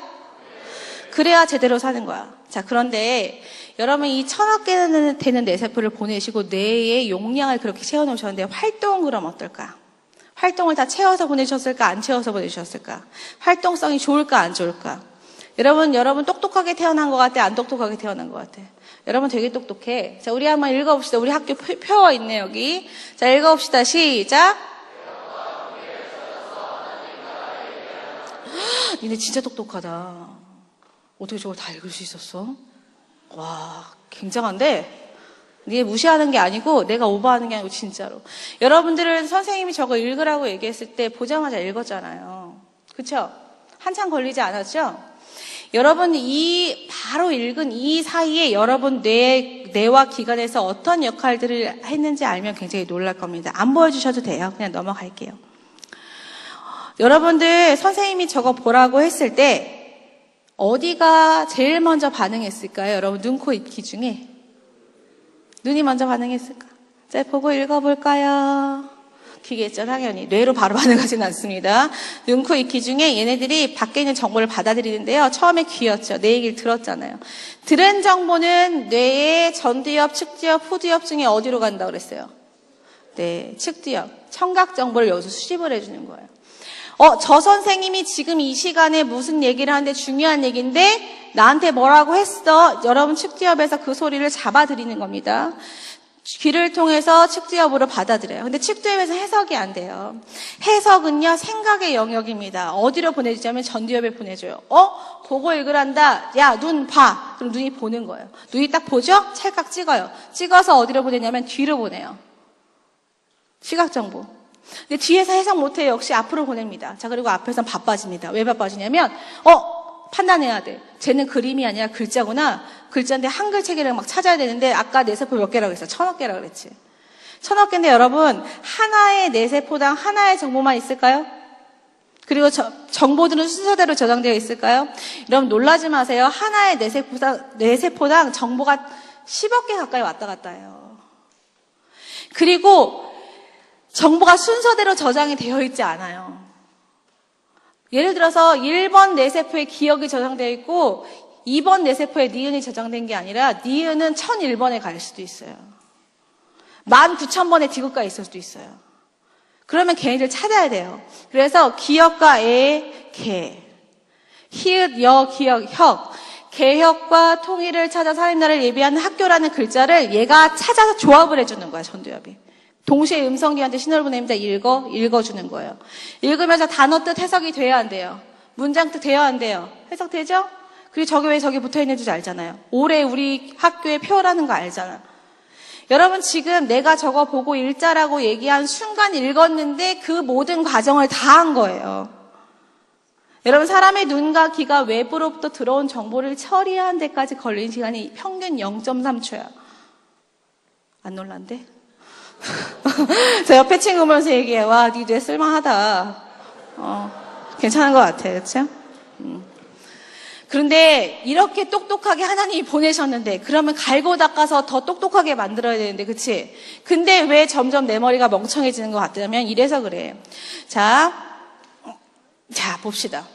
그래야 제대로 사는 거야. 자, 그런데 여러분 이 1000억 개 되는 뇌세포를 보내시고 뇌의 용량을 그렇게 채워놓으셨는데 활동은 그럼 어떨까? 활동을 다 채워서 보내셨을까? 안 채워서 보내셨을까? 활동성이 좋을까? 안 좋을까? 여러분 똑똑하게 태어난 것 같아? 안 똑똑하게 태어난 것 같아? 여러분 되게 똑똑해. 자, 우리 한번 읽어봅시다. 우리 학교 표 있네, 여기. 자, 읽어봅시다. 시작. 니네 진짜 똑똑하다. 어떻게 저걸 다 읽을 수 있었어? 와, 굉장한데? 니네 무시하는 게 아니고 내가 오버하는 게 아니고 진짜로. 여러분들은 선생님이 저거 읽으라고 얘기했을 때 보자마자 읽었잖아요. 그쵸? 한참 걸리지 않았죠? 여러분 바로 읽은 이 사이에 여러분 뇌와 기관에서 어떤 역할들을 했는지 알면 굉장히 놀랄 겁니다. 안 보여주셔도 돼요. 그냥 넘어갈게요. 여러분들 선생님이 저거 보라고 했을 때 어디가 제일 먼저 반응했을까요? 여러분 눈, 코, 입, 귀 중에 눈이 먼저 반응했을까? 자, 보고 읽어볼까요? 바뀌겠죠, 당연히. 뇌로 바로 반응하지는 않습니다. 눈, 코, 입, 귀 중에 얘네들이 밖에 있는 정보를 받아들이는데요. 처음에 귀였죠. 내 얘기를 들었잖아요. 들은 정보는 뇌의 전두엽, 측두엽, 후두엽 중에 어디로 간다고 그랬어요? 네, 측두엽. 청각 정보를 여기서 수집을 해주는 거예요. 저 선생님이 지금 이 시간에 무슨 얘기를 하는데 중요한 얘기인데 나한테 뭐라고 했어? 여러분 측두엽에서 그 소리를 잡아들이는 겁니다. 귀를 통해서 측두엽으로 받아들여요. 근데 측두엽에서 해석이 안 돼요. 해석은요, 생각의 영역입니다. 어디로 보내주냐면 전두엽에 보내줘요. 보고 읽으란다. 야, 눈 봐. 그럼 눈이 보는 거예요. 눈이 딱 보죠? 찰칵 찍어요. 찍어서 어디로 보내냐면 뒤로 보내요. 시각 정보. 근데 뒤에서 해석 못해요. 역시 앞으로 보냅니다. 자, 그리고 앞에서는 바빠집니다. 왜 바빠지냐면, 판단해야 돼. 쟤는 그림이 아니라 글자구나. 글자인데 한글 체계를 막 찾아야 되는데, 아까 뇌세포 몇 개라고 했어? 1000억 개라고 그랬지. 1000억 개인데 여러분, 하나의 뇌세포당 하나의 정보만 있을까요? 그리고 정보들은 순서대로 저장되어 있을까요? 여러분 놀라지 마세요. 하나의 뇌세포당 정보가 10억 개 가까이 왔다 갔다 해요. 그리고 정보가 순서대로 저장이 되어 있지 않아요. 예를 들어서 1번 뇌세포에 기억이 저장되어 있고 2번 뇌세포에 니은이 저장된 게 아니라 니은은 1001번에 갈 수도 있어요. 19,000번에 디귿가 있을 수도 있어요. 그러면 걔네들 찾아야 돼요. 그래서 기역과 애, 개, 히읗, 여, 기역, 혁, 개혁과 통일을 찾아 살인날을 예비하는 학교라는 글자를 얘가 찾아서 조합을 해주는 거야, 전두엽이. 동시에 음성기한테 신호를 보냅니다. 읽어주는 거예요. 읽으면서 단어 뜻 해석이 돼야 안 돼요. 문장 뜻 돼야 안 돼요. 해석되죠? 그리고 저게 왜 저기 붙어있는지 알잖아요. 올해 우리 학교의 표라는 거 알잖아. 여러분 지금 내가 저거 보고 읽자라고 얘기한 순간 읽었는데 그 모든 과정을 다 한 거예요. 여러분 사람의 눈과 귀가 외부로부터 들어온 정보를 처리하는 데까지 걸린 시간이 평균 0.3초야. 안 놀란데? 저 옆에 친구 보면서 얘기해. 와, 니 뇌 쓸만하다. 괜찮은 것 같아. 그렇죠? 그런데 이렇게 똑똑하게 하나님이 보내셨는데 그러면 갈고 닦아서 더 똑똑하게 만들어야 되는데 그치? 근데 왜 점점 내 머리가 멍청해지는 것 같냐면 이래서 그래. 자, 봅시다.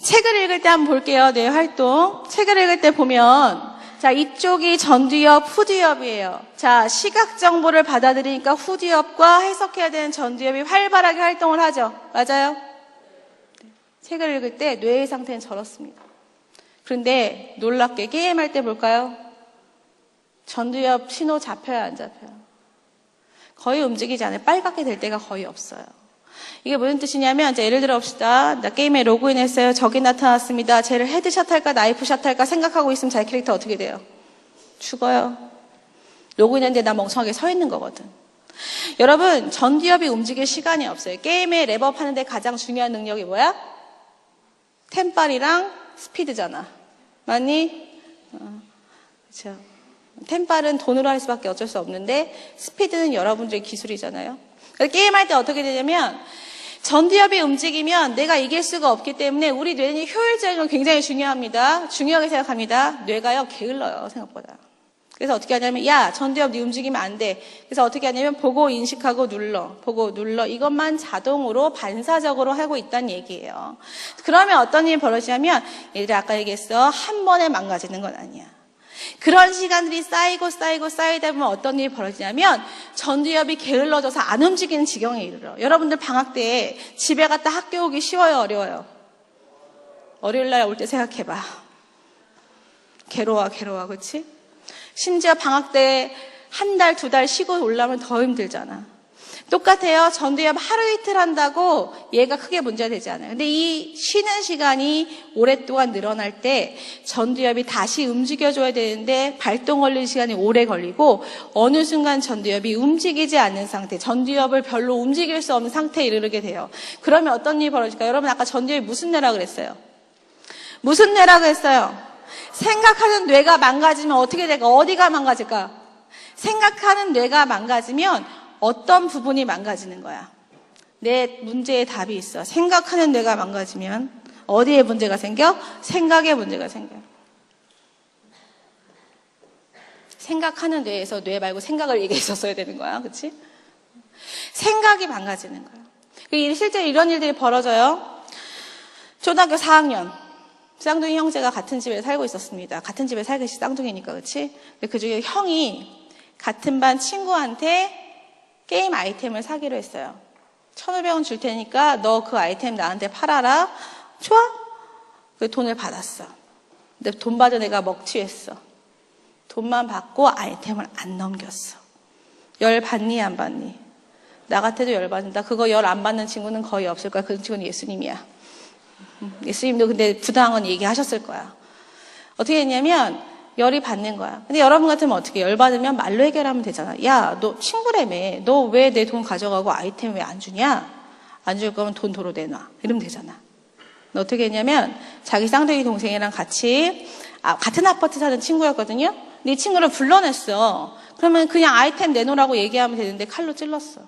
책을 읽을 때 한번 볼게요. 내 활동. 책을 읽을 때 보면 자, 이쪽이 전두엽, 후두엽이에요. 자, 시각 정보를 받아들이니까 후두엽과 해석해야 되는 전두엽이 활발하게 활동을 하죠. 맞아요? 책을 읽을 때 뇌의 상태는 저렇습니다. 그런데 놀랍게 게임할 때 볼까요? 전두엽 신호 잡혀요, 안 잡혀요? 거의 움직이지 않아요. 빨갛게 될 때가 거의 없어요. 이게 무슨 뜻이냐면 이제 예를 들어 봅시다. 나 게임에 로그인했어요. 적이 나타났습니다. 쟤를 헤드샷 할까 나이프샷 할까 생각하고 있으면 자기 캐릭터 어떻게 돼요? 죽어요. 로그인했는데 나 멍청하게 서 있는 거거든. 여러분 전두엽이 움직일 시간이 없어요. 게임에 랩업 하는데 가장 중요한 능력이 뭐야? 템빨이랑 스피드잖아. 맞니? 그렇죠. 템빨은 돈으로 할 수밖에 어쩔 수 없는데 스피드는 여러분들의 기술이잖아요. 게임할 때 어떻게 되냐면 전두엽이 움직이면 내가 이길 수가 없기 때문에 우리 뇌는 효율적인 건 굉장히 중요합니다. 중요하게 생각합니다. 뇌가요 게을러요 생각보다. 그래서 어떻게 하냐면 야 전두엽 네 움직이면 안 돼. 그래서 어떻게 하냐면 보고 인식하고 눌러. 보고 눌러. 이것만 자동으로 반사적으로 하고 있다는 얘기예요. 그러면 어떤 일이 벌어지냐면 얘들이 아까 얘기했어. 한 번에 망가지는 건 아니야. 그런 시간들이 쌓이다 보면 어떤 일이 벌어지냐면 전두엽이 게을러져서 안 움직이는 지경에 이르러. 여러분들 방학 때 집에 갔다 학교 오기 쉬워요, 어려워요? 월요일 날 올 때 생각해봐. 괴로워, 그렇지? 심지어 방학 때 한 달, 2달 쉬고 올라오면 더 힘들잖아. 똑같아요. 전두엽 하루 이틀 한다고 얘가 크게 문제가 되지 않아요. 근데 이 쉬는 시간이 오랫동안 늘어날 때 전두엽이 다시 움직여줘야 되는데 발동 걸릴 시간이 오래 걸리고 어느 순간 전두엽이 움직이지 않는 상태, 전두엽을 별로 움직일 수 없는 상태에 이르게 돼요. 그러면 어떤 일이 벌어질까요? 여러분 아까 전두엽이 무슨 뇌라고 그랬어요? 무슨 뇌라고 했어요? 생각하는 뇌가 망가지면 어떻게 될까? 어디가 망가질까? 생각하는 뇌가 망가지면 어떤 부분이 망가지는 거야? 내 문제의 답이 있어. 생각하는 뇌가 망가지면 어디에 문제가 생겨? 생각에 문제가 생겨. 생각하는 뇌에서 뇌 말고 생각을 얘기했었어야 되는 거야. 그치? 생각이 망가지는 거예요. 실제 이런 일들이 벌어져요. 초등학교 4학년. 쌍둥이 형제가 같은 집에 살고 있었습니다. 같은 집에 살겠지, 쌍둥이니까, 그치? 근데 그 중에 형이 같은 반 친구한테 게임 아이템을 사기로 했어요. 1,500원 줄 테니까 너 그 아이템 나한테 팔아라. 좋아? 그 돈을 받았어. 근데 돈 받은 애가 먹튀했어. 돈만 받고 아이템을 안 넘겼어. 열 받니 안 받니? 나 같아도 열 받는다. 그거 열 안 받는 친구는 거의 없을 거야. 그 친구는 예수님이야. 예수님도 근데 부당한 건 얘기하셨을 거야. 어떻게 했냐면 열이 받는 거야. 근데 여러분 같으면 어떻게 열 받으면 말로 해결하면 되잖아. 야, 너 친구라며. 너 왜 내 돈 가져가고 아이템 왜 안 주냐? 안 줄 거면 돈 도로 내놔. 이러면 되잖아. 너 어떻게 했냐면 자기 쌍둥이 동생이랑 같이 같은 아파트 사는 친구였거든요. 근데 이 친구를 불러냈어. 그러면 그냥 아이템 내놓으라고 얘기하면 되는데 칼로 찔렀어.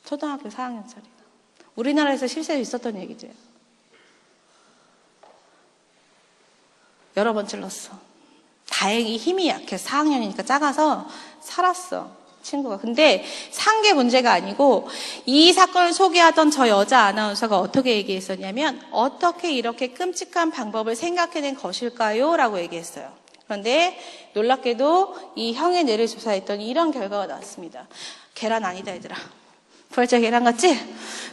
초등학교 4학년짜리가. 우리나라에서 실제로 있었던 얘기죠. 여러 번 찔렀어. 다행히 힘이 약해서 4학년이니까 작아서 살았어. 친구가. 근데 산 게 문제가 아니고 이 사건을 소개하던 저 여자 아나운서가 어떻게 얘기했었냐면 어떻게 이렇게 끔찍한 방법을 생각해낸 것일까요? 라고 얘기했어요. 그런데 놀랍게도 이 형의 뇌를 조사했더니 이런 결과가 나왔습니다. 계란 아니다 얘들아. 부활절 계란 같지?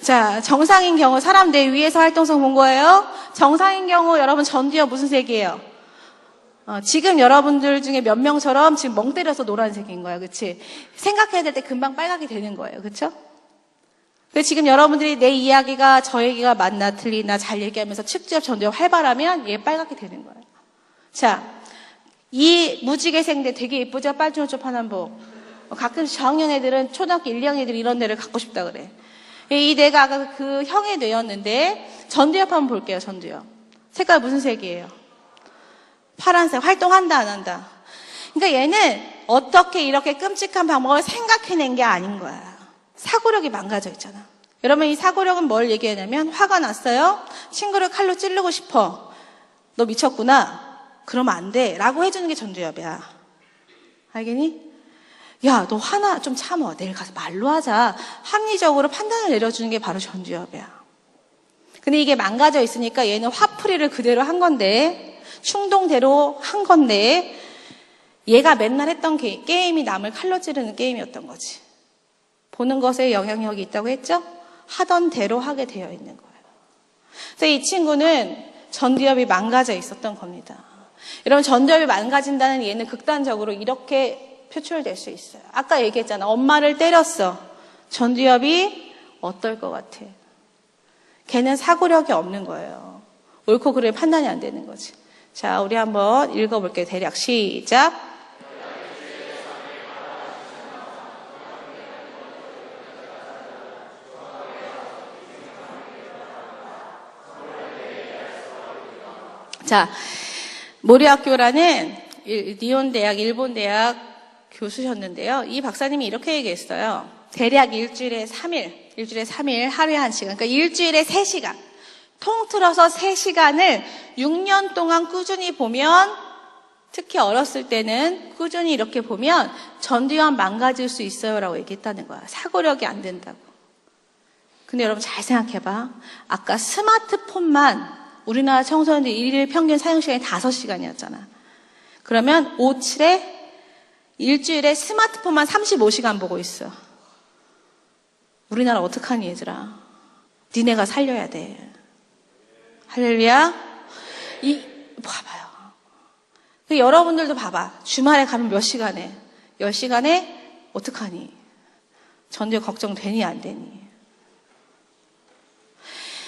자, 정상인 경우 사람 뇌 위에서 활동성 본 거예요. 정상인 경우 여러분 전두엽 무슨 색이에요? 지금 여러분들 중에 몇 명처럼 지금 멍 때려서 노란색인 거야. 그치? 생각해야 될 때 금방 빨갛게 되는 거예요. 그쵸? 그래서 지금 여러분들이 내 이야기가 저 얘기가 맞나 틀리나 잘 얘기하면서 측두엽 전두엽 활발하면 얘 빨갛게 되는 거예요. 자, 이 무지개생대 되게 예쁘죠? 빨주노초 파남보. 가끔씩 저학년 애들은 초등학교 1, 2학년 애들이 이런 뇌를 갖고 싶다 그래. 이 뇌가 아까 그 형의 뇌였는데 전두엽 한번 볼게요. 전두엽. 색깔 무슨 색이에요? 파란색. 활동한다 안 한다? 그러니까 얘는 어떻게 이렇게 끔찍한 방법을 생각해낸 게 아닌 거야. 사고력이 망가져 있잖아. 여러분 이 사고력은 뭘 얘기하냐면 화가 났어요. 친구를 칼로 찌르고 싶어. 너 미쳤구나. 그러면 안 돼. 라고 해주는 게 전두엽이야. 알겠니? 야, 너 화나 좀 참어. 내일 가서 말로 하자. 합리적으로 판단을 내려주는 게 바로 전두엽이야. 근데 이게 망가져 있으니까 얘는 화풀이를 그대로 한 건데 충동대로 한 건데 얘가 맨날 했던 게임이 남을 칼로 찌르는 게임이었던 거지. 보는 것에 영향력이 있다고 했죠? 하던 대로 하게 되어 있는 거예요. 그래서 이 친구는 전두엽이 망가져 있었던 겁니다. 여러분 전두엽이 망가진다는 얘는 극단적으로 이렇게 표출될 수 있어요. 아까 얘기했잖아. 엄마를 때렸어. 전두엽이 어떨 것 같아? 걔는 사고력이 없는 거예요. 옳고 그르의 판단이 안 되는 거지. 자, 우리 한번 읽어볼게요. 대략 시작. 자, 모리학교라는 니온 대학, 일본 대학 교수셨는데요. 이 박사님이 이렇게 얘기했어요. 대략 일주일에 3일, 하루에 1시간. 그러니까 일주일에 3시간. 통틀어서 3시간을 6년 동안 꾸준히 보면, 특히 어렸을 때는 꾸준히 이렇게 보면 전두엽 망가질 수 있어요 라고 얘기했다는 거야. 사고력이 안 된다고. 근데 여러분 잘 생각해봐. 아까 스마트폰만 우리나라 청소년들 일일 평균 사용시간이 5시간이었잖아. 그러면 5, 7에 일주일에 스마트폰만 35시간 보고 있어. 우리나라 어떡하니 얘들아. 니네가 살려야 돼. 할렐루야. 봐봐요. 여러분들도 봐봐. 주말에 가면 몇 시간에? 10시간에? 어떡하니? 전두엽 걱정되니 안 되니?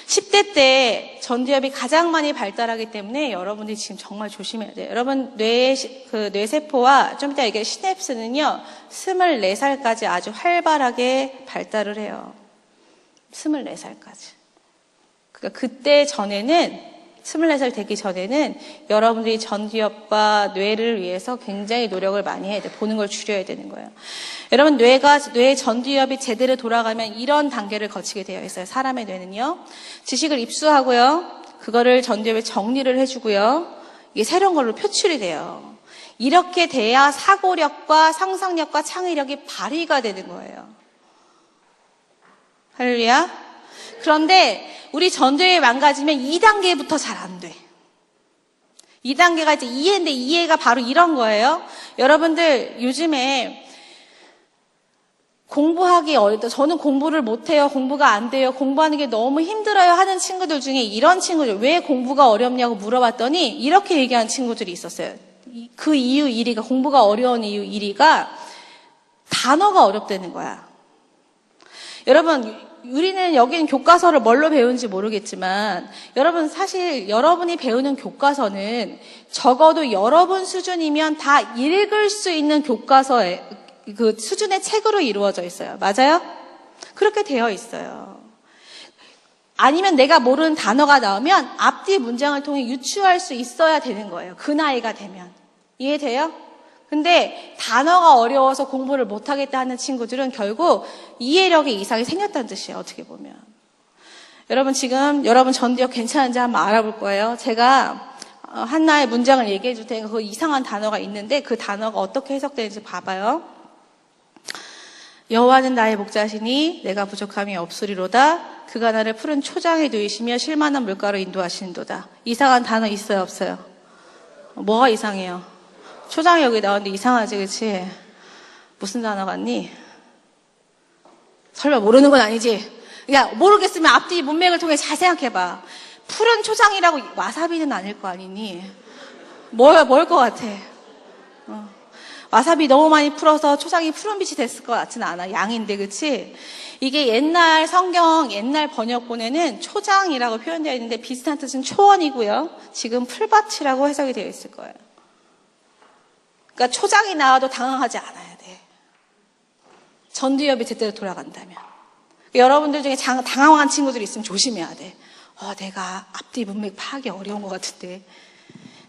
10대 때 전두엽이 가장 많이 발달하기 때문에 여러분들이 지금 정말 조심해야 돼요. 여러분 뇌세포와 좀 이따 얘기할 시냅스는요 24살까지 아주 활발하게 발달을 해요. 24살까지. 그러니까 그때 전에는 24살 되기 전에는 여러분들이 전두엽과 뇌를 위해서 굉장히 노력을 많이 해야 돼. 보는 걸 줄여야 되는 거예요. 여러분 뇌 전두엽이 제대로 돌아가면 이런 단계를 거치게 되어 있어요. 사람의 뇌는요. 지식을 입수하고요. 그거를 전두엽에 정리를 해주고요. 이게 새로운 걸로 표출이 돼요. 이렇게 돼야 사고력과 상상력과 창의력이 발휘가 되는 거예요. 할렐루야. 그런데 우리 전도회 망가지면 2단계부터 잘 안 돼. 2단계가 이제 이해인데 이해가 바로 이런 거예요. 여러분들 요즘에 공부하기 어렵다. 저는 공부를 못해요. 공부가 안 돼요. 공부하는 게 너무 힘들어요 하는 친구들 중에 이런 친구들, 왜 공부가 어렵냐고 물어봤더니 이렇게 얘기하는 친구들이 있었어요. 그 이유 1위가, 공부가 어려운 이유 1위가 단어가 어렵다는 거야. 여러분, 우리는 여기는 교과서를 뭘로 배우는지 모르겠지만 여러분, 사실 여러분이 배우는 교과서는 적어도 여러분 수준이면 다 읽을 수 있는 교과서에 그 수준의 책으로 이루어져 있어요. 맞아요? 그렇게 되어 있어요. 아니면 내가 모르는 단어가 나오면 앞뒤 문장을 통해 유추할 수 있어야 되는 거예요. 그 나이가 되면. 이해돼요? 근데 단어가 어려워서 공부를 못하겠다 하는 친구들은 결국 이해력의 이상이 생겼다는 뜻이에요. 어떻게 보면. 여러분, 지금 여러분 전도력 괜찮은지 한번 알아볼 거예요. 제가 하나의 문장을 얘기해 줄 테니까 그 이상한 단어가 있는데 그 단어가 어떻게 해석되는지 봐봐요. 여호와는 나의 목자시니 내가 부족함이 없으리로다. 그가 나를 푸른 초장에 누이시며 쉴만한 물가로 인도하시는도다. 이상한 단어 있어요, 없어요? 뭐가 이상해요? 초장이 여기 나오는데 이상하지, 그치? 무슨 단어 같니? 설마 모르는 건 아니지? 야, 모르겠으면 앞뒤 문맥을 통해 잘 생각해봐. 푸른 초장이라고 와사비는 아닐 거 아니니? 뭘 것 같아? 와사비 너무 많이 풀어서 초장이 푸른빛이 됐을 것 같지는 않아. 양인데, 그치? 이게 옛날 성경, 옛날 번역본에는 초장이라고 표현되어 있는데 비슷한 뜻은 초원이고요. 지금 풀밭이라고 해석이 되어 있을 거예요. 그러니까 초장이 나와도 당황하지 않아야 돼. 전두엽이 제대로 돌아간다면. 여러분들 중에 당황한 친구들이 있으면 조심해야 돼. 내가 앞뒤 문맥 파악이 어려운 것 같은데.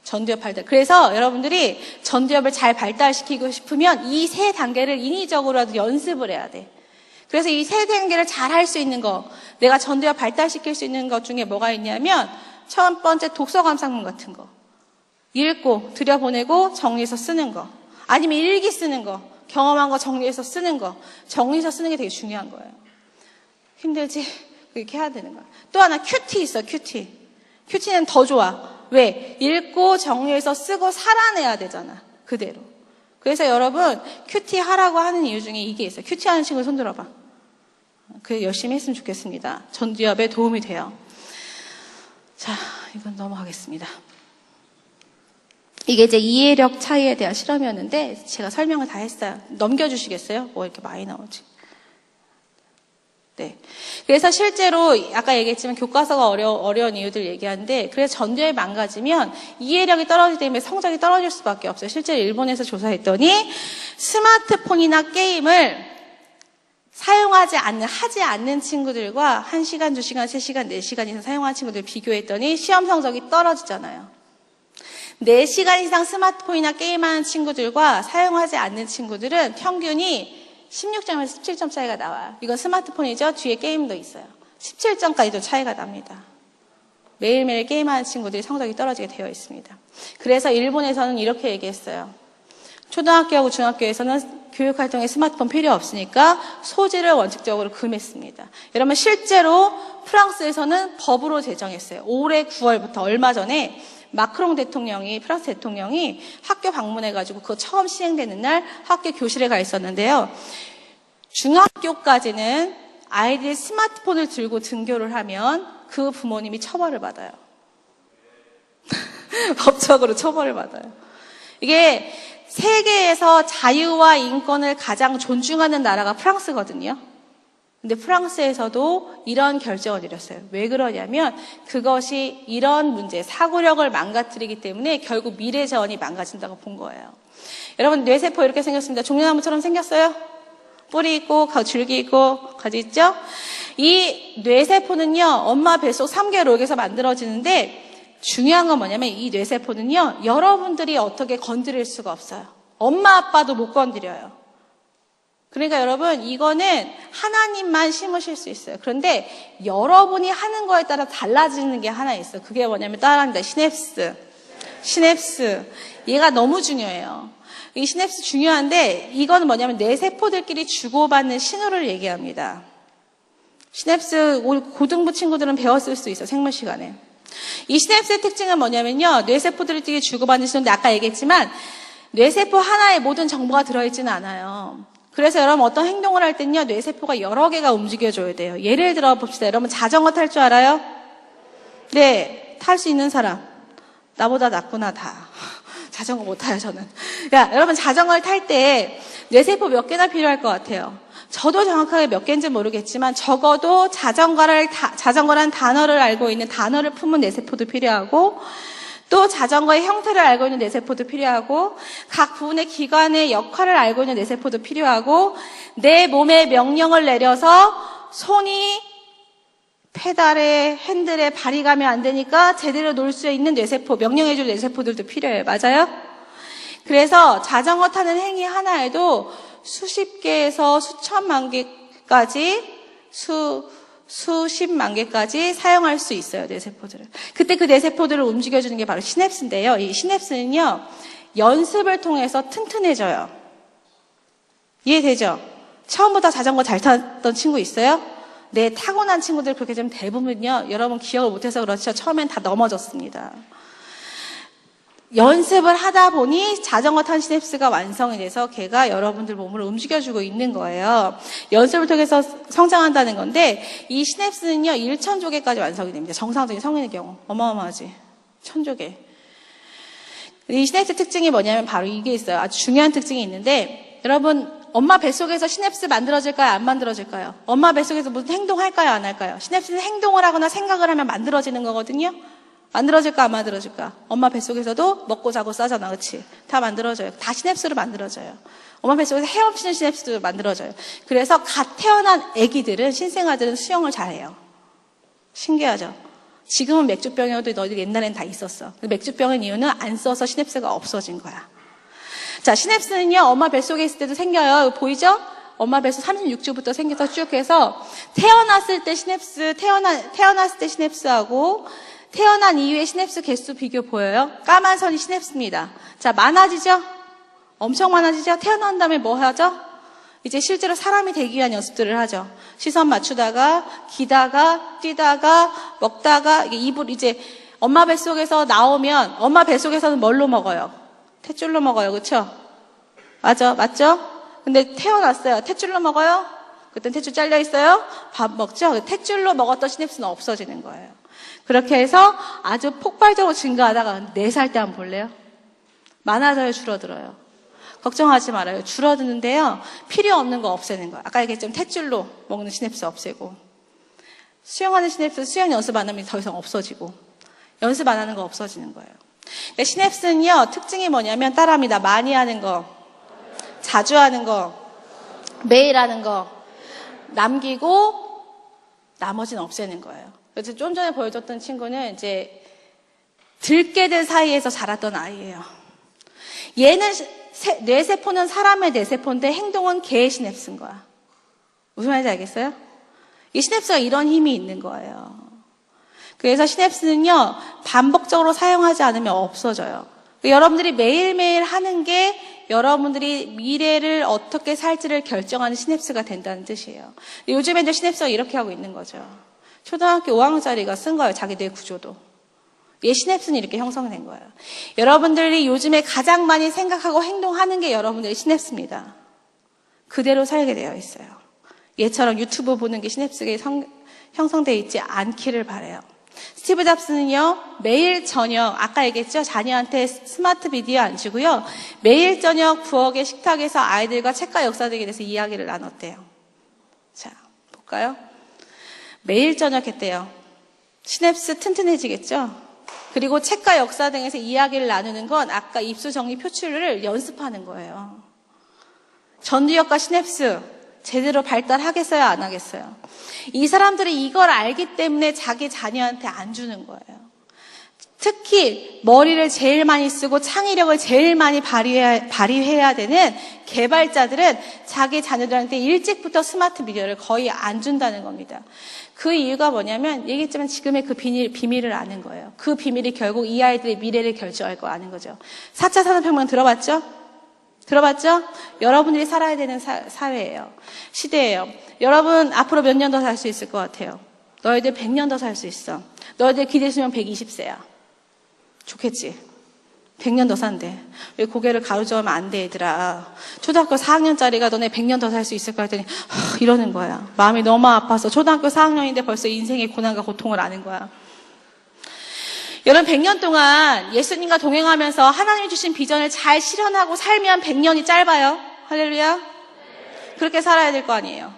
전두엽 발달. 그래서 여러분들이 전두엽을 잘 발달시키고 싶으면 이 세 단계를 인위적으로라도 연습을 해야 돼. 그래서 이 세 단계를 잘 할 수 있는 거, 내가 전두엽 발달시킬 수 있는 것 중에 뭐가 있냐면 첫 번째 독서 감상문 같은 거. 읽고 들여보내고 정리해서 쓰는 거. 아니면 일기 쓰는 거. 경험한 거 정리해서 쓰는 거. 정리해서 쓰는 게 되게 중요한 거예요. 힘들지? 그렇게 해야 되는 거야. 또 하나 큐티 있어, 큐티. 큐티는 더 좋아. 왜? 읽고 정리해서 쓰고 살아내야 되잖아. 그대로. 그래서 여러분 큐티 하라고 하는 이유 중에 이게 있어요. 큐티 하는 친구 손 들어봐. 그래 열심히 했으면 좋겠습니다. 전두엽에 도움이 돼요. 자, 이건 넘어가겠습니다. 이게 이제 이해력 차이에 대한 실험이었는데 제가 설명을 다 했어요. 넘겨주시겠어요? 뭐 이렇게 많이 나오지? 네. 그래서 실제로 아까 얘기했지만 교과서가 어려운 이유들 얘기하는데 그래서 전두엽이 망가지면 이해력이 떨어지기 때문에 성적이 떨어질 수밖에 없어요. 실제로 일본에서 조사했더니 스마트폰이나 게임을 하지 않는 친구들과 1시간, 2시간, 3시간, 4시간 이상 사용하는 친구들 비교했더니 시험 성적이 떨어지잖아요. 4시간 이상 스마트폰이나 게임하는 친구들과 사용하지 않는 친구들은 평균이 16점에서 17점 차이가 나와요. 이건 스마트폰이죠. 뒤에 게임도 있어요. 17점까지도 차이가 납니다. 매일매일 게임하는 친구들이 성적이 떨어지게 되어 있습니다. 그래서 일본에서는 이렇게 얘기했어요. 초등학교하고 중학교에서는 교육활동에 스마트폰 필요 없으니까 소지를 원칙적으로 금했습니다. 여러분 실제로 프랑스에서는 법으로 제정했어요. 올해 9월부터 얼마 전에 마크롱 대통령이, 프랑스 대통령이 학교 방문해가지고 그거 처음 시행되는 날 학교 교실에 가 있었는데요. 중학교까지는 아이들이 스마트폰을 들고 등교를 하면 그 부모님이 처벌을 받아요. 법적으로 처벌을 받아요. 이게 세계에서 자유와 인권을 가장 존중하는 나라가 프랑스거든요. 근데 프랑스에서도 이런 결정을 내렸어요. 왜 그러냐면 그것이 이런 문제, 사고력을 망가뜨리기 때문에 결국 미래 자원이 망가진다고 본 거예요. 여러분 뇌세포 이렇게 생겼습니다. 종려나무처럼 생겼어요? 뿌리 있고 줄기 있고 가지 있죠? 이 뇌세포는요. 엄마 뱃속 3개월에서 만들어지는데 중요한 건 뭐냐면 이 뇌세포는요. 여러분들이 어떻게 건드릴 수가 없어요. 엄마 아빠도 못 건드려요. 그러니까 여러분 이거는 하나님만 심으실 수 있어요. 그런데 여러분이 하는 거에 따라 달라지는 게 하나 있어요. 그게 뭐냐면 따라합니다. 시냅스. 얘가 너무 중요해요. 이 시냅스 중요한데 이거는 뭐냐면 뇌세포들끼리 주고받는 신호를 얘기합니다. 시냅스 우리 고등부 친구들은 배웠을 수 있어, 생물 시간에. 이 시냅스의 특징은 뭐냐면요, 뇌세포들끼리 주고받는 시는데 아까 얘기했지만 뇌세포 하나에 모든 정보가 들어있지는 않아요. 그래서 여러분 어떤 행동을 할 때는요, 뇌세포가 여러 개가 움직여줘야 돼요. 예를 들어 봅시다. 여러분 자전거 탈 줄 알아요? 네, 탈 수 있는 사람. 나보다 낫구나, 다. 자전거 못 타요, 저는. 야, 여러분 자전거를 탈 때 뇌세포 몇 개나 필요할 것 같아요? 저도 정확하게 몇 개인지 모르겠지만 적어도 자전거란 단어를 알고 있는 단어를 품은 뇌세포도 필요하고, 또 자전거의 형태를 알고 있는 뇌세포도 필요하고, 각 부분의 기관의 역할을 알고 있는 뇌세포도 필요하고, 내 몸에 명령을 내려서 손이 페달에 핸들에 발이 가면 안 되니까 제대로 놀 수 있는 뇌세포, 명령해줄 뇌세포들도 필요해요. 맞아요? 그래서 자전거 타는 행위 하나에도 수십 개에서 수천만 개까지 수십만 개까지 사용할 수 있어요, 뇌세포들을. 그때 그 뇌세포들을 움직여주는 게 바로 시냅스인데요. 이 시냅스는요, 연습을 통해서 튼튼해져요. 이해되죠? 처음부터 자전거 잘 탔던 친구 있어요? 네, 타고난 친구들 그렇게 되면 대부분요, 여러분 기억을 못해서 그렇죠. 처음엔 다 넘어졌습니다. 연습을 하다 보니 자전거 탄 시냅스가 완성이 돼서 걔가 여러분들 몸을 움직여주고 있는 거예요. 연습을 통해서 성장한다는 건데, 이 시냅스는요 1,000조개까지 완성이 됩니다. 정상적인 성인의 경우. 어마어마하지. 1,000조개. 이 시냅스 특징이 뭐냐면 바로 이게 있어요. 아주 중요한 특징이 있는데, 여러분 엄마 뱃속에서 시냅스 만들어질까요? 안 만들어질까요? 엄마 뱃속에서 무슨 행동할까요? 안 할까요? 시냅스는 행동을 하거나 생각을 하면 만들어지는 거거든요. 만들어질까 안 만들어질까? 엄마 뱃속에서도 먹고 자고 싸잖아, 그렇지? 다 만들어져요. 다 시냅스로 만들어져요. 엄마 뱃속에서 헤엄치는 시냅스도 만들어져요. 그래서 갓 태어난 아기들은, 신생아들은 수영을 잘해요. 신기하죠? 지금은 맥주병이어도 너희들 옛날엔 다 있었어. 맥주병인 이유는 안 써서 시냅스가 없어진 거야. 자, 시냅스는요 엄마 뱃속에 있을 때도 생겨요. 보이죠? 엄마 뱃속 36주부터 생겨서 쭉 해서 태어났을 때 시냅스, 태어났을 때 시냅스하고 태어난 이후에 시냅스 개수 비교 보여요? 까만 선이 시냅스입니다. 자, 많아지죠? 엄청 많아지죠? 태어난 다음에 뭐 하죠? 이제 실제로 사람이 되기 위한 연습들을 하죠. 시선 맞추다가, 기다가, 뛰다가, 먹다가, 입을 이제 엄마 뱃속에서 나오면, 엄마 뱃속에서는 뭘로 먹어요? 탯줄로 먹어요. 그쵸? 맞죠? 근데 태어났어요. 탯줄로 먹어요? 그땐 탯줄 잘려 있어요? 밥 먹죠? 탯줄로 먹었던 시냅스는 없어지는 거예요. 그렇게 해서 아주 폭발적으로 증가하다가 4살 때 한번 볼래요? 많아져요, 줄어들어요? 걱정하지 말아요. 줄어드는데요, 필요 없는 거 없애는 거예요. 아까 얘기했지만 탯줄로 먹는 시냅스 없애고, 수영하는 시냅스 수영 연습 안 하면 더 이상 없어지고, 연습 안 하는 거 없어지는 거예요. 그러니까 시냅스는요, 특징이 뭐냐면 따라합니다. 많이 하는 거, 자주 하는 거, 매일 하는 거, 남기고 나머지는 없애는 거예요. 그래서 좀 전에 보여줬던 친구는 이제 들깨들 사이에서 자랐던 아이예요. 얘는 뇌세포는 사람의 뇌세포인데 행동은 개의 시냅스인 거야. 무슨 말인지 알겠어요? 이 시냅스가 이런 힘이 있는 거예요. 그래서 시냅스는요 반복적으로 사용하지 않으면 없어져요. 여러분들이 매일매일 하는 게 여러분들이 미래를 어떻게 살지를 결정하는 시냅스가 된다는 뜻이에요. 요즘에 이제 시냅스가 이렇게 하고 있는 거죠. 초등학교 5학년짜리가 쓴 거예요. 자기 뇌 구조도. 얘 시냅스는 이렇게 형성된 거예요. 여러분들이 요즘에 가장 많이 생각하고 행동하는 게 여러분들의 시냅스입니다. 그대로 살게 되어 있어요. 얘처럼 유튜브 보는 게 시냅스가 형성되어 있지 않기를 바라요. 스티브 잡스는요, 매일 저녁, 아까 얘기했죠? 자녀한테 스마트 비디오 안 주고요, 매일 저녁 부엌의 식탁에서 아이들과 책과 역사들에 대해서 이야기를 나눴대요. 자, 볼까요? 매일 저녁 했대요. 시냅스 튼튼해지겠죠? 그리고 책과 역사 등에서 이야기를 나누는 건 아까 입수 정리 표출을 연습하는 거예요. 전두엽과 시냅스 제대로 발달하겠어요? 안 하겠어요? 이 사람들이 이걸 알기 때문에 자기 자녀한테 안 주는 거예요. 특히 머리를 제일 많이 쓰고 창의력을 제일 많이 발휘해야 되는 개발자들은 자기 자녀들한테 일찍부터 스마트 비디오를 거의 안 준다는 겁니다. 그 이유가 뭐냐면 얘기했지만 지금의 그 비밀을 아는 거예요. 그 비밀이 결국 이 아이들의 미래를 결정할 거 아는 거죠. 4차 산업혁명 들어봤죠? 들어봤죠? 여러분들이 살아야 되는 사회예요. 시대예요. 여러분 앞으로 몇 년 더 살 수 있을 것 같아요? 너희들 100년 더 살 수 있어. 너희들 기대수명 120세야. 좋겠지? 100년 더 산대. 왜 고개를 가로저으면 안 돼, 얘들아. 초등학교 4학년짜리가 너네 100년 더 살 수 있을 까 했더니 이러는 거야. 마음이 너무 아파서 초등학교 4학년인데 벌써 인생의 고난과 고통을 아는 거야. 여러분 100년 동안 예수님과 동행하면서 하나님이 주신 비전을 잘 실현하고 살면 100년이 짧아요. 할렐루야. 그렇게 살아야 될 거 아니에요.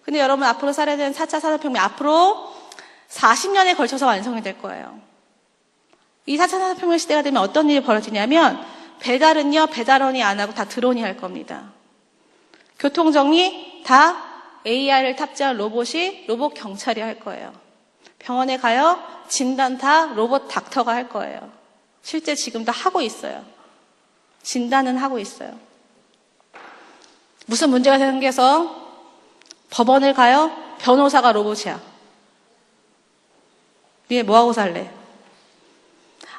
근데 여러분 앞으로 살아야 되는 4차 산업혁명 앞으로 40년에 걸쳐서 완성이 될 거예요. 이 4차 산업혁명 시대가 되면 어떤 일이 벌어지냐면 배달은요, 배달원이 안 하고 다 드론이 할 겁니다. 교통정리 다 AI를 탑재한 로봇 경찰이 할 거예요. 병원에 가요, 진단 다 로봇 닥터가 할 거예요. 실제 지금 다 하고 있어요. 진단은 하고 있어요. 무슨 문제가 생겨서 법원을 가요, 변호사가 로봇이야. 니네 뭐하고 살래?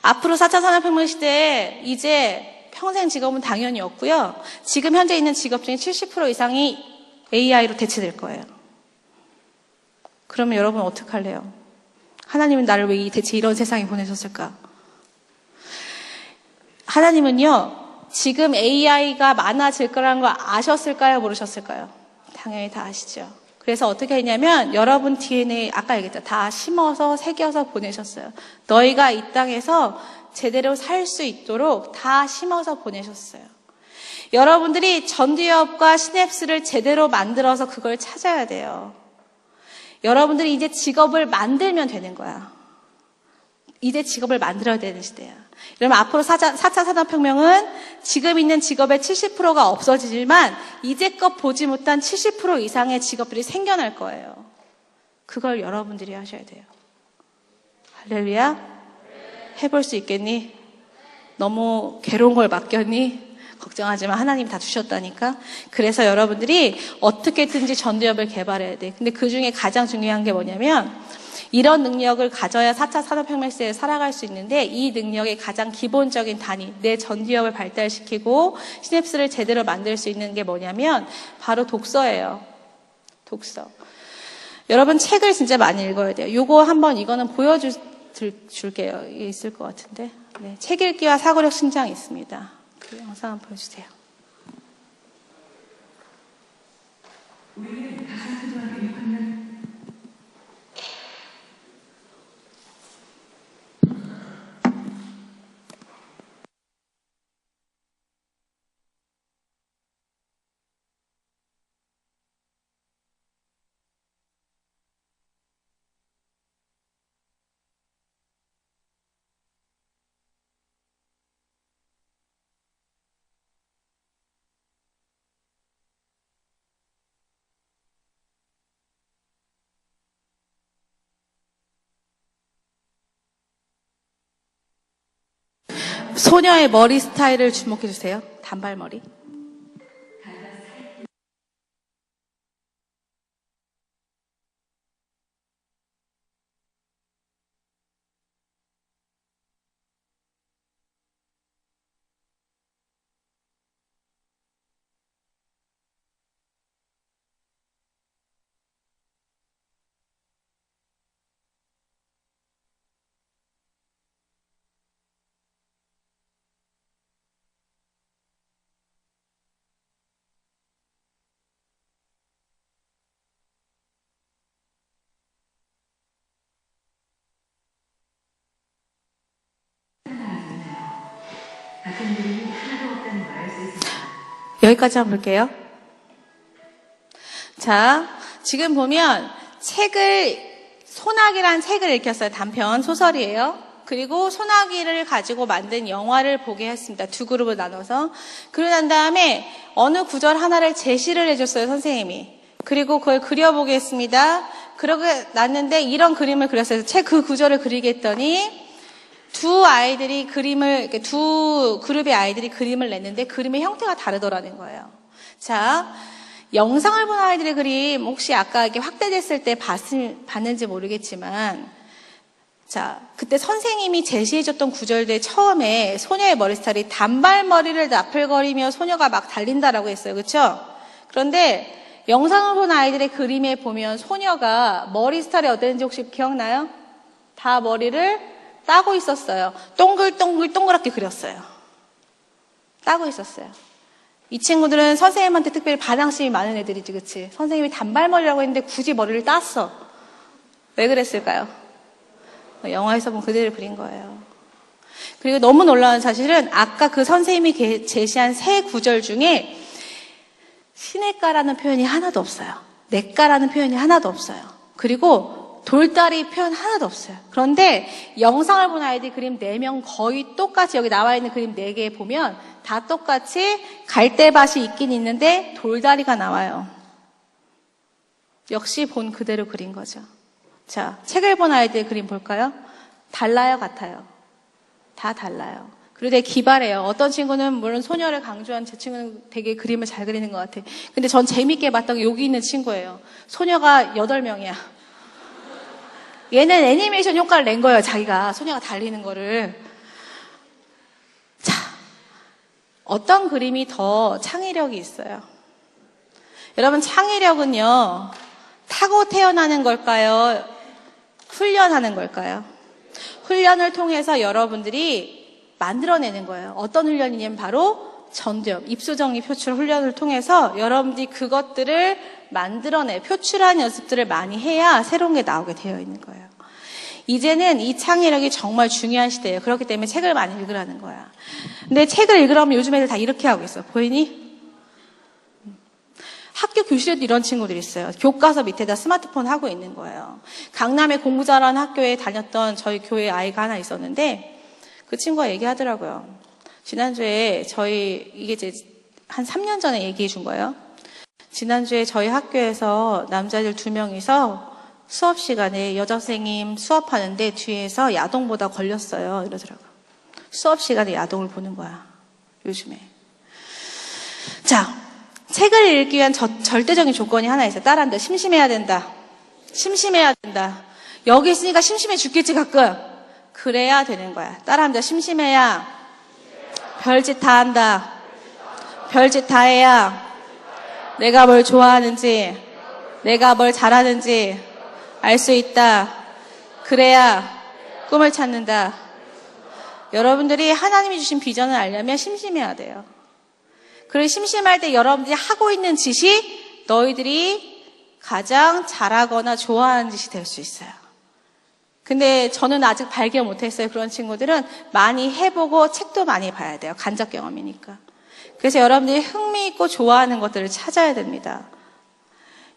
앞으로 4차 산업혁명 시대에 이제 평생 직업은 당연히 없고요. 지금 현재 있는 직업 중에 70% 이상이 AI로 대체될 거예요. 그러면 여러분 어떡할래요? 하나님은 나를 왜 대체 이런 세상에 보내셨을까? 하나님은요, 지금 AI가 많아질 거라는 걸 아셨을까요? 모르셨을까요? 당연히 다 아시죠. 그래서 어떻게 했냐면 여러분 DNA 아까 얘기했죠. 다 심어서 새겨서 보내셨어요. 너희가 이 땅에서 제대로 살 수 있도록 다 심어서 보내셨어요. 여러분들이 전두엽과 시냅스를 제대로 만들어서 그걸 찾아야 돼요. 여러분들이 이제 직업을 만들면 되는 거야. 이제 직업을 만들어야 되는 시대야. 여러분 앞으로 4차 산업혁명은 지금 있는 직업의 70%가 없어지지만 이제껏 보지 못한 70% 이상의 직업들이 생겨날 거예요. 그걸 여러분들이 하셔야 돼요. 할렐루야. 해볼 수 있겠니? 너무 괴로운 걸 맡겼니? 걱정하지 마. 하나님 다 주셨다니까. 그래서 여러분들이 어떻게든지 전두엽을 개발해야 돼. 근데 그 중에 가장 중요한 게 뭐냐면 이런 능력을 가져야 4차 산업혁명 시대에 살아갈 수 있는데 이 능력의 가장 기본적인 단위, 내 전두엽을 발달시키고 시냅스를 제대로 만들 수 있는 게 뭐냐면 바로 독서예요. 독서. 여러분 책을 진짜 많이 읽어야 돼요. 요거 한번 이거는 보여줄게요. 이게 있을 것 같은데. 네, 책 읽기와 사고력 신장이 있습니다. 그 영상 한번 보여주세요. 우리는 가산초등학교 6학년 소녀의 머리 스타일을 주목해 주세요. 단발머리. 같은 그림이 하나도 없다는 걸 알 수 있습니다. 여기까지 한번 볼게요. 자, 지금 보면 소나기란 책을 읽혔어요. 단편 소설이에요. 그리고 소나기를 가지고 만든 영화를 보게 했습니다. 두 그룹을 나눠서. 그러고 난 다음에 어느 구절 하나를 제시를 해줬어요, 선생님이. 그리고 그걸 그려보게 했습니다. 그러고 났는데 이런 그림을 그렸어요. 책 그 구절을 그리게 했더니 두 그룹의 아이들이 그림을 냈는데 그림의 형태가 다르더라는 거예요. 자, 영상을 본 아이들의 그림 혹시 아까 이렇게 확대됐을 때 봤는지 모르겠지만 자, 그때 선생님이 제시해줬던 구절들 처음에 소녀의 머리 스타일이 단발머리를 나풀거리며 소녀가 막 달린다라고 했어요. 그렇죠? 그런데 영상을 본 아이들의 그림에 보면 소녀가 머리 스타일이 어땠는지 혹시 기억나요? 다 머리를 따고 있었어요. 동글동글동그랗게 그렸어요. 따고 있었어요. 이 친구들은 선생님한테 특별히 반항심이 많은 애들이지, 그치? 선생님이 단발머리라고 했는데 굳이 머리를 땄어. 왜 그랬을까요? 영화에서 본 그대로 그린 거예요. 그리고 너무 놀라운 사실은 아까 그 선생님이 제시한 세 구절 중에 시냇가라는 표현이 하나도 없어요. 냇가라는 표현이 하나도 없어요. 그리고 돌다리 표현 하나도 없어요. 그런데 영상을 본 아이들 그림 4명 거의 똑같이 여기 나와 있는 그림 4개 보면 다 똑같이 갈대밭이 있긴 있는데 돌다리가 나와요. 역시 본 그대로 그린 거죠. 자, 책을 본 아이들 그림 볼까요? 달라요, 같아요? 다 달라요. 그리고 되게 기발해요. 어떤 친구는 물론 소녀를 강조한 제 친구는 되게 그림을 잘 그리는 것 같아. 근데 전 재밌게 봤던 게 여기 있는 친구예요. 소녀가 8명이야. 얘는 애니메이션 효과를 낸 거예요. 자기가 소녀가 달리는 거를. 자, 어떤 그림이 더 창의력이 있어요? 여러분, 창의력은요, 타고 태어나는 걸까요? 훈련하는 걸까요? 훈련을 통해서 여러분들이 만들어내는 거예요. 어떤 훈련이냐면 바로 전두엽, 입수정리 표출 훈련을 통해서 여러분들이 그것들을 만들어내, 표출하는 연습들을 많이 해야 새로운 게 나오게 되어 있는 거예요. 이제는 이 창의력이 정말 중요한 시대예요. 그렇기 때문에 책을 많이 읽으라는 거야. 근데 책을 읽으라면 요즘 애들 다 이렇게 하고 있어. 보이니? 학교 교실에도 이런 친구들이 있어요. 교과서 밑에다 스마트폰 하고 있는 거예요. 강남에 공부 잘하는 학교에 다녔던 저희 교회 아이가 하나 있었는데 그 친구가 얘기하더라고요. 지난주에 이게 이제 한 3년 전에 얘기해 준 거예요. 지난주에 저희 학교에서 남자들 2명이서 수업 시간에 여자 선생님 수업하는데 뒤에서 야동 보다 걸렸어요. 이러더라고요. 수업 시간에 야동을 보는 거야. 요즘에. 자, 책을 읽기 위한 절대적인 조건이 하나 있어요. 따라한다. 심심해야 된다. 심심해야 된다. 여기 있으니까 심심해 죽겠지 가끔. 그래야 되는 거야. 따라합니다. 심심해야 별짓 다 한다. 별짓 다 해야 내가 뭘 좋아하는지, 내가 뭘 잘하는지 알 수 있다. 그래야 꿈을 찾는다. 여러분들이 하나님이 주신 비전을 알려면 심심해야 돼요. 그리고 심심할 때 여러분들이 하고 있는 짓이 너희들이 가장 잘하거나 좋아하는 짓이 될 수 있어요. 근데 저는 아직 발견 못했어요. 그런 친구들은 많이 해보고 책도 많이 봐야 돼요. 간접 경험이니까. 그래서 여러분들이 흥미있고 좋아하는 것들을 찾아야 됩니다.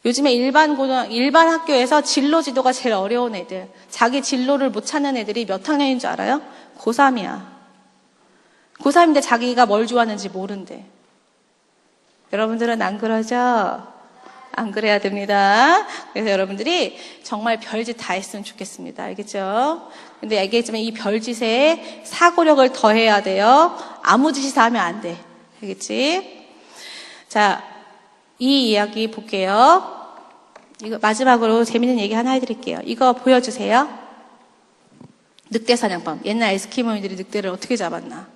요즘에 일반 학교에서 진로 지도가 제일 어려운 애들, 자기 진로를 못 찾는 애들이 몇 학년인 줄 알아요? 고3이야. 고3인데 자기가 뭘 좋아하는지 모른대. 여러분들은 안 그러죠? 안 그래야 됩니다. 그래서 여러분들이 정말 별짓 다 했으면 좋겠습니다. 알겠죠? 근데 얘기했지만 이 별짓에 사고력을 더해야 돼요. 아무 짓이 다 하면 안 돼. 알겠지? 자, 이 이야기 볼게요. 이거 마지막으로 재밌는 얘기 하나 해드릴게요. 이거 보여주세요. 늑대 사냥법. 옛날 에스키모인들이 늑대를 어떻게 잡았나.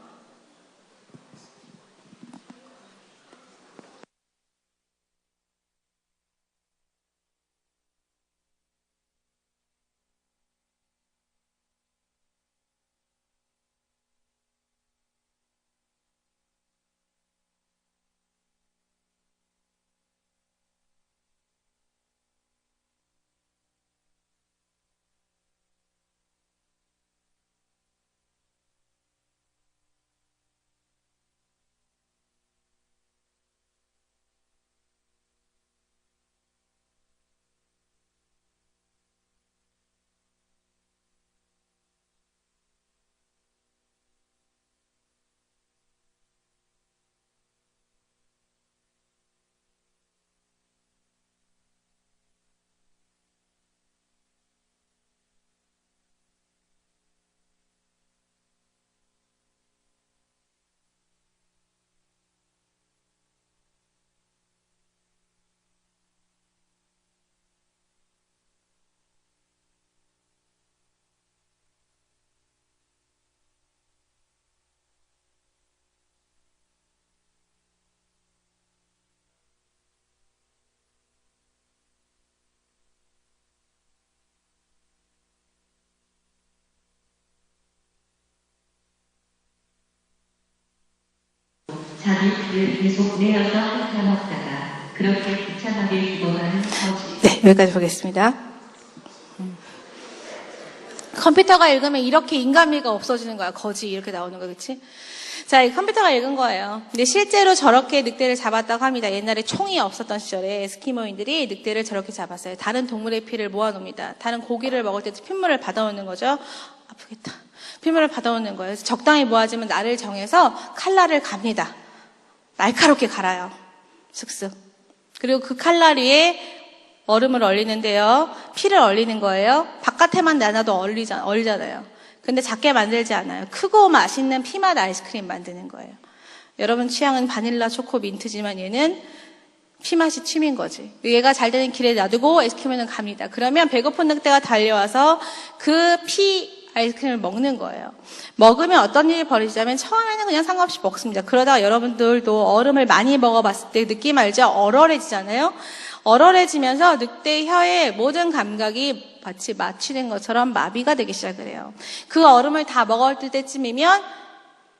자기 피를 계속 내어서 핥아먹다가 그렇게 비참하게 죽어가는 거지. 네, 여기까지 보겠습니다. 컴퓨터가 읽으면 이렇게 인간미가 없어지는 거야. 거지 이렇게 나오는 거, 그치? 자, 이 컴퓨터가 읽은 거예요. 근데 실제로 저렇게 늑대를 잡았다고 합니다. 옛날에 총이 없었던 시절에 에스키모인들이 늑대를 저렇게 잡았어요. 다른 동물의 피를 모아놓습니다. 다른 고기를 먹을 때도 핏물을 받아오는 거죠. 아프겠다. 핏물을 받아오는 거예요. 그래서 적당히 모아지면 날을 정해서 칼날을 갑니다. 날카롭게 갈아요. 슥슥. 그리고 그 칼날 위에 얼음을 얼리는데요. 피를 얼리는 거예요. 바깥에만 내놔도 얼리잖아요. 근데 작게 만들지 않아요. 크고 맛있는 피맛 아이스크림 만드는 거예요. 여러분 취향은 바닐라, 초코, 민트지만 얘는 피맛이 취미인 거지. 얘가 잘 되는 길에 놔두고 에스키모는 갑니다. 그러면 배고픈 늑대가 달려와서 그 피 아이스크림을 먹는 거예요. 먹으면 어떤 일이 벌어지냐면 처음에는 그냥 상관없이 먹습니다. 그러다가 여러분들도 얼음을 많이 먹어봤을 때 느낌 알죠? 얼얼해지잖아요. 얼얼해지면서 늑대 혀의 모든 감각이 마치 마취된 것처럼 마비가 되기 시작을 해요. 그 얼음을 다 먹을 때쯤이면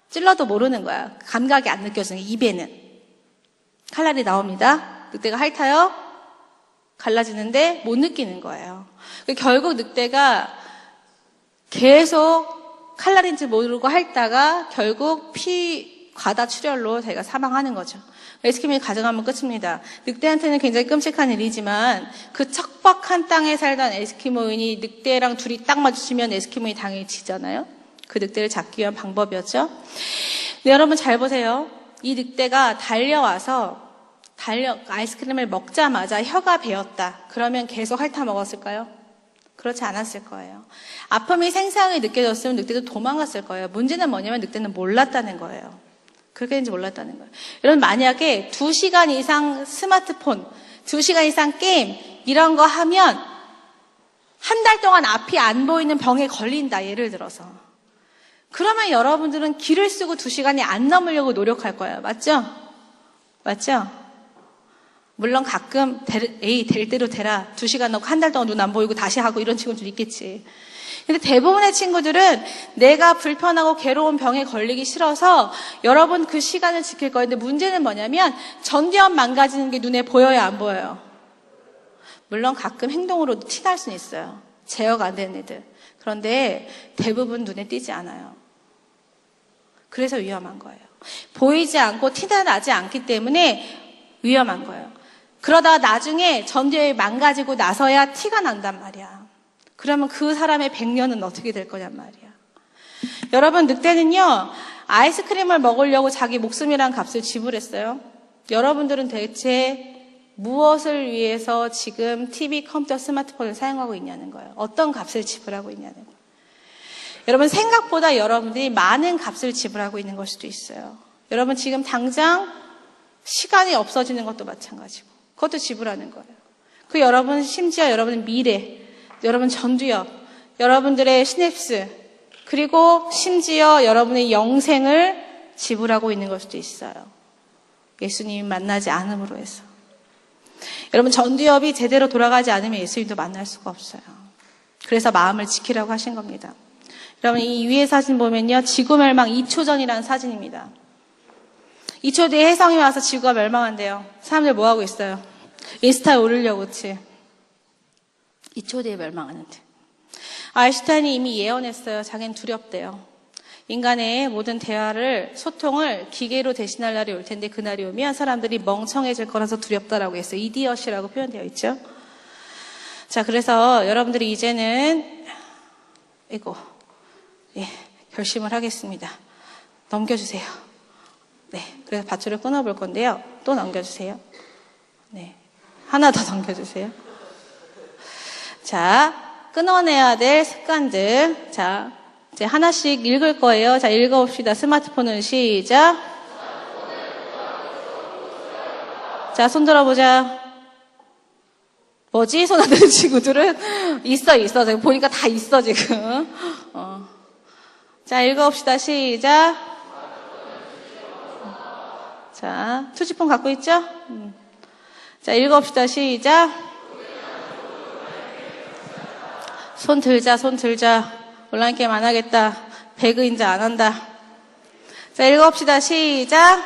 찔러도 모르는 거야. 감각이 안 느껴지는 거야, 입에는. 칼날이 나옵니다. 늑대가 핥아요. 갈라지는데 못 느끼는 거예요. 결국 늑대가 계속 칼날인지 모르고 핥다가 결국 피 과다 출혈로 자기가 사망하는 거죠. 에스키모이 가정하면 끝입니다. 늑대한테는 굉장히 끔찍한 일이지만 그 척박한 땅에 살던 에스키모인이 늑대랑 둘이 딱 마주치면 에스키모이 당연히 지잖아요. 그 늑대를 잡기 위한 방법이었죠. 근데 여러분 잘 보세요. 이 늑대가 달려와서 아이스크림을 먹자마자 혀가 베었다. 그러면 계속 핥아 먹었을까요? 그렇지 않았을 거예요. 아픔이 생생하게 느껴졌으면 늑대도 도망갔을 거예요. 문제는 뭐냐면 늑대는 몰랐다는 거예요. 그렇게 되는지 몰랐다는 거예요. 여러분 만약에 2시간 이상 스마트폰, 2시간 이상 게임 이런 거 하면 한 달 동안 앞이 안 보이는 병에 걸린다. 예를 들어서. 그러면 여러분들은 길을 쓰고 2시간이 안 넘으려고 노력할 거예요. 맞죠? 맞죠? 물론 가끔 에이 될 대로 되라. 2시간 넘고 한 달 동안 눈 안 보이고 다시 하고 이런 친구들 있겠지. 근데 대부분의 친구들은 내가 불편하고 괴로운 병에 걸리기 싫어서 여러분 그 시간을 지킬 거예요. 근데 문제는 뭐냐면 전두엽 망가지는 게 눈에 보여요, 안 보여요? 물론 가끔 행동으로 티날 수는 있어요. 제어가 안 되는 애들. 그런데 대부분 눈에 띄지 않아요. 그래서 위험한 거예요. 보이지 않고 티가 나지 않기 때문에 위험한 거예요. 그러다가 나중에 전두엽이 망가지고 나서야 티가 난단 말이야. 그러면 그 사람의 100년은 어떻게 될 거냔 말이야. 여러분 늑대는요. 아이스크림을 먹으려고 자기 목숨이란 값을 지불했어요. 여러분들은 대체 무엇을 위해서 지금 TV, 컴퓨터, 스마트폰을 사용하고 있냐는 거예요. 어떤 값을 지불하고 있냐는 거예요. 여러분 생각보다 여러분들이 많은 값을 지불하고 있는 걸 수도 있어요. 여러분 지금 당장 시간이 없어지는 것도 마찬가지고 그것도 지불하는 거예요. 그 여러분 심지어 여러분의 미래, 여러분 전두엽, 여러분들의 시냅스, 그리고 심지어 여러분의 영생을 지불하고 있는 걸 수도 있어요. 예수님 만나지 않음으로 해서. 여러분 전두엽이 제대로 돌아가지 않으면 예수님도 만날 수가 없어요. 그래서 마음을 지키라고 하신 겁니다. 여러분 이 위에 사진 보면요. 지구 멸망 2초 전이라는 사진입니다. 2초 뒤에 혜성이 와서 지구가 멸망한대요. 사람들 뭐 하고 있어요? 인스타에 올리려고, 그치? 2초 뒤에 멸망하는데. 아인슈타인이 이미 예언했어요. 자기는 두렵대요. 인간의 모든 대화를, 소통을 기계로 대신할 날이 올 텐데 그 날이 오면 사람들이 멍청해질 거라서 두렵다라고 했어요. 이디엇이라고 표현되어 있죠. 자, 그래서 여러분들이 이제는 결심을 하겠습니다. 넘겨주세요. 네, 그래서 밧줄을 끊어볼 건데요. 또 넘겨주세요. 네, 하나 더 넘겨주세요. 자, 끊어내야 될 습관들. 자, 이제 하나씩 읽을 거예요. 자, 읽어봅시다. 스마트폰은 시작. 자, 손 들어보자. 뭐지? 손 안 드는 친구들은? 있어. 보니까 다 있어, 지금. 자, 읽어봅시다. 시작. 자, 투지폰 갖고 있죠? 자, 읽어봅시다. 시작. 손 들자. 온라인 게임 안 하겠다. 배그 이제 안 한다. 자, 읽어봅시다. 시작.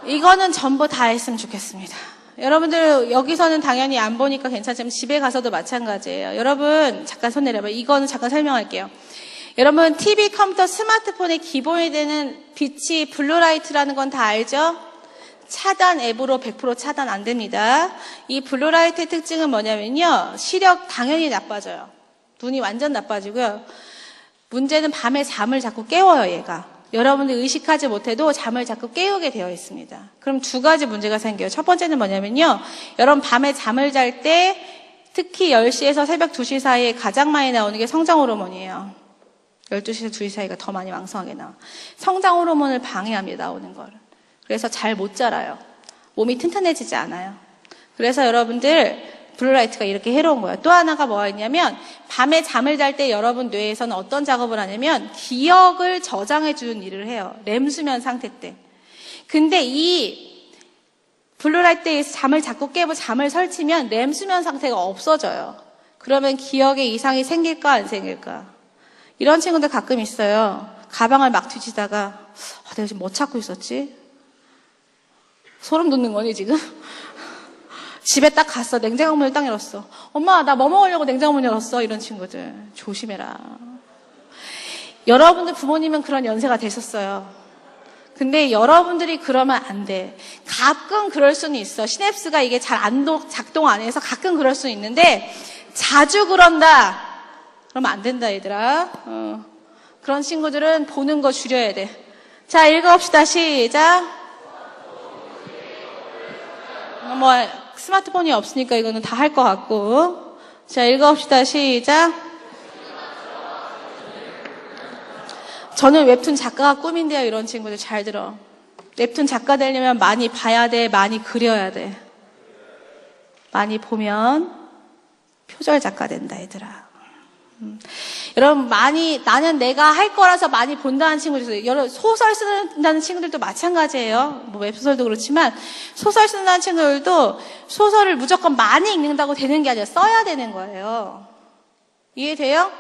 이거는 전부 다 했으면 좋겠습니다. 여러분들 여기서는 당연히 안 보니까 괜찮지만 집에 가서도 마찬가지예요. 여러분 잠깐 손 내려봐요. 이거는 잠깐 설명할게요. 여러분 TV, 컴퓨터, 스마트폰의 기본이 되는 빛이 블루라이트라는 건 다 알죠? 차단 앱으로 100% 차단 안 됩니다. 이 블루라이트의 특징은 뭐냐면요. 시력 당연히 나빠져요. 눈이 완전 나빠지고요. 문제는 밤에 잠을 자꾸 깨워요, 얘가. 여러분들 의식하지 못해도 잠을 자꾸 깨우게 되어 있습니다. 그럼 두 가지 문제가 생겨요. 첫 번째는 뭐냐면요. 여러분 밤에 잠을 잘 때 특히 10시에서 새벽 2시 사이에 가장 많이 나오는 게 성장 호르몬이에요. 12시에서 2시 사이가 더 많이 왕성하게 나와. 성장 호르몬을 방해합니다, 나오는 걸. 그래서 잘 못 자라요. 몸이 튼튼해지지 않아요. 그래서 여러분들 블루라이트가 이렇게 해로운 거예요. 또 하나가 뭐가 있냐면 밤에 잠을 잘 때 여러분 뇌에서는 어떤 작업을 하냐면 기억을 저장해 주는 일을 해요. 렘수면 상태 때. 근데 이 블루라이트에서 잠을 자꾸 깨고 잠을 설치면 렘수면 상태가 없어져요. 그러면 기억에 이상이 생길까 안 생길까? 이런 친구들 가끔 있어요. 가방을 막 뒤지다가 내가 지금 뭐 찾고 있었지? 소름 돋는 거니 지금? 집에 딱 갔어. 냉장고 문을 딱 열었어. 엄마, 나 뭐 먹으려고 냉장고 문 열었어. 이런 친구들. 조심해라. 여러분들 부모님은 그런 연세가 되셨어요. 근데 여러분들이 그러면 안 돼. 가끔 그럴 수는 있어. 시냅스가 이게 잘 작동 안 해서 가끔 그럴 수는 있는데 자주 그런다. 그러면 안 된다, 얘들아. 그런 친구들은 보는 거 줄여야 돼. 자, 읽어봅시다. 시작. 스마트폰이 없으니까 이거는 다 할 것 같고. 자, 읽어봅시다. 시작. 저는 웹툰 작가가 꿈인데요. 이런 친구들 잘 들어. 웹툰 작가 되려면 많이 봐야 돼. 많이 그려야 돼. 많이 보면 표절 작가 된다, 얘들아. 여러분 나는 내가 할 거라서 많이 본다는 친구들 있어요. 여러분 소설 쓴다는 친구들도 마찬가지예요. 뭐 웹소설도 그렇지만 소설 쓴다는 친구들도 소설을 무조건 많이 읽는다고 되는 게 아니라 써야 되는 거예요. 이해돼요?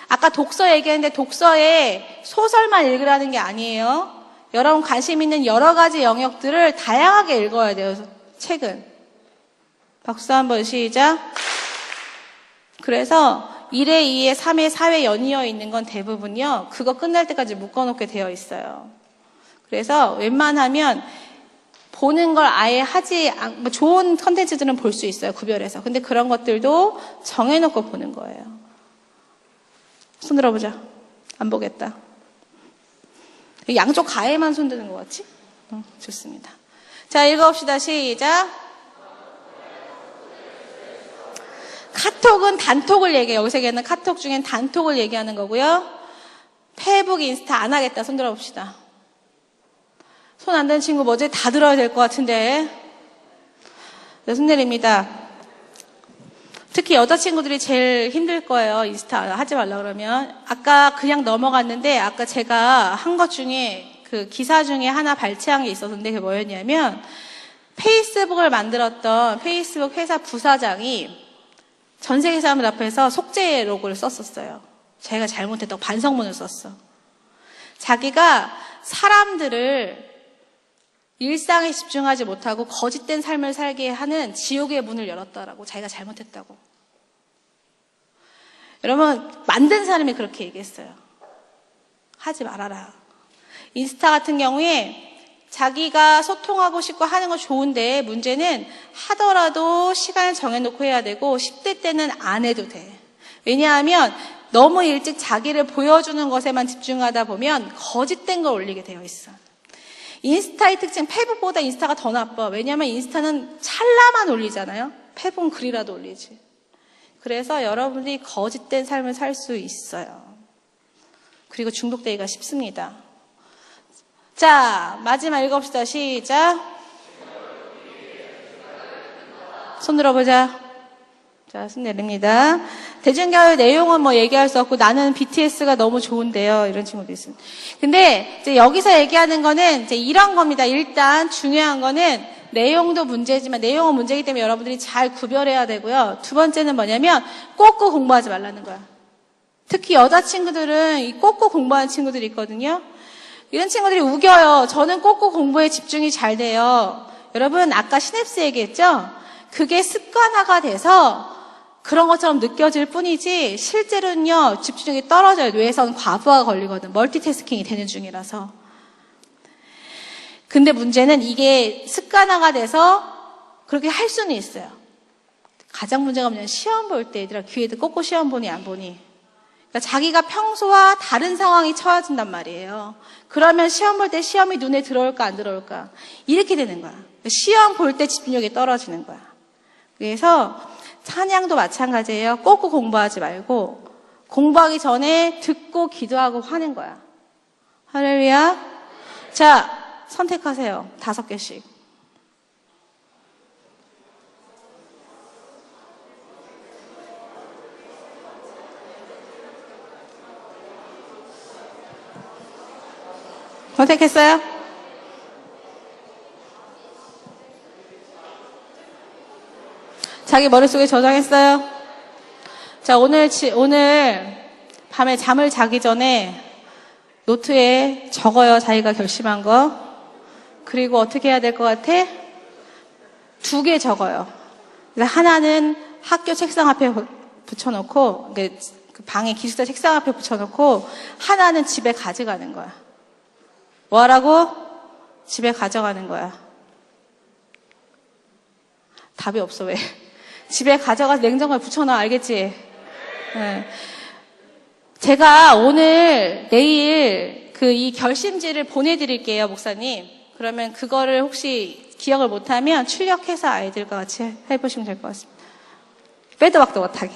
아까 독서 얘기했는데 독서에 소설만 읽으라는 게 아니에요. 여러분 관심 있는 여러 가지 영역들을 다양하게 읽어야 돼요. 책은. 박수 한번 시작. 그래서 1회, 2회, 3회, 4회 연이어 있는 건 대부분요. 그거 끝날 때까지 묶어놓게 되어 있어요. 그래서 웬만하면 보는 걸 아예 좋은 컨텐츠들은 볼 수 있어요. 구별해서. 근데 그런 것들도 정해놓고 보는 거예요. 손 들어보자. 안 보겠다. 양쪽 가에만 손 드는 것 같지? 좋습니다. 자, 읽어봅시다. 시작. 카톡은 단톡을 얘기해요. 여기서 얘기하는 카톡 중엔 단톡을 얘기하는 거고요. 페이북, 인스타 안 하겠다. 손 들어봅시다. 손 안 드는 친구 뭐지? 다 들어야 될 것 같은데. 네, 손 내립니다. 특히 여자친구들이 제일 힘들 거예요. 인스타 하지 말라 그러면. 아까 그냥 넘어갔는데 아까 제가 한 것 중에 그 기사 중에 하나 발췌한 게 있었는데 그게 뭐였냐면 페이스북을 만들었던 페이스북 회사 부사장이 전 세계 사람들 앞에서 속죄록을 썼었어요. 자기가 잘못했다고 반성문을 썼어. 자기가 사람들을 일상에 집중하지 못하고 거짓된 삶을 살게 하는 지옥의 문을 열었다라고, 자기가 잘못했다고. 여러분, 만든 사람이 그렇게 얘기했어요. 하지 말아라. 인스타 같은 경우에 자기가 소통하고 싶고 하는 거 좋은데 문제는 하더라도 시간을 정해놓고 해야 되고 10대 때는 안 해도 돼. 왜냐하면 너무 일찍 자기를 보여주는 것에만 집중하다 보면 거짓된 걸 올리게 되어 있어. 인스타의 특징, 페이북보다 인스타가 더 나빠. 왜냐하면 인스타는 찰나만 올리잖아요. 페이북은 글이라도 올리지. 그래서 여러분들이 거짓된 삶을 살 수 있어요. 그리고 중독되기가 쉽습니다. 자, 마지막 읽어봅시다. 시작. 손 들어보자. 자, 손 내립니다. 대중교육 내용은 뭐 얘기할 수 없고 나는 BTS가 너무 좋은데요. 이런 친구도 있습니다. 근데 이제 여기서 얘기하는 거는 이제 이런 겁니다. 일단 중요한 거는 내용도 문제지만 내용은 문제이기 때문에 여러분들이 잘 구별해야 되고요. 두 번째는 뭐냐면 꼭꼭 공부하지 말라는 거야. 특히 여자친구들은 이 꼭꼭 공부하는 친구들이 있거든요. 이런 친구들이 우겨요. 저는 꼭꼭 공부에 집중이 잘 돼요. 여러분 아까 시냅스 얘기했죠? 그게 습관화가 돼서 그런 것처럼 느껴질 뿐이지 실제로는요 집중력이 떨어져요. 뇌에서는 과부하가 걸리거든. 멀티태스킹이 되는 중이라서. 근데 문제는 이게 습관화가 돼서 그렇게 할 수는 있어요. 가장 문제가 뭐냐면 시험 볼 때 얘들아 귀에도 꽂고 시험 보니 안 보니. 그러니까 자기가 평소와 다른 상황이 처해진단 말이에요. 그러면 시험 볼 때 시험이 눈에 들어올까 안 들어올까 이렇게 되는 거야. 시험 볼 때 집중력이 떨어지는 거야. 그래서 찬양도 마찬가지예요. 꽂고 공부하지 말고 공부하기 전에 듣고 기도하고 하는 거야. 할렐루야. 자, 선택하세요. 5개씩. 선택했어요? 자기 머릿속에 저장했어요? 자, 오늘 밤에 잠을 자기 전에 노트에 적어요. 자기가 결심한 거. 그리고 어떻게 해야 될 것 같아? 2개 적어요. 그래서 하나는 학교 책상 앞에 붙여놓고, 그 방에 기숙사 책상 앞에 붙여놓고, 하나는 집에 가져가는 거야. 뭐 하라고? 집에 가져가는 거야. 답이 없어, 왜? 집에 가져가서 냉장고에 붙여놔, 알겠지? 네. 제가 내일 이 결심지를 보내드릴게요, 목사님. 그러면 그거를 혹시 기억을 못하면 출력해서 아이들과 같이 해보시면 될 것 같습니다. 빼도 박도 못하게.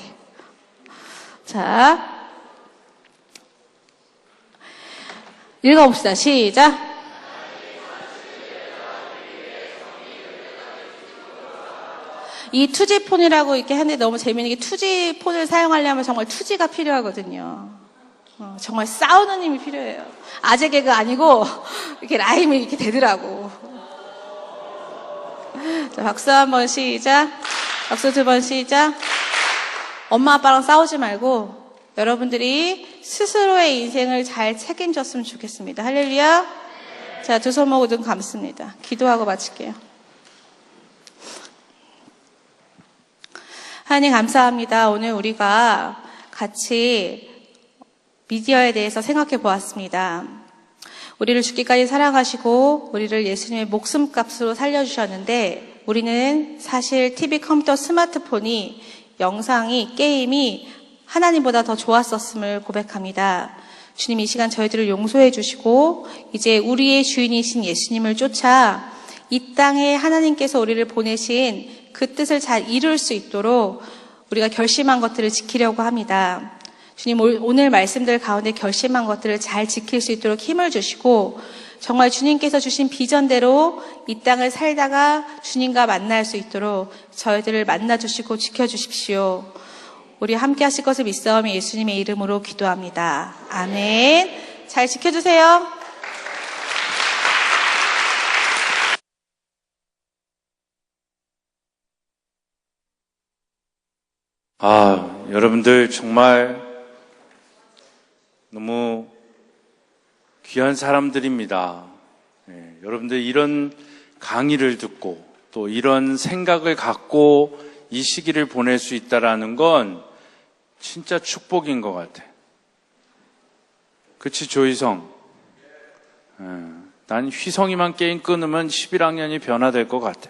자. 읽어봅시다. 시작. 이 투지폰이라고 이렇게 하는데 너무 재미있는 게 투지폰을 사용하려면 정말 투지가 필요하거든요. 정말 싸우는 힘이 필요해요. 아재 개그 아니고 이렇게 라임이 이렇게 되더라고. 자, 박수 한번 시작. 박수 2번 시작. 엄마 아빠랑 싸우지 말고 여러분들이 스스로의 인생을 잘 책임졌으면 좋겠습니다. 할렐루야. 자, 2 손 모으고 눈 감습니다. 기도하고 마칠게요. 하나님 감사합니다. 오늘 우리가 같이 미디어에 대해서 생각해 보았습니다. 우리를 죽기까지 사랑하시고 우리를 예수님의 목숨값으로 살려주셨는데 우리는 사실 TV, 컴퓨터, 스마트폰이 영상이, 게임이 하나님보다 더 좋았었음을 고백합니다. 주님 이 시간 저희들을 용서해 주시고 이제 우리의 주인이신 예수님을 쫓아 이 땅에 하나님께서 우리를 보내신 그 뜻을 잘 이룰 수 있도록 우리가 결심한 것들을 지키려고 합니다. 주님 오늘 말씀들 가운데 결심한 것들을 잘 지킬 수 있도록 힘을 주시고 정말 주님께서 주신 비전대로 이 땅을 살다가 주님과 만날 수 있도록 저희들을 만나주시고 지켜주십시오. 우리 함께 하실 것을 믿사오며 예수님의 이름으로 기도합니다. 아멘. 잘 지켜주세요. 여러분들 정말 너무 귀한 사람들입니다. 여러분들 이런 강의를 듣고 또 이런 생각을 갖고 이 시기를 보낼 수 있다라는 건 진짜 축복인 것 같아. 그치, 조희성? 난 휘성이만 게임 끊으면 11학년이 변화될 것 같아.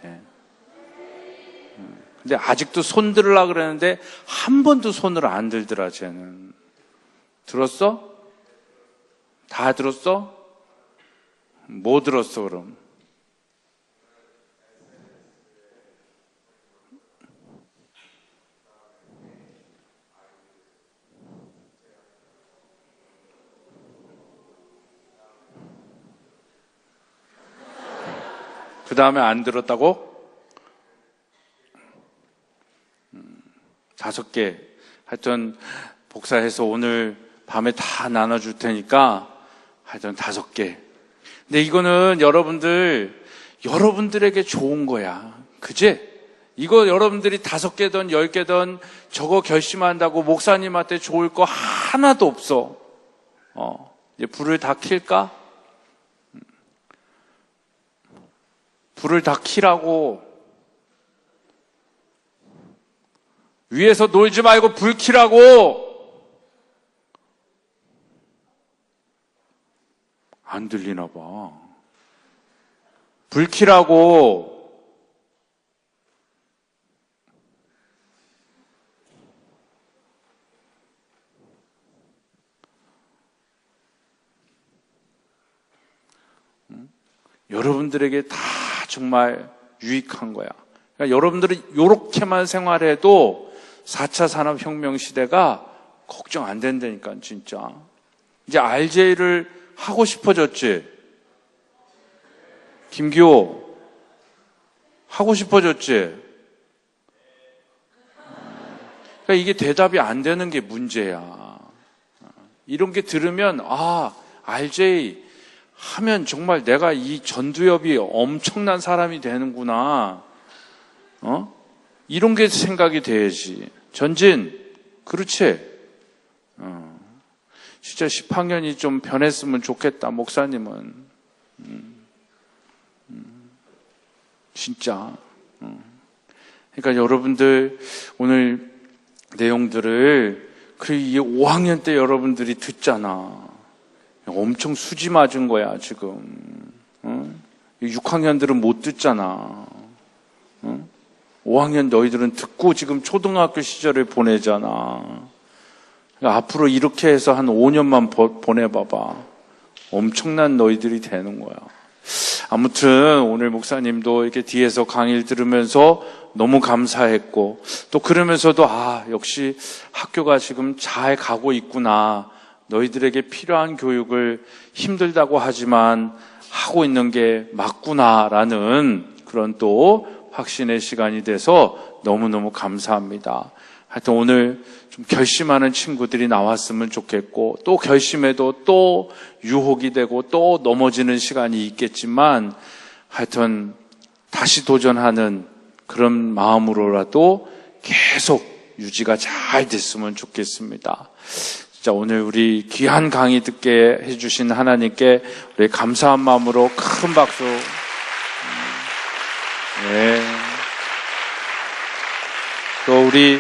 근데 아직도 손 들으려고 그러는데 한 번도 손을 안 들더라, 쟤는. 들었어? 다 들었어? 뭐 들었어, 그럼? 그 다음에 안 들었다고? 5개. 하여튼, 복사해서 오늘 밤에 다 나눠줄 테니까, 하여튼 5개. 근데 이거는 여러분들에게 좋은 거야. 그지? 이거 여러분들이 5개든 10개든 저거 결심한다고 목사님한테 좋을 거 하나도 없어. 이제 불을 다 킬까? 불을 다 켜라고. 위에서 놀지 말고 불 켜라고. 안 들리나 봐. 불 켜라고. 여러분들에게 다 정말 유익한 거야. 그러니까 여러분들이 이렇게만 생활해도 4차 산업혁명 시대가 걱정 안 된다니까, 진짜. 이제 RJ를 하고 싶어졌지? 김기호, 하고 싶어졌지? 그러니까 이게 대답이 안 되는 게 문제야. 이런 게 들으면, RJ, 하면 정말 내가 이 전두엽이 엄청난 사람이 되는구나. 이런 게 생각이 돼야지. 전진, 그렇지? 진짜 10학년이 좀 변했으면 좋겠다, 목사님은. 진짜. 그러니까 여러분들, 오늘 내용들을, 이 5학년 때 여러분들이 듣잖아. 엄청 수지 맞은 거야, 지금. 6학년들은 못 듣잖아. 5학년 너희들은 듣고 지금 초등학교 시절을 보내잖아. 그러니까 앞으로 이렇게 해서 한 5년만 보내봐봐. 엄청난 너희들이 되는 거야. 아무튼 오늘 목사님도 이렇게 뒤에서 강의를 들으면서 너무 감사했고, 또 그러면서도 역시 학교가 지금 잘 가고 있구나. 너희들에게 필요한 교육을 힘들다고 하지만 하고 있는 게 맞구나라는 그런 또 확신의 시간이 돼서 너무너무 감사합니다. 하여튼 오늘 좀 결심하는 친구들이 나왔으면 좋겠고, 또 결심해도 또 유혹이 되고 또 넘어지는 시간이 있겠지만, 하여튼 다시 도전하는 그런 마음으로라도 계속 유지가 잘 됐으면 좋겠습니다. 자, 오늘 우리 귀한 강의 듣게 해주신 하나님께 우리 감사한 마음으로 큰 박수. 네. 또 우리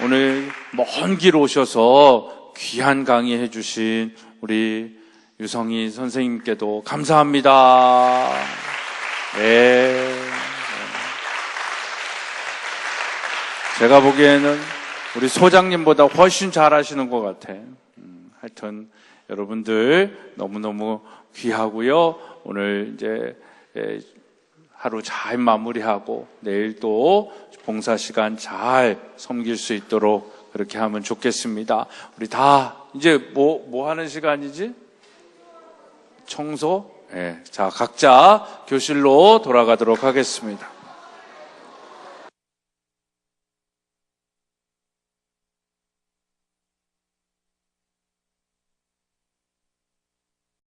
오늘 먼 길 오셔서 귀한 강의 해주신 우리 유성희 선생님께도 감사합니다. 네. 제가 보기에는 우리 소장님보다 훨씬 잘하시는 것 같아. 하여튼 여러분들 너무너무 귀하고요. 오늘 이제 하루 잘 마무리하고 내일 또 봉사 시간 잘 섬길 수 있도록 그렇게 하면 좋겠습니다. 우리 다 이제 뭐 하는 시간이지? 청소? 자, 각자 교실로 돌아가도록 하겠습니다.